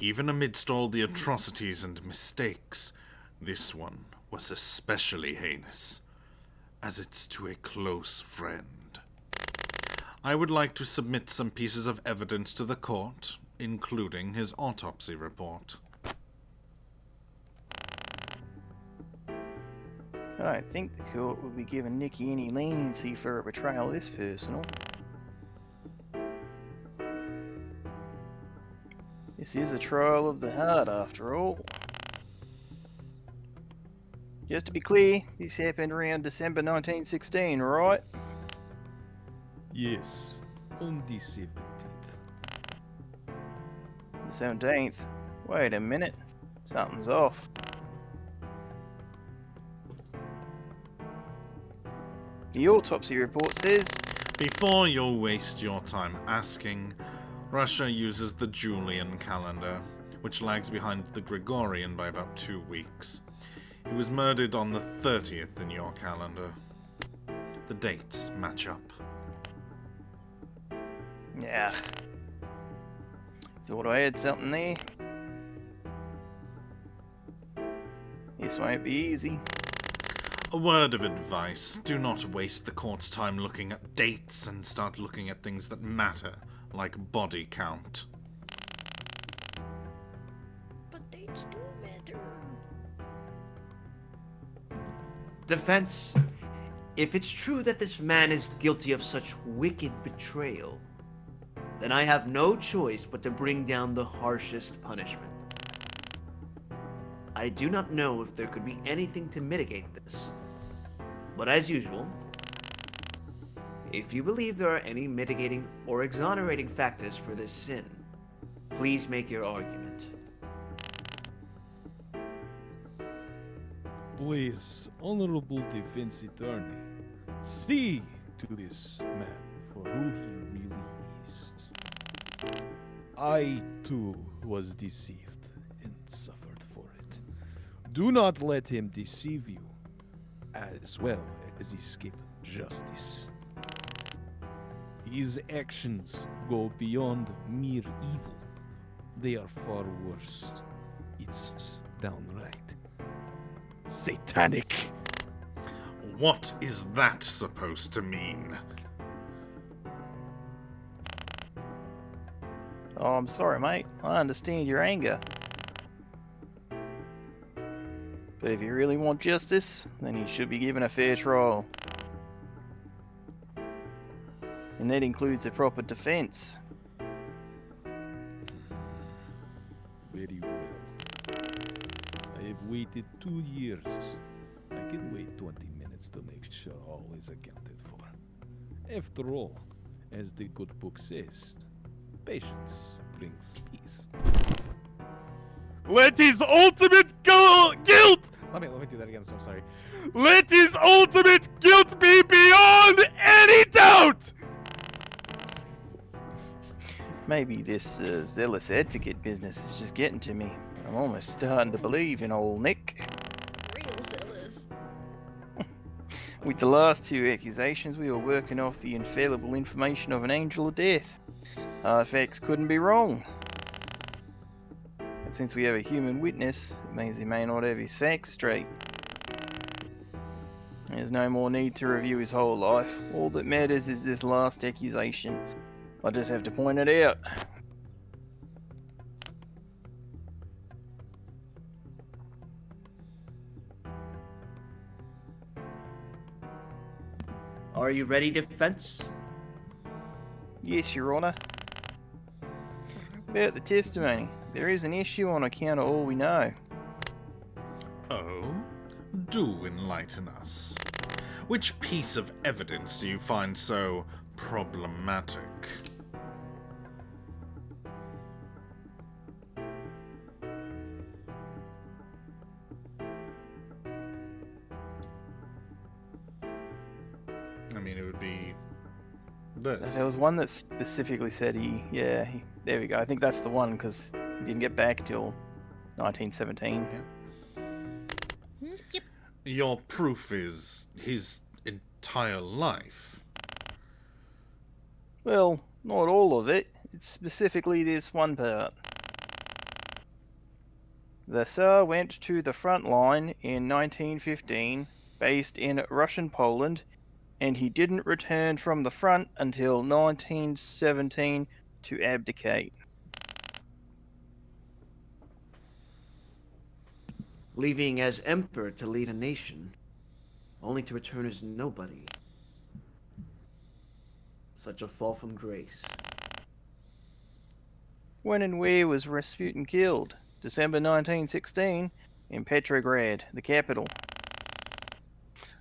Even amidst all the atrocities and mistakes, this one was especially heinous, as it's to a close friend. I would like to submit some pieces of evidence to the court, including his autopsy report. I don't think the court would be giving Nicky any leniency for a betrayal this personal. This is a trial of the heart, after all. Just to be clear, this happened around December 1916, right? Yes, on the 17th. The 17th? Wait a minute. Something's off. The autopsy report says... Before you'll waste your time asking, Russia uses the Julian calendar, which lags behind the Gregorian by about 2 weeks. He was murdered on the 30th in your calendar. The dates match up. Yeah. Thought I had something there. This won't be easy. A word of advice, do not waste the court's time looking at dates and start looking at things that matter, like body count. But dates do matter. Defense, if it's true that this man is guilty of such wicked betrayal, then I have no choice but to bring down the harshest punishment. I do not know if there could be anything to mitigate this. But as usual, if you believe there are any mitigating or exonerating factors for this sin, please make your argument. Please, honorable defense attorney, see to this man for who he really is. I, too, was deceived and suffered for it. Do not let him deceive you, as well as escape justice. His actions go beyond mere evil. They are far worse. It's downright satanic. What is that supposed to mean? Oh, I'm sorry, mate. I understand your anger. But if you really want justice, then he should be given a fair trial. And that includes a proper defense. Very well. I have waited 2 years. I can wait 20 minutes to make sure all is accounted for. After all, as the good book says, patience brings peace. Let his ultimate guilt! Let me do that again, so I'm sorry. Let his ultimate guilt be beyond any doubt! Maybe this zealous advocate business is just getting to me. I'm almost starting to believe in old Nick. Real zealous. With the last 2 accusations, we were working off the infallible information of an angel of death. Facts couldn't be wrong. But since we have a human witness, it means he may not have his facts straight. There's no more need to review his whole life. All that matters is this last accusation. I just have to point it out. Are you ready, defense? Yes, Your Honour. About the testimony, there is an issue on account of all we know. Oh? Do enlighten us. Which piece of evidence do you find so problematic? I mean, it would be this. There was one that specifically said there we go. I think that's the one because he didn't get back till 1917. Yep. Your proof is his entire life. Well, not all of it. It's specifically this one part. The Tsar went to the front line in 1915, based in Russian Poland, and he didn't return from the front until 1917 to abdicate. Leaving as emperor to lead a nation, only to return as nobody. Such a fall from grace. When and where was Rasputin killed? December 1916, in Petrograd, the capital.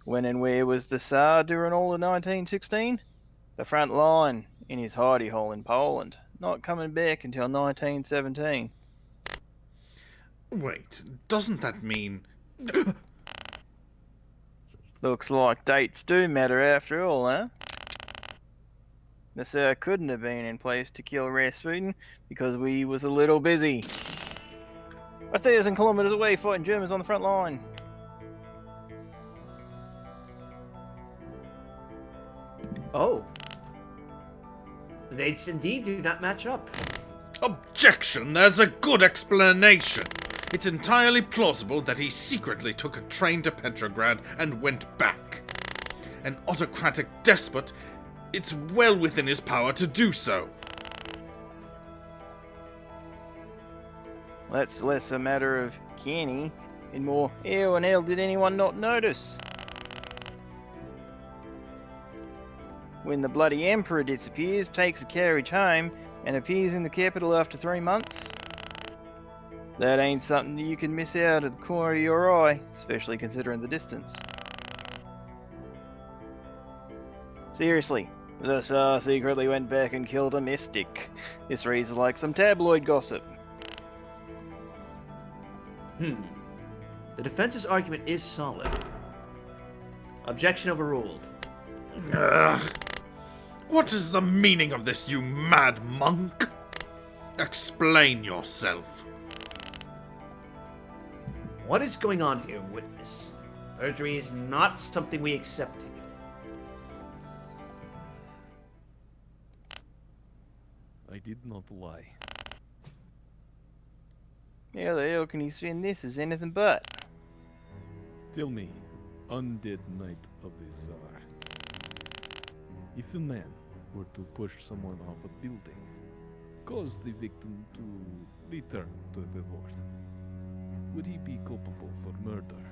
When and where was the Tsar during all of 1916? The front line, in his hidey hole in Poland, not coming back until 1917. Wait, doesn't that mean... Looks like dates do matter after all, huh? The Tsar couldn't have been in place to kill Rasputin because we was a little busy. 1,000 kilometers away fighting Germans on the front line. Oh. The dates indeed do not match up. Objection! There's a good explanation. It's entirely plausible that he secretly took a train to Petrograd and went back. An autocratic despot, it's well within his power to do so. That's less a matter of can he, and more how and hell did anyone not notice? When the bloody emperor disappears, takes a carriage home, and appears in the capital after 3 months? That ain't something that you can miss out of the corner of your eye, especially considering the distance. Seriously, the Tsar secretly went back and killed a mystic. This reads like some tabloid gossip. The defense's argument is solid. Objection overruled. Ugh. What is the meaning of this, you mad monk? Explain yourself. What is going on here, witness? Perjury is not something we accept. I did not lie. How the hell can you spin this as anything but? Tell me, undead knight of the Tsar. If a man were to push someone off a building, cause the victim to return to the Lord, would he be culpable for murder?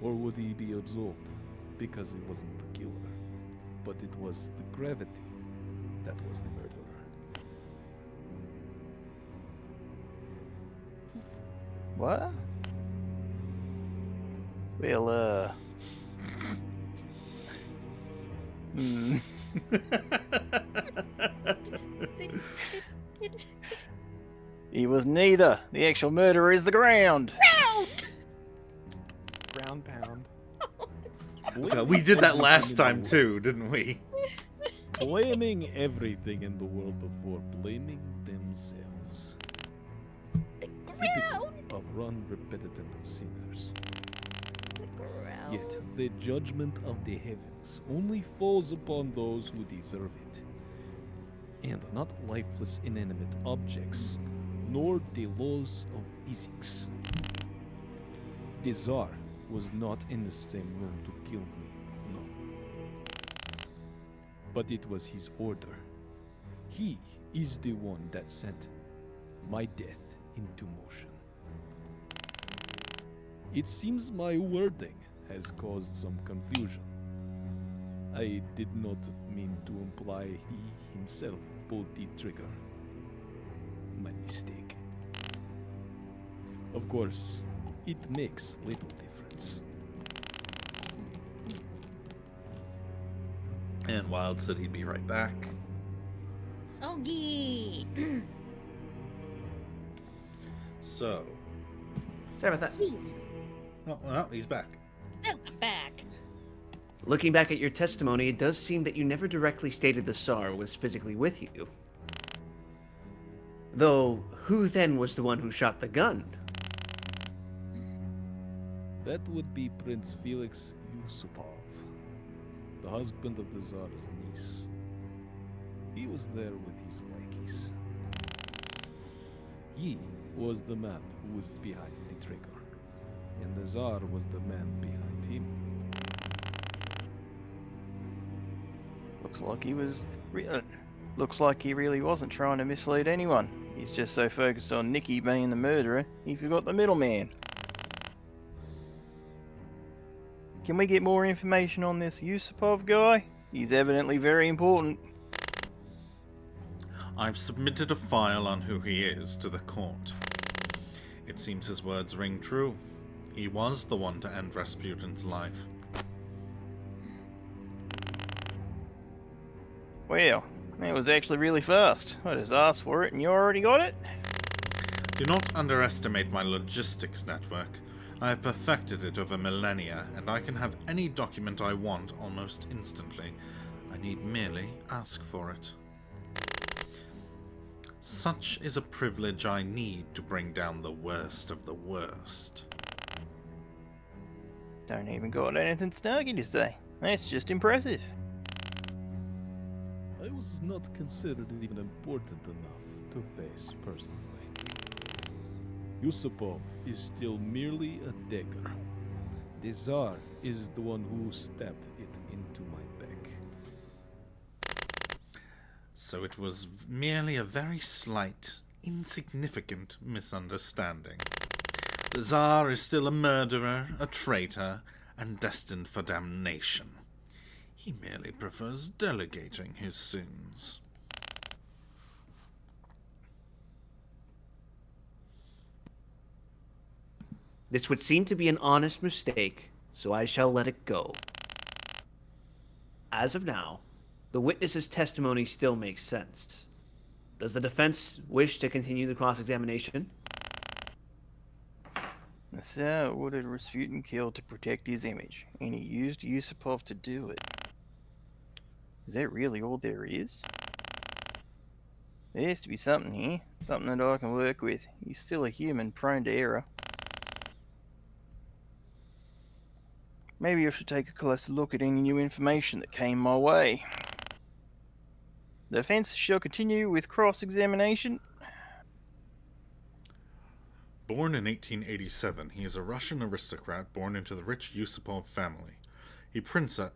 Or would he be absolved because he wasn't the killer, but it was the gravity that was the murderer? What? Well, He was neither. The actual murderer is the ground. Ground pound. We did that last time too, didn't we? Blaming everything in the world before blaming themselves. Typical of unrepentant sinners. Yet the judgment of the heavens only falls upon those who deserve it, and not lifeless inanimate objects, nor the laws of physics. The Tsar was not in the same room to kill me, no. But it was his order. He is the one that sent my death into motion. It seems my wording has caused some confusion. I did not mean to imply he himself pulled the trigger. My mistake. Of course, it makes little difference. And Wild said he'd be right back. Okay. So. Sorry about that. Oh, well, he's back. Oh, I'm back. Looking back at your testimony, it does seem that you never directly stated the Tsar was physically with you. Though, who then was the one who shot the gun? That would be Prince Felix Yusupov, the husband of the Tsar's niece. He was there with his lackeys. He was the man who was behind the trigger, and the Tsar was the man behind him. Looks like he was. Looks like he really wasn't trying to mislead anyone. He's just so focused on Nikki being the murderer, he forgot the middleman. Can we get more information on this Yusupov guy? He's evidently very important. I've submitted a file on who he is to the court. It seems his words ring true. He was the one to end Rasputin's life. Well, that was actually really fast. I just asked for it and you already got it? Do not underestimate my logistics network. I have perfected it over millennia, and I can have any document I want almost instantly. I need merely ask for it. Such is a privilege I need to bring down the worst of the worst. Don't even got anything snarky to say. That's just impressive. I was not considered even important enough to face personally. Yusupov is still merely a dagger. The Tsar is the one who stabbed it into my back. So it was merely a very slight, insignificant misunderstanding. The Tsar is still a murderer, a traitor, and destined for damnation. He merely prefers delegating his sins. This would seem to be an honest mistake, so I shall let it go. As of now, the witness's testimony still makes sense. Does the defense wish to continue the cross-examination? The Tsar ordered Rasputin killed to protect his image, and he used Yusupov to do it. Is that really all there is? There has to be something here, something that I can work with. He's still a human prone to error. Maybe I should take a closer look at any new information that came my way. The defense shall continue with cross-examination. Born in 1887, he is a Russian aristocrat born into the rich Yusupov family. He princessed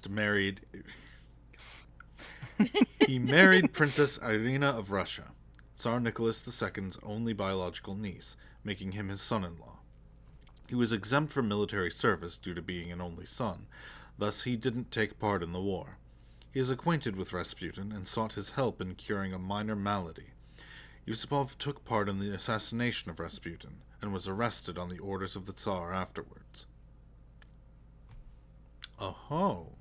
married... He married Princess Irina of Russia, Tsar Nicholas II's only biological niece, making him his son-in-law. He was exempt from military service due to being an only son, thus he didn't take part in the war. He is acquainted with Rasputin and sought his help in curing a minor malady. Yusupov took part in the assassination of Rasputin and was arrested on the orders of the Tsar afterwards. Oh-ho.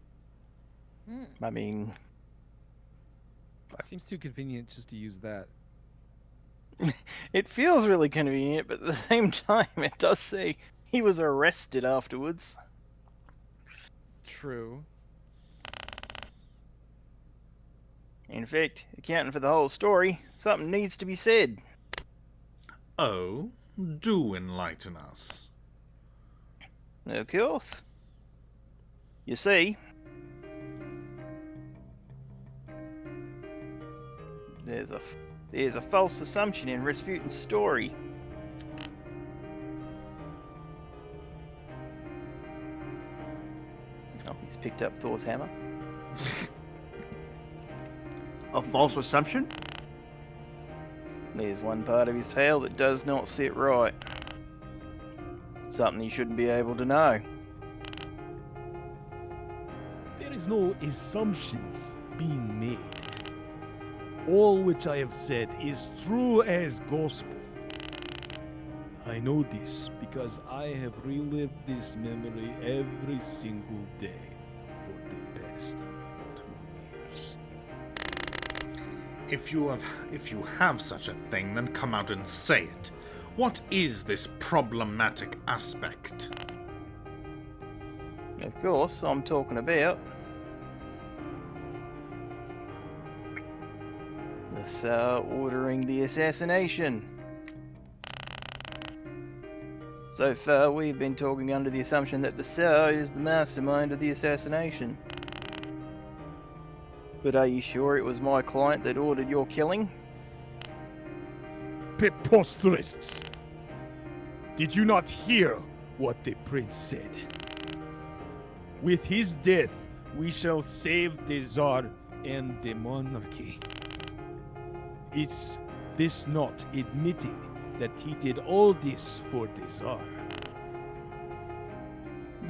I mean... Seems too convenient just to use that. It feels really convenient, but at the same time it does say he was arrested afterwards. True. In fact, accounting for the whole story, something needs to be said. Oh, do enlighten us. Of course. You see, there's a false assumption in Rasputin's story. He's picked up Thor's hammer. A false assumption? There's one part of his tale that does not sit right. Something he shouldn't be able to know. There is no assumptions being made. All which I have said is true as gospel. I know this because I have relived this memory every single day for the past 2 years. If you have such a thing, then come out and say it. What is this problematic aspect? Of course, I'm talking about the Tsar ordering the assassination. So far, we've been talking under the assumption that the Tsar is the mastermind of the assassination. But are you sure it was my client that ordered your killing? Preposterous! Did you not hear what the prince said? With his death, we shall save the Tsar and the monarchy. Is this not admitting that he did all this for the Tsar?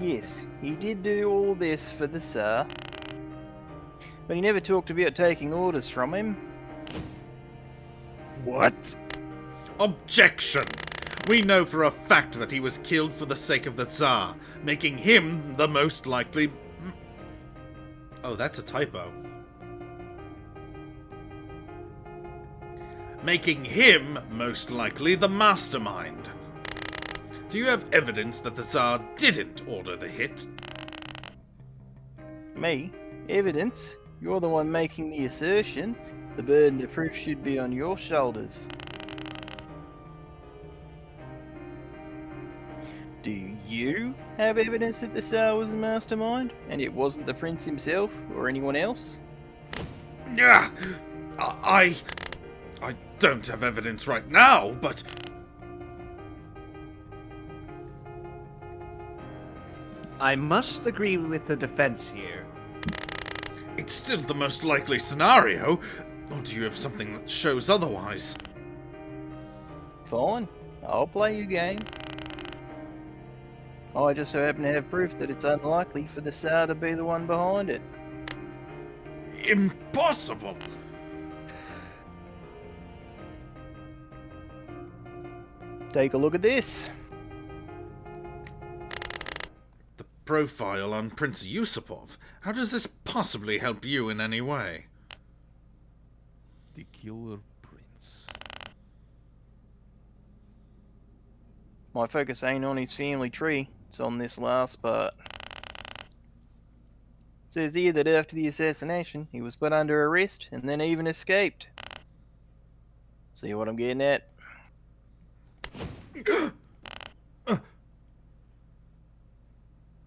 Yes, he did do all this for the Tsar. But he never talked about taking orders from him. What? Objection! We know for a fact that he was killed for the sake of the Tsar, making him the most likely... Oh, that's a typo. Making him, most likely, the mastermind. Do you have evidence that the Tsar didn't order the hit? Me? Evidence? You're the one making the assertion. The burden of proof should be on your shoulders. Do you have evidence that the Tsar was the mastermind, and it wasn't the prince himself, or anyone else? I don't have evidence right now, but... I must agree with the defense here. It's still the most likely scenario, or do you have something that shows otherwise? Fine, I'll play your game. I just so happen to have proof that it's unlikely for the Tsar to be the one behind it. Impossible! Take a look at this. The profile on Prince Yusupov. How does this possibly help you in any way? The Killer Prince. My focus ain't on his family tree, it's on this last part. It says here that after the assassination, he was put under arrest and then even escaped. See what I'm getting at?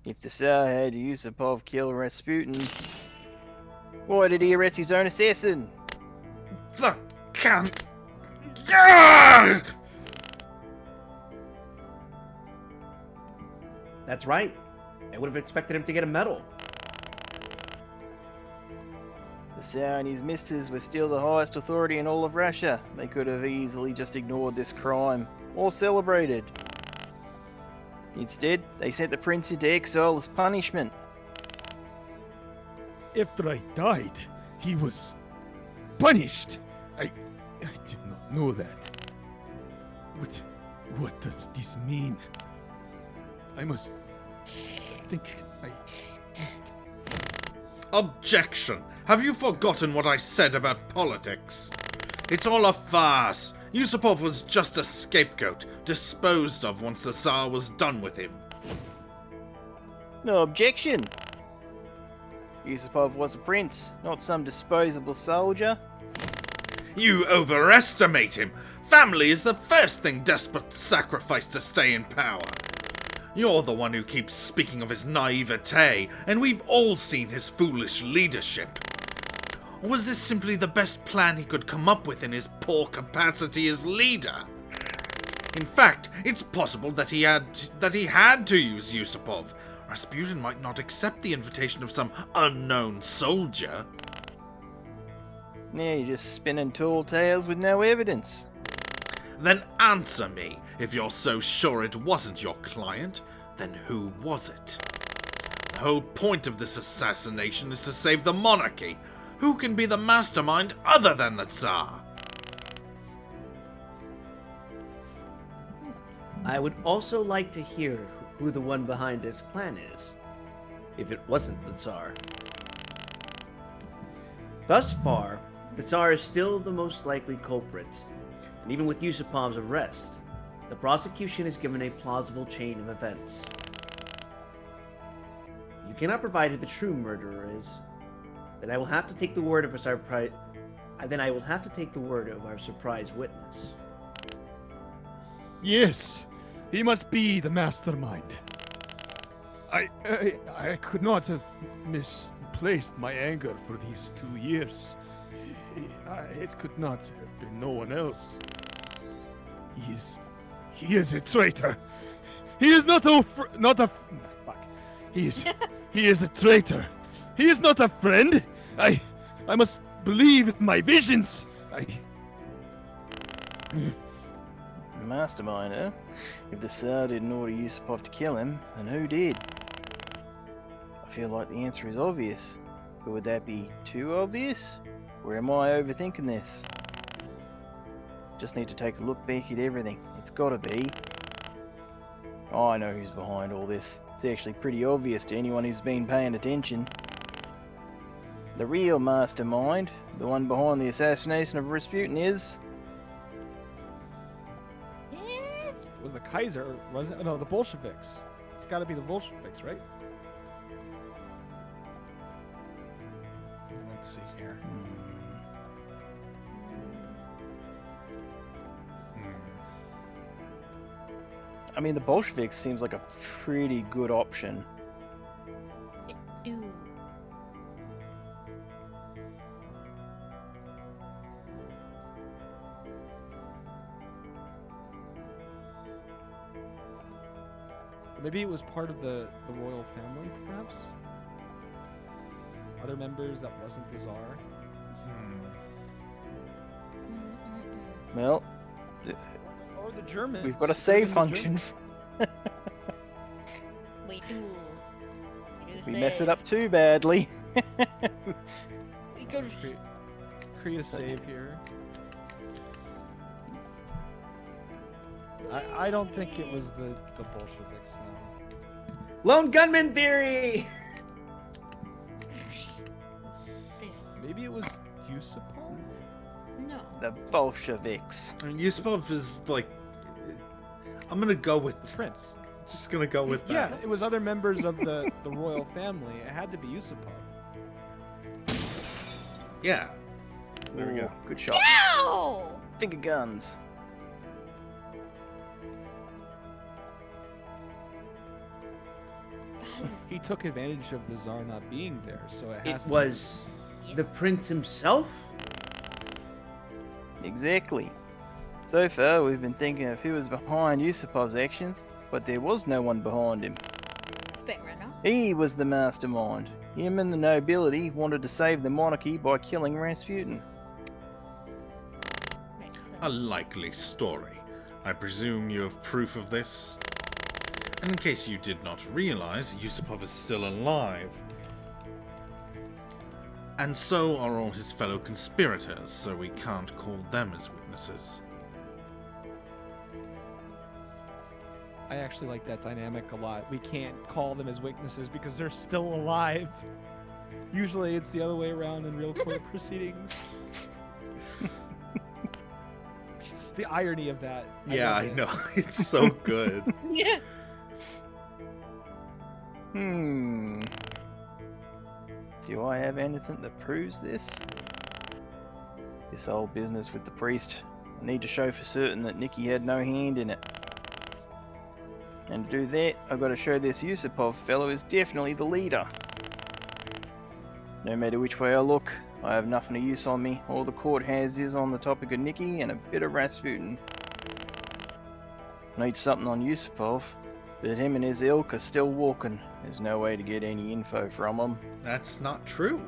If the Tsar had Yusupov kill Rasputin, why did he arrest his own assassin? That can't... Ah! That's right. I would have expected him to get a medal. The Tsar and his misters were still the highest authority in all of Russia. They could have easily just ignored this crime, or celebrated. Instead, they sent the prince into exile as punishment. After I died, he was punished. I did not know that. What does this mean? I must Objection! Have you forgotten what I said about politics? It's all a farce. Yusupov was just a scapegoat, disposed of once the Tsar was done with him. No objection! Yusupov was a prince, not some disposable soldier. You overestimate him. Family is the first thing despots sacrifice to stay in power. You're the one who keeps speaking of his naivete, and we've all seen his foolish leadership. Or was this simply the best plan he could come up with in his poor capacity as leader? In fact, it's possible that he had to use Yusupov. Rasputin might not accept the invitation of some unknown soldier. Yeah, you're just spinning tall tales with no evidence. Then answer me. If you're so sure it wasn't your client, then who was it? The whole point of this assassination is to save the monarchy. Who can be the mastermind other than the Tsar? I would also like to hear who the one behind this plan is, if it wasn't the Tsar. Thus far, the Tsar is still the most likely culprit, and even with Yusupov's arrest, the prosecution is given a plausible chain of events. You cannot provide who the true murderer is, then I will have to take the word of our surprise witness. Yes, he must be the mastermind. I could not have misplaced my anger for these 2 years. It could not have been no one else. He is a traitor. He is not a fuck. He is a traitor. He is not a friend. I must believe in my visions. Mastermind, huh? If the Tsar didn't order Yusupov to kill him, then who did? I feel like the answer is obvious, but would that be too obvious? Or am I overthinking this? Just need to take a look back at everything. It's gotta be. Oh, I know who's behind all this. It's actually pretty obvious to anyone who's been paying attention. The real mastermind, the one behind the assassination of Rasputin, is... It was the Kaiser, or was it? No, the Bolsheviks. It's got to be the Bolsheviks, right? Let's see here. I mean, the Bolsheviks seems like a pretty good option. Do. Maybe it was part of the royal family, perhaps? Other members that wasn't the Tsar? Well, Or the Germans. we've got a save function. We do. We mess it up too badly. We could. Create a save here. I don't think it was the Bolsheviks, no. Lone gunman theory! Maybe it was Yusupov? No. The Bolsheviks. I mean, Yusupov is like... I'm gonna go with... The prince. Just gonna go with that. Yeah, it was other members of the royal family. It had to be Yusupov. Yeah. There we go. Ooh, good shot. Ow! Finger guns. He took advantage of the Tsar not being there, so it has It was the prince himself? Exactly. So far, we've been thinking of who was behind Yusupov's actions, but there was no one behind him. Fair enough. He was the mastermind. Him and the nobility wanted to save the monarchy by killing Rasputin. Makes sense. A likely story. I presume you have proof of this? And in case you did not realize, Yusupov is still alive. And so are all his fellow conspirators, so we can't call them as witnesses. I actually like that dynamic a lot. We can't call them as witnesses because they're still alive. Usually it's the other way around in real court proceedings. The irony of that. Yeah, I know. It's so good. Yeah. Do I have anything that proves this? This whole business with the priest. I need to show for certain that Nikki had no hand in it. And to do that, I've got to show this Yusupov fellow is definitely the leader. No matter which way I look, I have nothing of use on me. All the court has is on the topic of Nikki and a bit of Rasputin. I need something on Yusupov. But him and his ilk are still walking. There's no way to get any info from them. That's not true.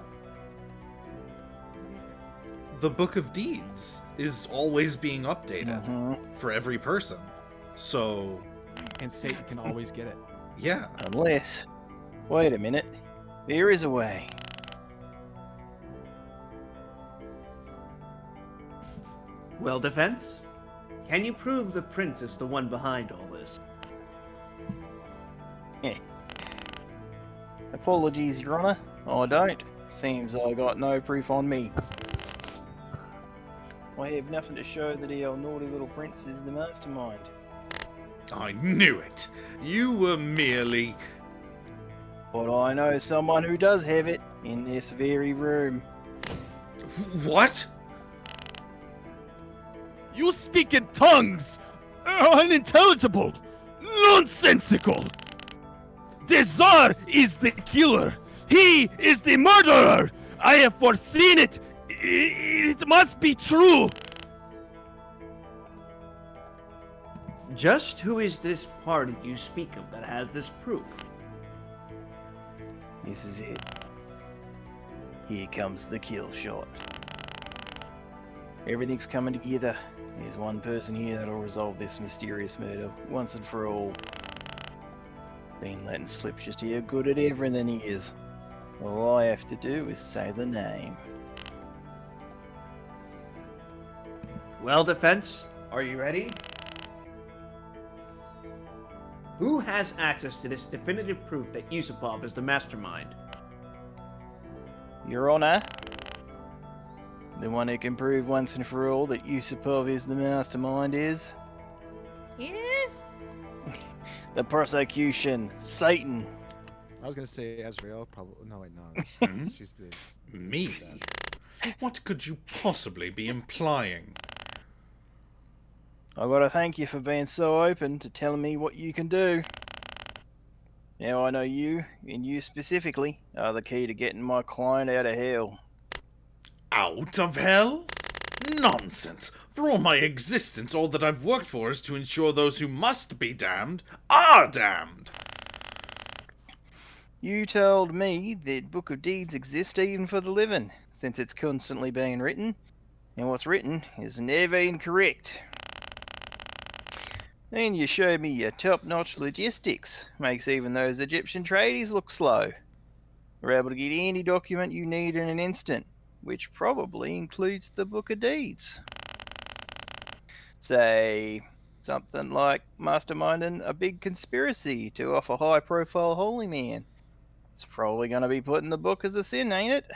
The Book of Deeds is always being updated for every person. So... And Satan can always get it. Yeah. Unless... Wait a minute. There is a way. Well, defense? Can you prove the prince is the one behind all this? Apologies, Your Honor. I don't. Seems I got no proof on me. I have nothing to show that our naughty little prince is the mastermind. I knew it. You were merely... But I know someone who does have it in this very room. What? You speak in tongues! Unintelligible! Nonsensical! The Tsar is the killer! He is the murderer! I have foreseen it! It must be true! Just who is this party you speak of that has this proof? This is it. Here comes the kill shot. Everything's coming together. There's one person here that'll resolve this mysterious murder once and for all. Been letting slip just how good at everything he is. All I have to do is say the name. Well, defense, are you ready? Who has access to this definitive proof that Yusupov is the mastermind? Your Honor, the one who can prove once and for all that Yusupov is the mastermind is... Yes? the prosecution, Satan. I was gonna say Ezreal, probably. No, wait, no. She's the... Me? What could you possibly be implying? I gotta thank you for being so open to telling me what you can do. Now I know you, and you specifically, are the key to getting my client out of hell. Out of hell? Nonsense! For all my existence, all that I've worked for is to ensure those who must be damned are damned! You told me that Book of Deeds exists even for the living, since it's constantly being written, and what's written is never incorrect. Then you showed me your top-notch logistics, makes even those Egyptian tradies look slow. You're able to get any document you need in an instant, which probably includes the Book of Deeds. Say, something like masterminding a big conspiracy to off a high-profile holy man. It's probably going to be put in the book as a sin, ain't it?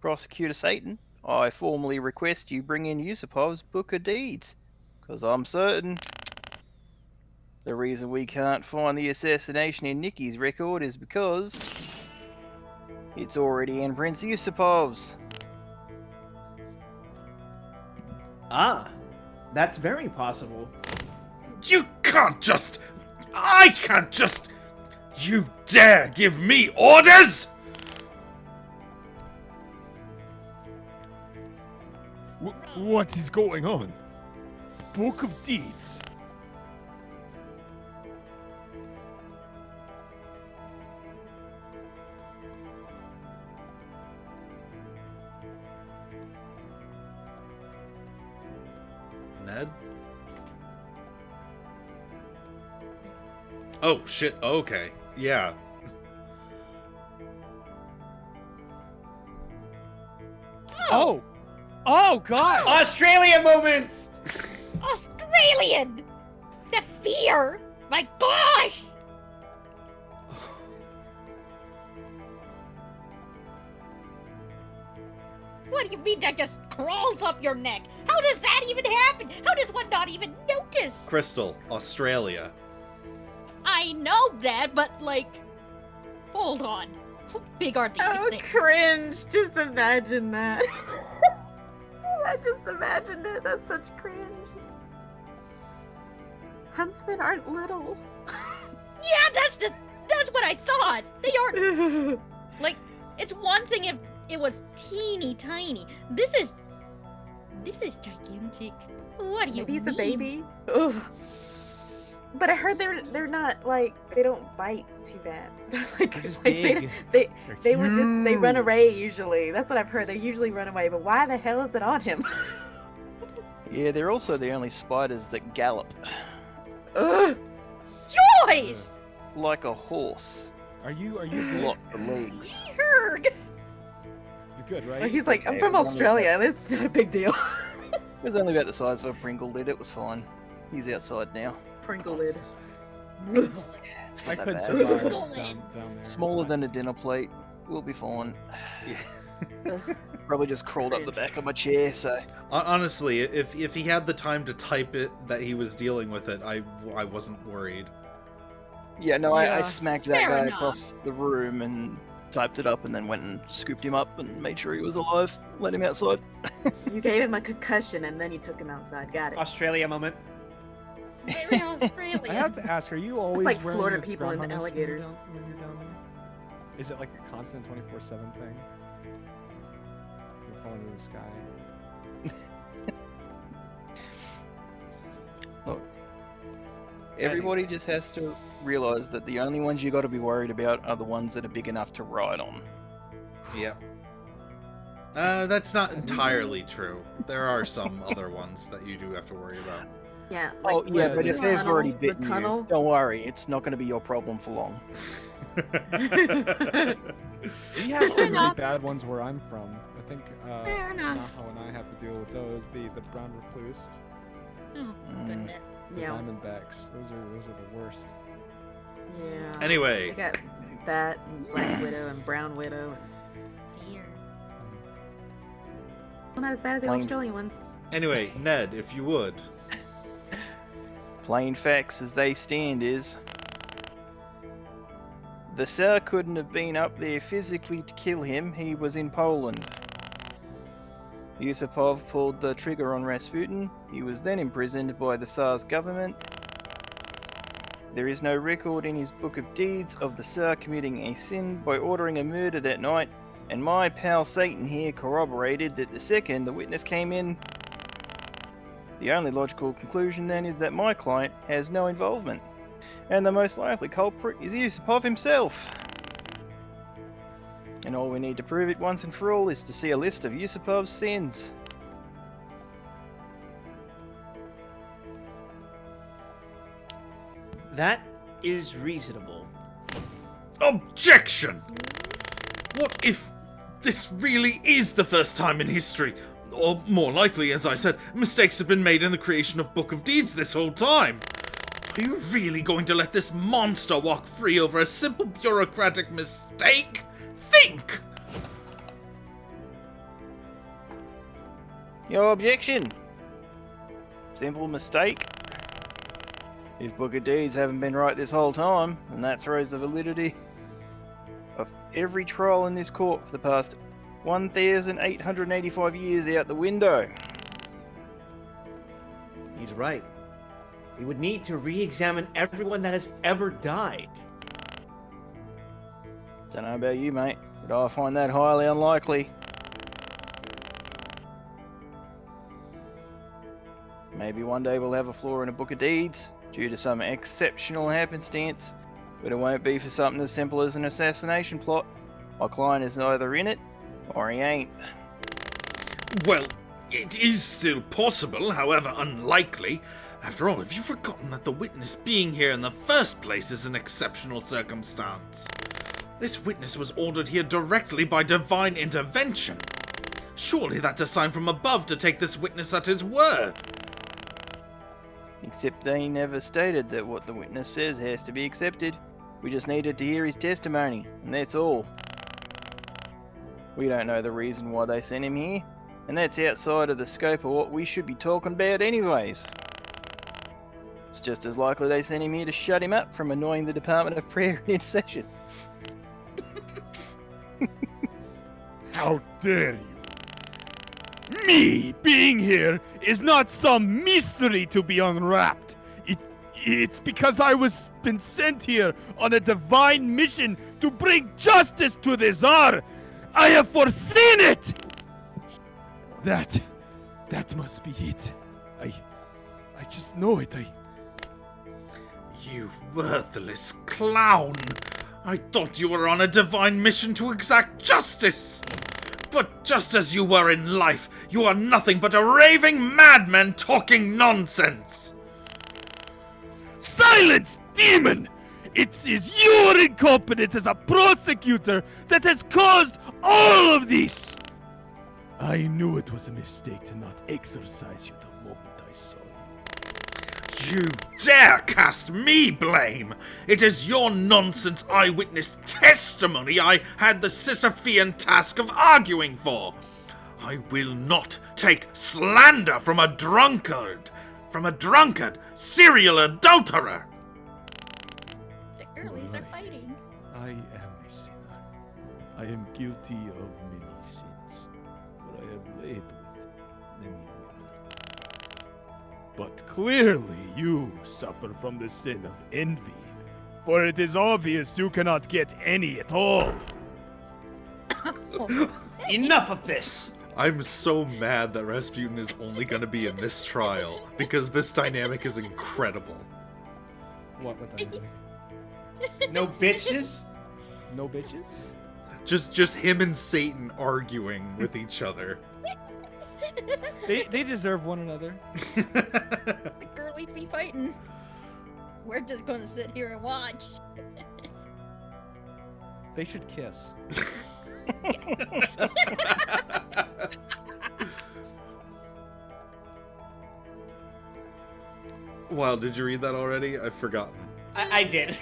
Prosecutor Satan, I formally request you bring in Yusupov's Book of Deeds, because I'm certain the reason we can't find the assassination in Nikki's record is because it's already in Prince Yusupov's. Ah, that's very possible. You can't just... I can't just... You dare give me orders?! What is going on? Book of Deeds. Ned? Oh, shit, okay. Yeah. Oh! Oh, God! Australia moments! Australian! The fear! My gosh! What do you mean that just crawls up your neck? How does that even happen? How does one not even notice? Crystal, Australia. I know that, but like... Hold on. How big are these Oh, things? cringe! Just imagine that. I just imagined it. That's such cringe. Huntsmen aren't little. Yeah, that's what I thought. They aren't... Like, it's one thing if it was teeny tiny. This is This is gigantic. What do you Maybe it's a mean? baby. Ugh. But I heard they're not like they don't bite too bad. They're like, They're just like big. they would just they run away usually. That's what I've heard. They usually run away. But why the hell is it on him? Yeah, they're also the only spiders that gallop. Ugh. Yours! Like a horse. Are you good? Lock the legs. Herg! You're good, right? Like, he's like, I'm Okay, from it was only Australia. It's not a big deal. It was only about the size of a Pringle lid, it was fine. He's outside now. Pringle lid. It's I not could that bad. survive Go down there. Smaller than a dinner plate. We'll be fine. Probably just crawled up the back of my chair, so... Honestly, if he had the time to type it that he was dealing with it, I wasn't worried. Yeah, no, I Yeah. smacked that Fair guy enough. across the room and typed it up and then went and scooped him up and made sure he was alive. Let him outside. You gave him a concussion and then you took him outside. Got it. Australia moment. Very I Australian. have to ask, are you always like wearing Florida your people ground and harness alligators. when you're down there? Is it like a constant 24/7 thing? You're falling to the sky. Look, everybody just has to realize that the only ones you got to be worried about are the ones that are big enough to ride on. Yeah. That's not entirely true. There are some other ones that you do have to worry about. Yeah. Oh, like, yeah, the but if they've tunnel- already the bitten you, tunnel. don't worry, it's not going to be your problem for long. We have some really enough. bad ones where I'm from. I think Fair enough. Naho and I have to deal with those. The brown recluse, Oh, Mm. goodness. the Yeah. diamondbacks. Those are the worst. Yeah. I Anyway, got that and Black Widow and Brown Widow. Here. Well, not as bad as the Plain- Australian ones. Ned, if you would. Plain facts as they stand is... The Tsar couldn't have been up there physically to kill him, he was in Poland. Yusupov pulled the trigger on Rasputin, he was then imprisoned by the Tsar's government. There is no record in his book of deeds of the Tsar committing a sin by ordering a murder that night, and my pal Satan here corroborated that the second the witness came in. The only logical conclusion then is that my client has no involvement, and the most likely culprit is Yusupov himself. And all we need to prove it once and for all is to see a list of Yusupov's sins. That is reasonable. Objection! What if this really is the first time in history? Or more likely, as I said, mistakes have been made in the creation of Book of Deeds this whole time. Are you really going to let this monster walk free over a simple bureaucratic mistake? Think! Your objection? Simple mistake. If Book of Deeds haven't been right this whole time, then that throws the validity of every trial in this court for the past 1,885 years out the window. He's right. We would need to re-examine everyone that has ever died. Don't know about you, mate, but I find that highly unlikely. Maybe one day we'll have a flaw in a Book of Deeds due to some exceptional happenstance, but it won't be for something as simple as an assassination plot. My client is either in it or he ain't. Well, it is still possible, however unlikely. After all, have you forgotten that the witness being here in the first place is an exceptional circumstance? This witness was ordered here directly by divine intervention. Surely that's a sign from above to take this witness at his word. Except they never stated that what the witness says has to be accepted. We just needed to hear his testimony, and that's all. We don't know the reason why they sent him here, and that's outside of the scope of what we should be talking about anyways. It's just as likely they sent him here to shut him up from annoying the Department of Prayer and Intercession. How dare you? Me being here is not some mystery to be unwrapped. It's because I was been sent here on a divine mission to bring justice to the Tsar. I have foreseen it. That That must be it. I just know it. You worthless clown! I thought you were on a divine mission to exact justice! But just as you were in life, you are nothing but a raving madman talking nonsense! Silence, demon! It is your incompetence as a prosecutor that has caused all of this! I knew it was a mistake to not exorcise you the moment I saw you. You dare cast me blame! It is your nonsense eyewitness testimony I had the Sisyphean task of arguing for. I will not take slander from a drunkard, serial adulterer! The girlies are fighting. I am a sinner. I am guilty of many sins, for I have laid with many women. But clearly you suffer from the sin of envy, for it is obvious you cannot get any at all. Enough of this! I'm so mad that Rasputin is only gonna be in this trial, because this dynamic is incredible. What dynamic? No bitches? No bitches? Just him and Satan arguing with each other. They deserve one another. The girlies be fighting. We're just gonna sit here and watch. They should kiss. Wow, did you read that already? I've forgotten. I did.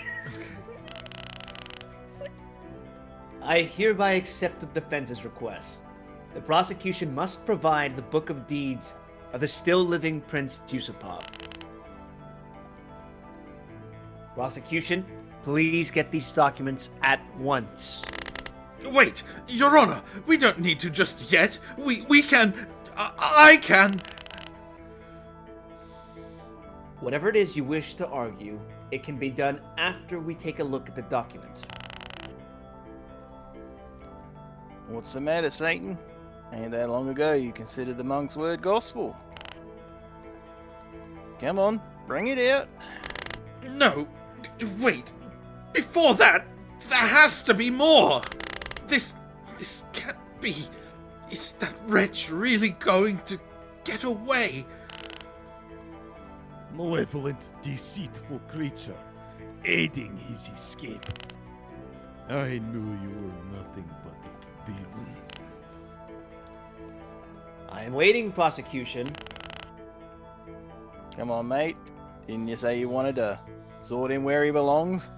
I hereby accept the defense's request. The prosecution must provide the Book of Deeds of the still-living Prince Yusupov. Prosecution, please get these documents at once. Wait, Your Honor, we don't need to just yet. We can... I can... Whatever it is you wish to argue, it can be done after we take a look at the documents. What's the matter, Satan? Ain't that long ago you considered the monk's word gospel. Come on, bring it out. No, wait. Before that, there has to be more. This can't be. Is that wretch really going to get away? Malevolent, deceitful creature, aiding his escape. I knew you were nothing but a demon. I am waiting, prosecution. Come on, mate. Didn't you say you wanted to sort him where he belongs?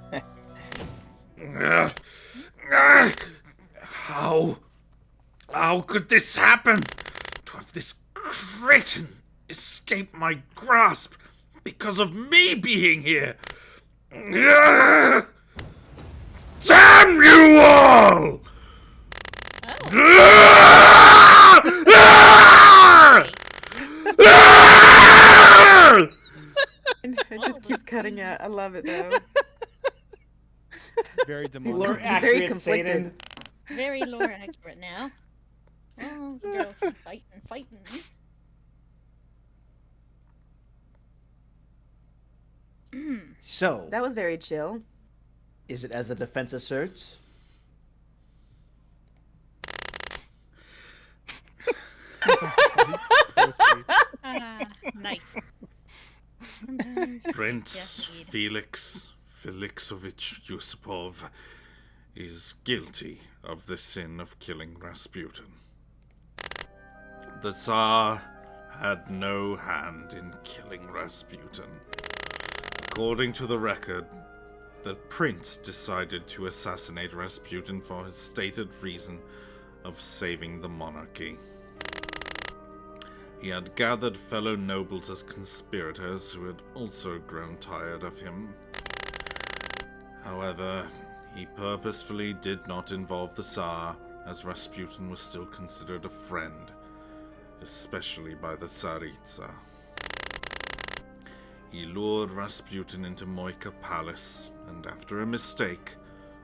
How could this happen? To have this cretin escape my grasp because of me being here. Damn you all! It just keeps cutting out. I love it though. Very demonic. Lore Very accurate, conflicted. Satan. Very lore accurate now. Oh, the girls keep fighting. So, That was very chill. is it as the defense asserts? Nice. Prince Yes, indeed. Felix Felixovich Yusupov is guilty of the sin of killing Rasputin. The Tsar had no hand in killing Rasputin. According to the record, the prince decided to assassinate Rasputin for his stated reason of saving the monarchy. He had gathered fellow nobles as conspirators who had also grown tired of him. However, he purposefully did not involve the Tsar, as Rasputin was still considered a friend, especially by the Tsaritsa. He lured Rasputin into Moika Palace, and after a mistake,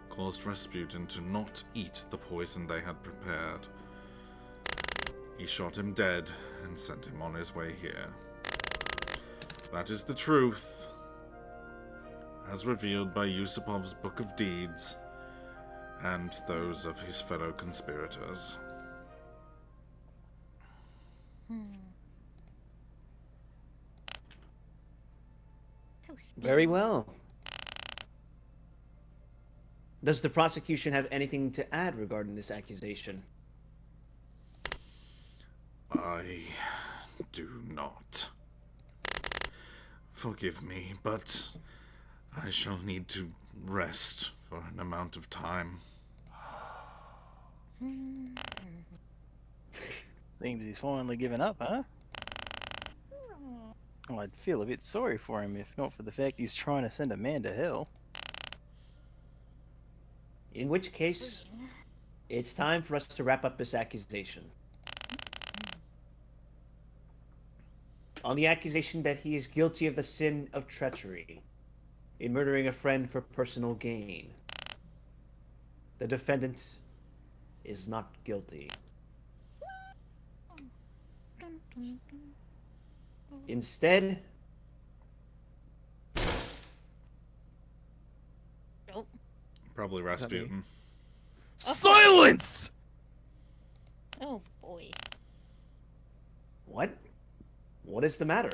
caused Rasputin to not eat the poison they had prepared. He shot him dead and sent him on his way here. That is the truth, as revealed by Yusupov's Book of Deeds and those of his fellow conspirators. Very well. Does the prosecution have anything to add regarding this accusation? I do not. Forgive me, but I shall need to rest for an amount of time. Seems he's finally given up, huh? Oh, I'd feel a bit sorry for him if not for the fact he's trying to send a man to hell. In which case, it's time for us to wrap up this accusation. On the accusation that he is guilty of the sin of treachery in murdering a friend for personal gain, the defendant is not guilty. Instead, probably Rasputin. Silence! Oh boy. what? What is the matter?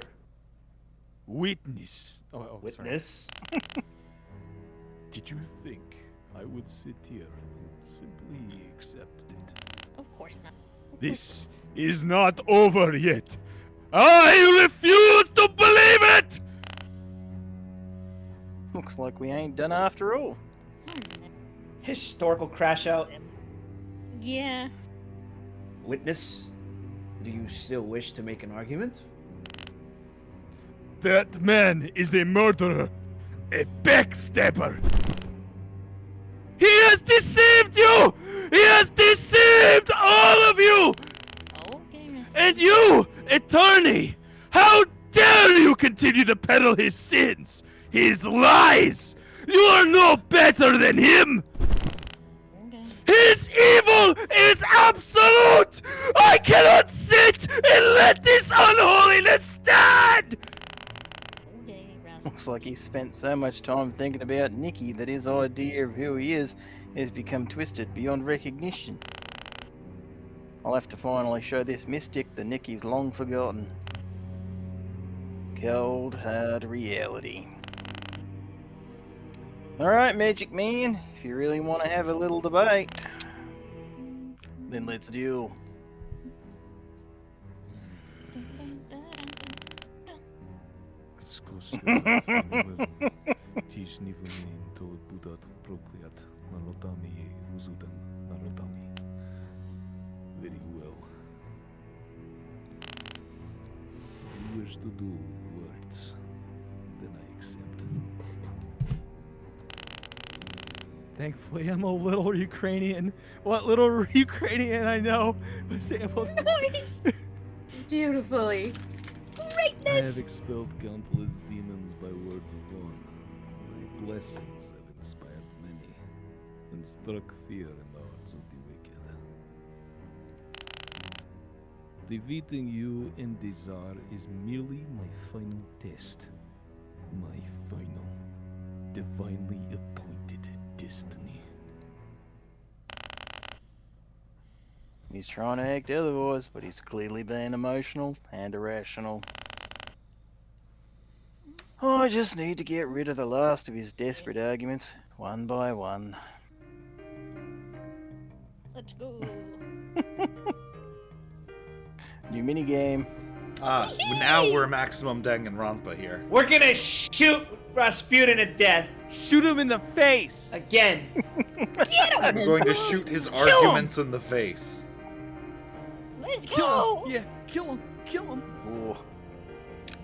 Witness. Witness? Did you think I would sit here and simply accept it? Of course not. This is not over yet. I refuse to believe it! Looks like we ain't done after all. Historical crash out? Yeah. Witness? Do you still wish to make an argument? That man is a murderer, a backstabber. He has deceived you! He has deceived all of you! Okay. And you, attorney, how dare you continue to peddle his sins, his lies! You are no better than him! His evil is absolute! I cannot sit and let this unholiness stand! Looks like he spent so much time thinking about Nicky that his idea of who he is has become twisted beyond recognition. I'll have to finally show this mystic the Nicky's long forgotten. Cold, hard reality. Alright, Magic Man, if you really want to have a little debate, then let's duel. Very well. If you wish to do words, then I accept. Thankfully, I'm a little Ukrainian. What little Ukrainian I know was able to... Beautifully. I have expelled countless demons by words alone. My blessings have inspired many and struck fear in the hearts of the wicked. Defeating you in the Tsar is merely my final test. My final, divinely appointed destiny. He's trying to act otherwise, but he's clearly being emotional and irrational. I just need to get rid of the last of his desperate arguments, one by one. Let's go. New minigame. Now we're maximum Danganronpa here. We're gonna shoot Rasputin to death. Shoot him in the face! Again. I'm going to shoot his arguments in the face. Let's Kill go. him! Yeah, kill him! Kill him! Ooh.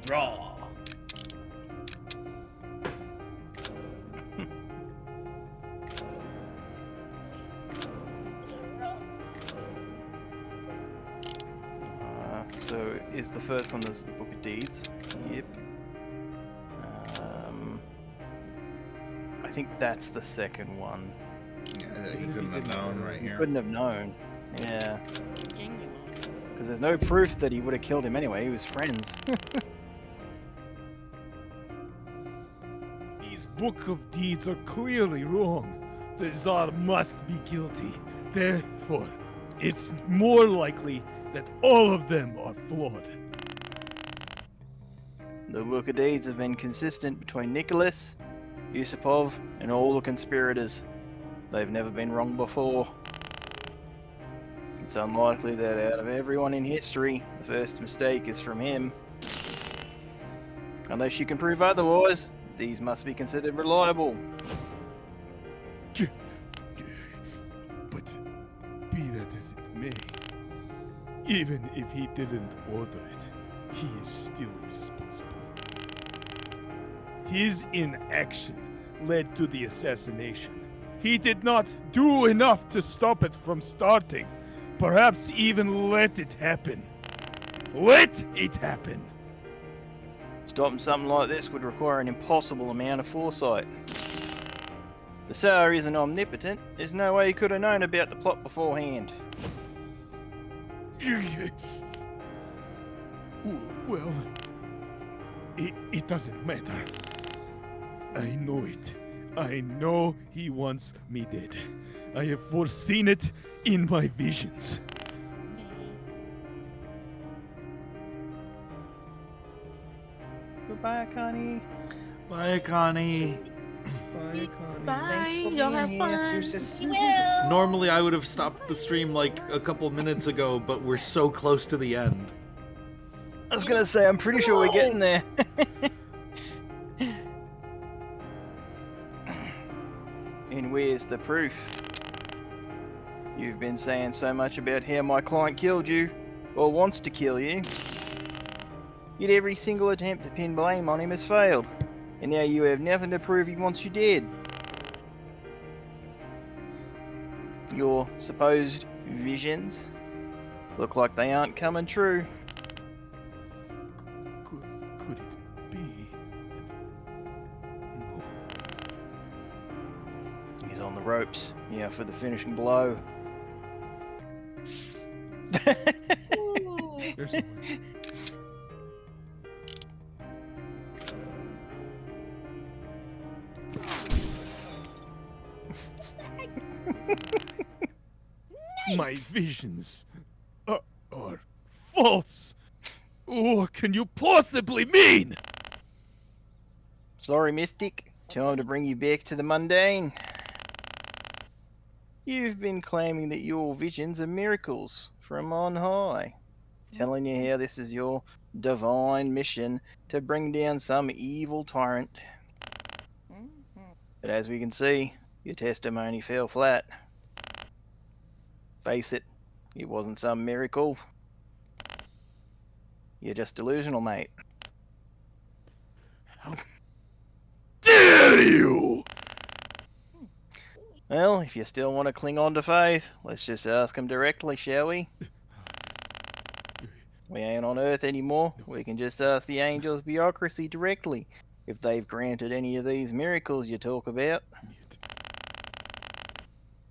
Draw. So is the first one is the Book of Deeds? Yep. I think that's the second one. Yeah, he couldn't have known right He here. couldn't have known. Yeah. Because there's no proof that he would have killed him anyway. He was friends. These Book of Deeds are clearly wrong. The Tsar must be guilty. Therefore, it's more likely that all of them are flawed. The Book of Deeds have been consistent between Nicholas, Yusupov, and all the conspirators. They've never been wrong before. It's unlikely that out of everyone in history, the first mistake is from him. Unless you can prove otherwise, these must be considered reliable. But be that as it may, even if he didn't order it, he is still responsible. His inaction led to the assassination. He did not do enough to stop it from starting. Perhaps even let it happen. Let it happen! Stopping something like this would require an impossible amount of foresight. The Tsar isn't omnipotent. There's no way he could have known about the plot beforehand. Well, it doesn't matter. I know it. I know he wants me dead. I have foreseen it in my visions. Goodbye, Connie. Bye, Connie. Bye, Connie. Bye. for Y'all being have here. fun. You will. Normally I would have stopped the stream like a couple minutes ago, but we're so close to the end. I was gonna say, I'm pretty sure we're getting there. And where's the proof? You've been saying so much about how my client killed you, or wants to kill you. Yet every single attempt to pin blame on him has failed, and now you have nothing to prove he wants you dead. Your supposed visions look like they aren't coming true. Could it be that... No. He's on the ropes, yeah, for the finishing blow. There's one. My visions are false. What can you possibly mean? Sorry, Mystic. Time to bring you back to the mundane. You've been claiming that your visions are miracles from on high, telling you how this is your divine mission to bring down some evil tyrant. But as we can see, your testimony fell flat. Face it, it wasn't some miracle. You're just delusional, mate. How dare you! Well, if you still want to cling on to faith, let's just ask him directly, shall we? We ain't on Earth anymore. We can just ask the angels' bureaucracy directly if they've granted any of these miracles you talk about.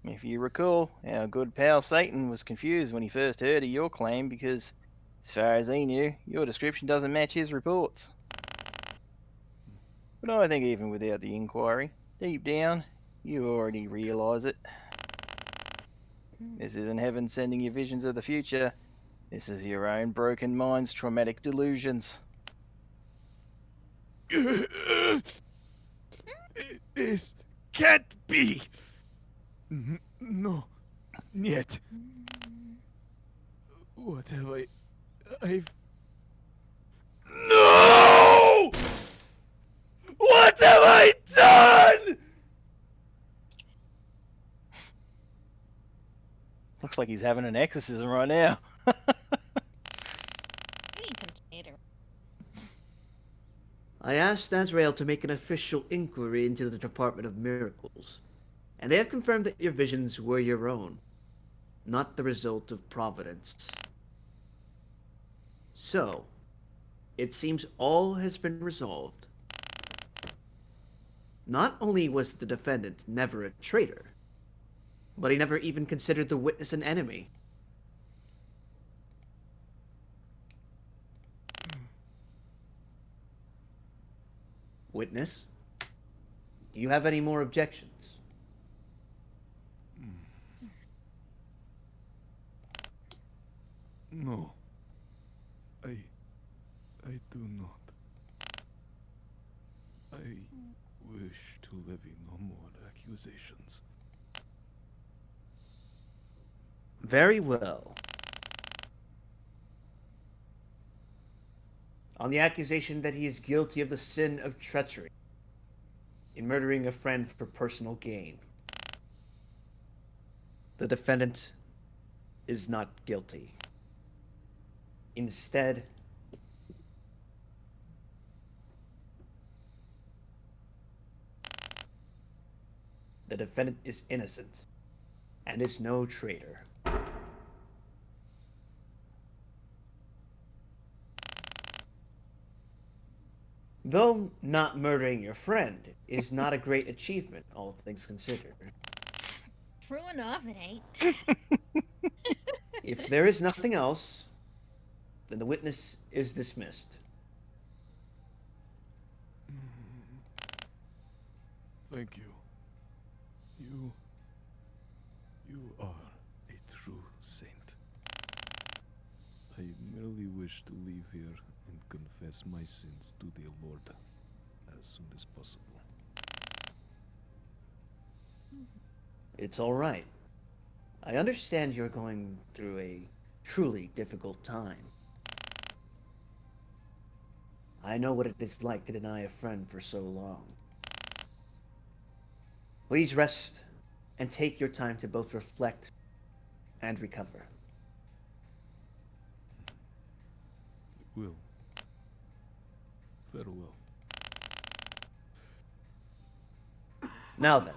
If you recall, our good pal Satan was confused when he first heard of your claim because, as far as he knew, your description doesn't match his reports. But I think even without the inquiry, deep down, you already realise it. This isn't heaven sending you visions of the future. This is your own broken mind's traumatic delusions. This can't be. No, yet. What have I've... No! What have I done? Looks like he's having an exorcism right now. I asked Azrael to make an official inquiry into the Department of Miracles, and they have confirmed that your visions were your own, not the result of Providence. So, it seems all has been resolved. Not only was the defendant never a traitor, but he never even considered the witness an enemy. Witness, do you have any more objections? No. I do not. I wish to levy no more accusations. Very well. On the accusation that he is guilty of the sin of treachery in murdering a friend for personal gain, the defendant is not guilty. Instead, the defendant is innocent and is no traitor. Though not murdering your friend is not a great achievement, all things considered. True enough, it ain't. If there is nothing else, then the witness is dismissed. Thank you. You are a true saint. I merely wish to leave here and confess my sins to the Lord as soon as possible. It's all right. I understand you're going through a truly difficult time. I know what it is like to deny a friend for so long. Please rest and take your time to both reflect and recover. Will. Farewell. Now then,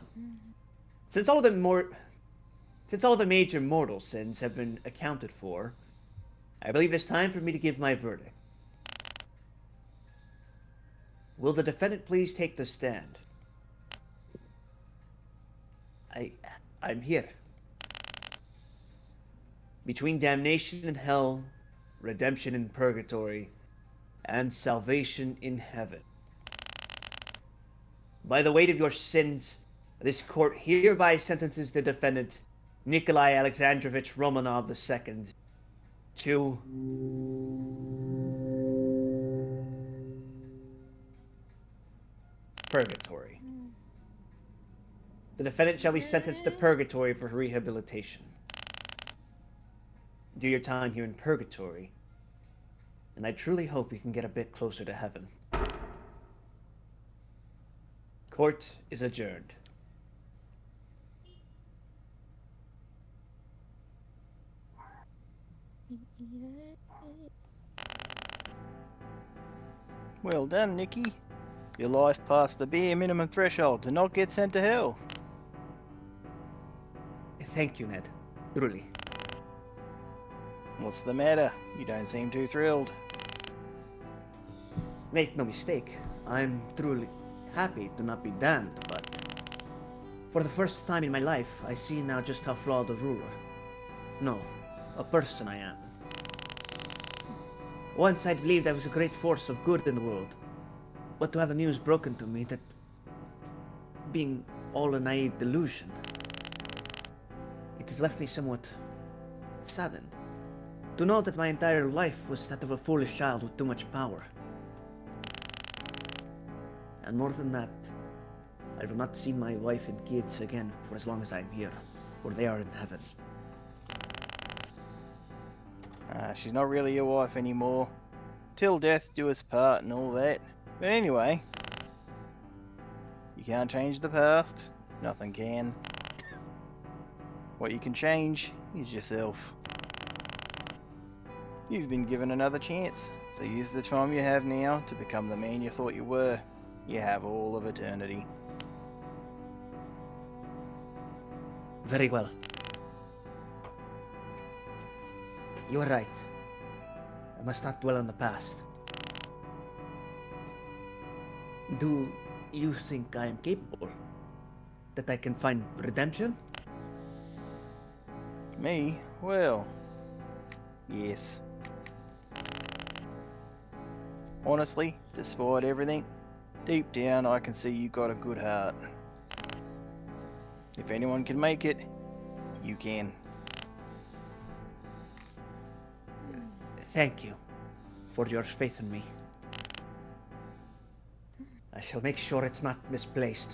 since all the major mortal sins have been accounted for, I believe it's time for me to give my verdict. Will the defendant please take the stand? I'm here. Between damnation in hell, redemption in purgatory, and salvation in heaven. By the weight of your sins, this court hereby sentences the defendant, Nikolai Alexandrovich Romanov II, to purgatory. The defendant shall be sentenced to purgatory for rehabilitation. Do your time here in purgatory, and I truly hope you can get a bit closer to heaven. Court is adjourned. Well done, Nikki. Your life passed the bare minimum threshold to not get sent to hell. Thank you, Ned. Truly. What's the matter? You don't seem too thrilled. Make no mistake, I'm truly happy to not be damned, but for the first time in my life, I see now just how flawed a ruler, no, a person I am. Once I believed I was a great force of good in the world, but to have the news broken to me that being all a naive delusion, it has left me somewhat saddened. To know that my entire life was that of a foolish child with too much power. And more than that, I will not see my wife and kids again for as long as I am here, or they are in heaven. She's not really your wife anymore. Till death do us part and all that. But anyway, you can't change the past. Nothing can. What you can change is yourself. You've been given another chance, so use the time you have now to become the man you thought you were. You have all of eternity. Very well. You are right. I must not dwell on the past. Do you think I am capable? That I can find redemption? Me? Well, yes. Honestly, despite everything, Deep down, I can see you got a good heart. If anyone can make it, you can. Thank you for your faith in me. I shall make sure it's not misplaced.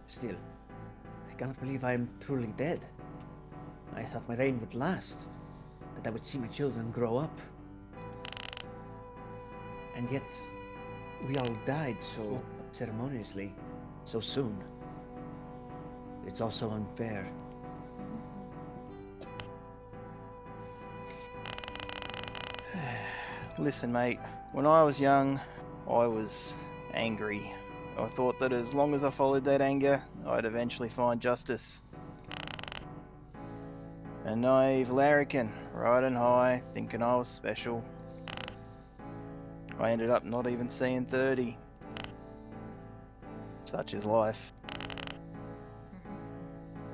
Still, I cannot believe I am truly dead. I thought my reign would last, that I would see my children grow up. And yet, we all died so ceremoniously, so soon. It's also unfair. Listen, mate, when I was young, I was angry. I thought that as long as I followed that anger, I'd eventually find justice. A naive larrikin, riding high, thinking I was special. I ended up not even seeing 30. Such is life.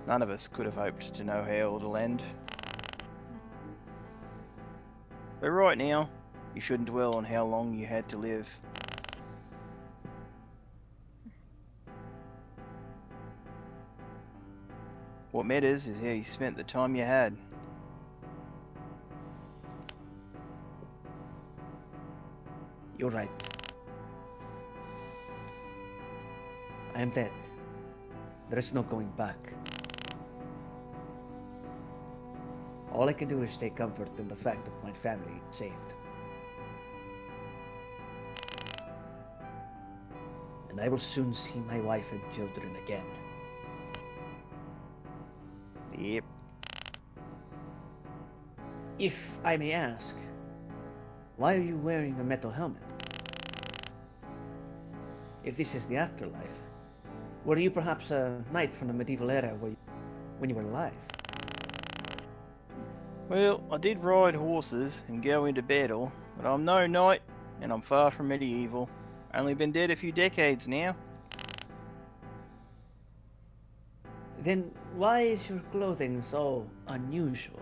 None of us could have hoped to know how it'll end. But right now, you shouldn't dwell on how long you had to live. What matters is how you spent the time you had. You're right. I am dead. There is no going back. All I can do is take comfort in the fact that my family is saved. And I will soon see my wife and children again. Yep. If I may ask, why are you wearing a metal helmet? If this is the afterlife, were you perhaps a knight from the medieval era when you were alive? Well, I did ride horses and go into battle, but I'm no knight, and I'm far from medieval. Only been dead a few decades now. Then why is your clothing so unusual?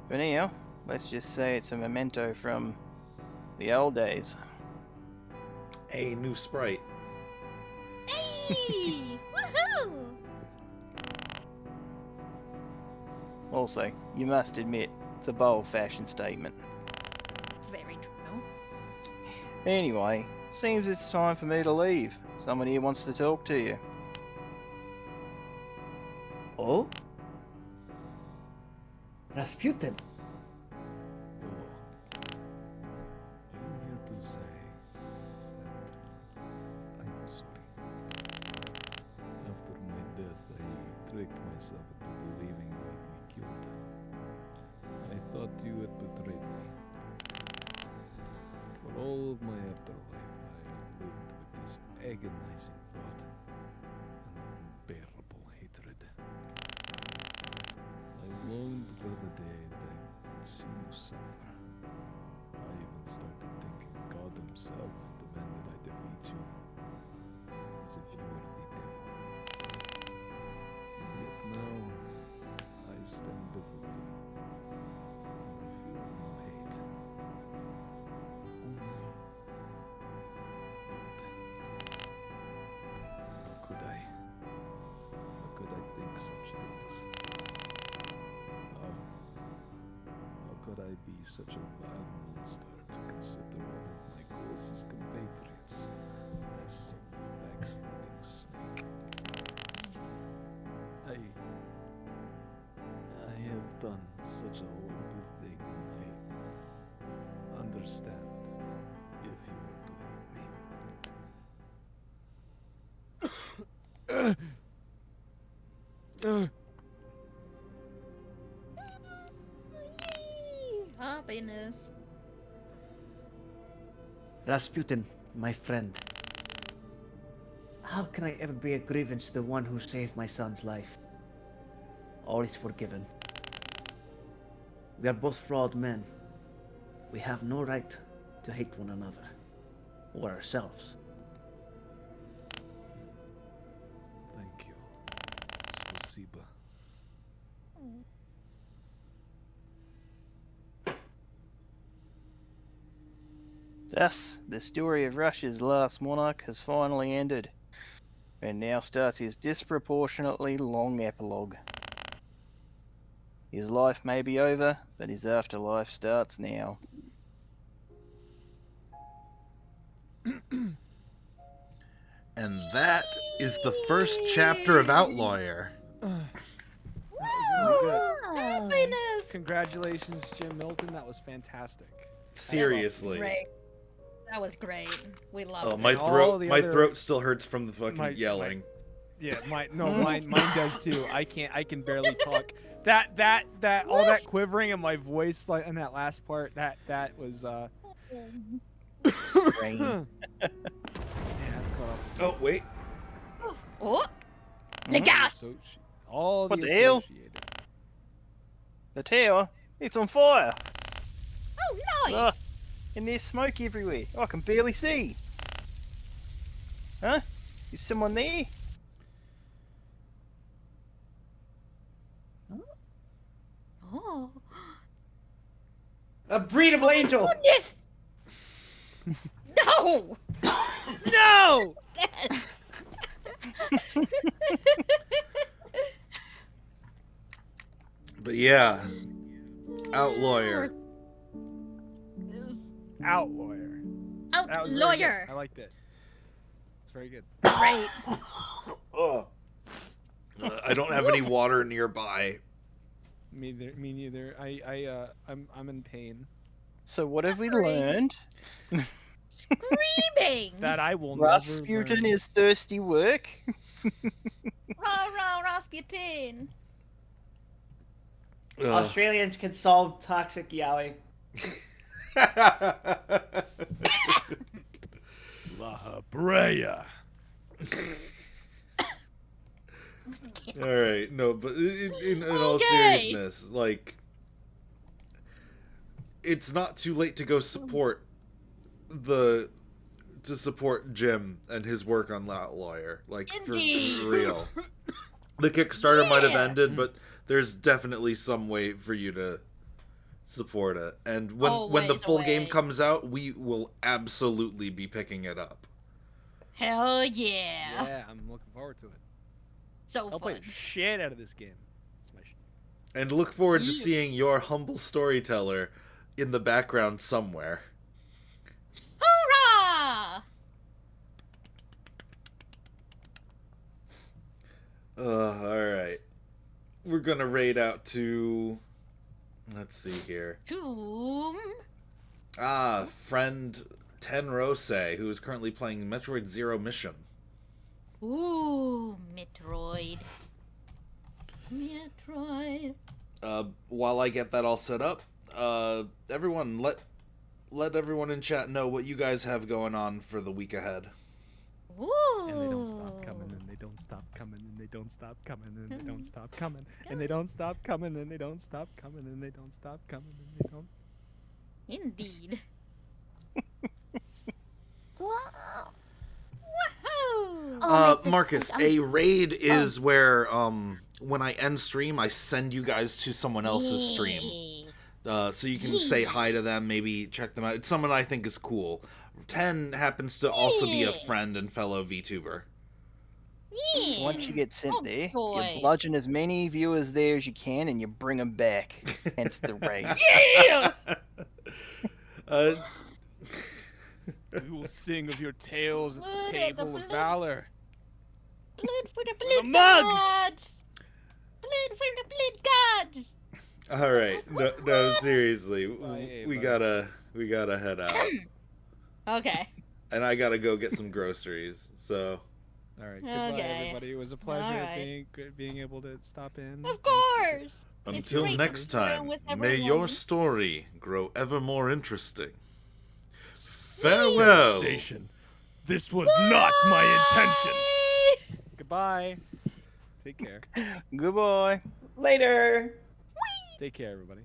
For now, let's just say it's a memento from the old days. A new sprite. Hey! Woohoo! Also, you must admit, it's a bold fashion statement. Very true. Anyway, seems it's time for me to leave. Someone here wants to talk to you. Oh? Rasputin? Hello. I am here to say that I'm sorry. After my death, I tricked myself into believing you had me killed. I thought you had betrayed me. For all of my afterlife, I have lived with this agonizing thought and unbearable hatred. I longed for the day that I could see you suffer. I even started thinking God himself demanded I defeat you, as if you were the devil. And yet now, I stand before you, and I feel no hate. Only guilt. How could I? How could I think such things? How could I be such a vile monster to consider one of my closest compatriots as some backstabbing snake? I have done such a horrible thing, and I understand if you were to hate me. Happiness. Rasputin, my friend. How can I ever be a grievance to the one who saved my son's life? All is forgiven. We are both flawed men. We have no right to hate one another or ourselves. Thank you. Spasiba. Thus, the story of Russia's last monarch has finally ended, and now starts his disproportionately long epilogue. His life may be over, but his afterlife starts now. And that is the first chapter of Outlawyer. That was really good. Happiness! Congratulations, Jim Milton. That was fantastic. Seriously. Great. That was great. We love Oh, it. my all the other- throat still hurts from the fucking yelling. Yeah, mine does too. I can barely talk. That all that quivering in my voice, like in that last part, that was Strange. yeah, caught up. Oh, wait. Oh! The gas! All What the the hell? associated. The tower? It's on fire! Oh, nice! Ah, and there's smoke everywhere. I can barely see. Huh? Is someone there? Oh. A breedable angel! Goodness! No! No! But yeah, Outlawyer. Outlawyer. That was very good. Outlawyer! I liked it. It's very good. Great. Oh. I don't have any water nearby. Me neither. I'm in pain. So what have we learned? Screaming! That I will Rasputin never learn. is thirsty work. Rah, rah, Rasputin! Australians can solve toxic yaoi. La Brea. All right, no, but in all Okay. seriousness, like, it's not too late to go support Jim and his work on Outlawyer. Like, for real. The Kickstarter might have ended, but there's definitely some way for you to support it. And when the full game comes out, we will absolutely be picking it up. Hell yeah! Yeah, I'm looking forward to it. So I'll play fun. the shit out of this game. It's my And look forward to seeing your humble storyteller in the background somewhere. Hoorah! Alright. We're gonna raid out to... Let's see here. Tomb. Friend Tenrose, who is currently playing Metroid Zero Mission. Ooh, Metroid. Metroid. While I get that all set up, everyone, let everyone in chat know what you guys have going on for the week ahead. Ooh. And they don't stop coming, and they don't stop coming, and they don't stop coming, and they don't stop coming, and they don't stop coming, and they don't stop coming, and they don't stop coming, and they don't. Indeed. Wow. Woohoo! I'll make this Marcus, quick. a raid is where, when I end stream, I send you guys to someone else's stream. Yay. So you can say hi to them, maybe check them out. It's someone I think is cool. 10 happens to also be a friend and fellow VTuber. Yeah. Once you get sent Oh, there, boy. you bludgeon as many viewers there as you can, and you bring them back. Hence the raid. Yeah! We will sing of your tales at Blood the of the table of valor. Blood for the blood mug! gods! Blood for the blood gods! Alright, no, seriously. Bye, We bye. gotta head out. Okay. And I gotta go get some groceries, so... All right, goodbye, Okay. everybody. It was a pleasure Alright. being able to stop in. Of course! It's Until great next to share time, with may your everyone. story grow ever more interesting. Farewell! Station. This was not my intention. Goodbye. Take care. Goodbye. Later! Take care, everybody.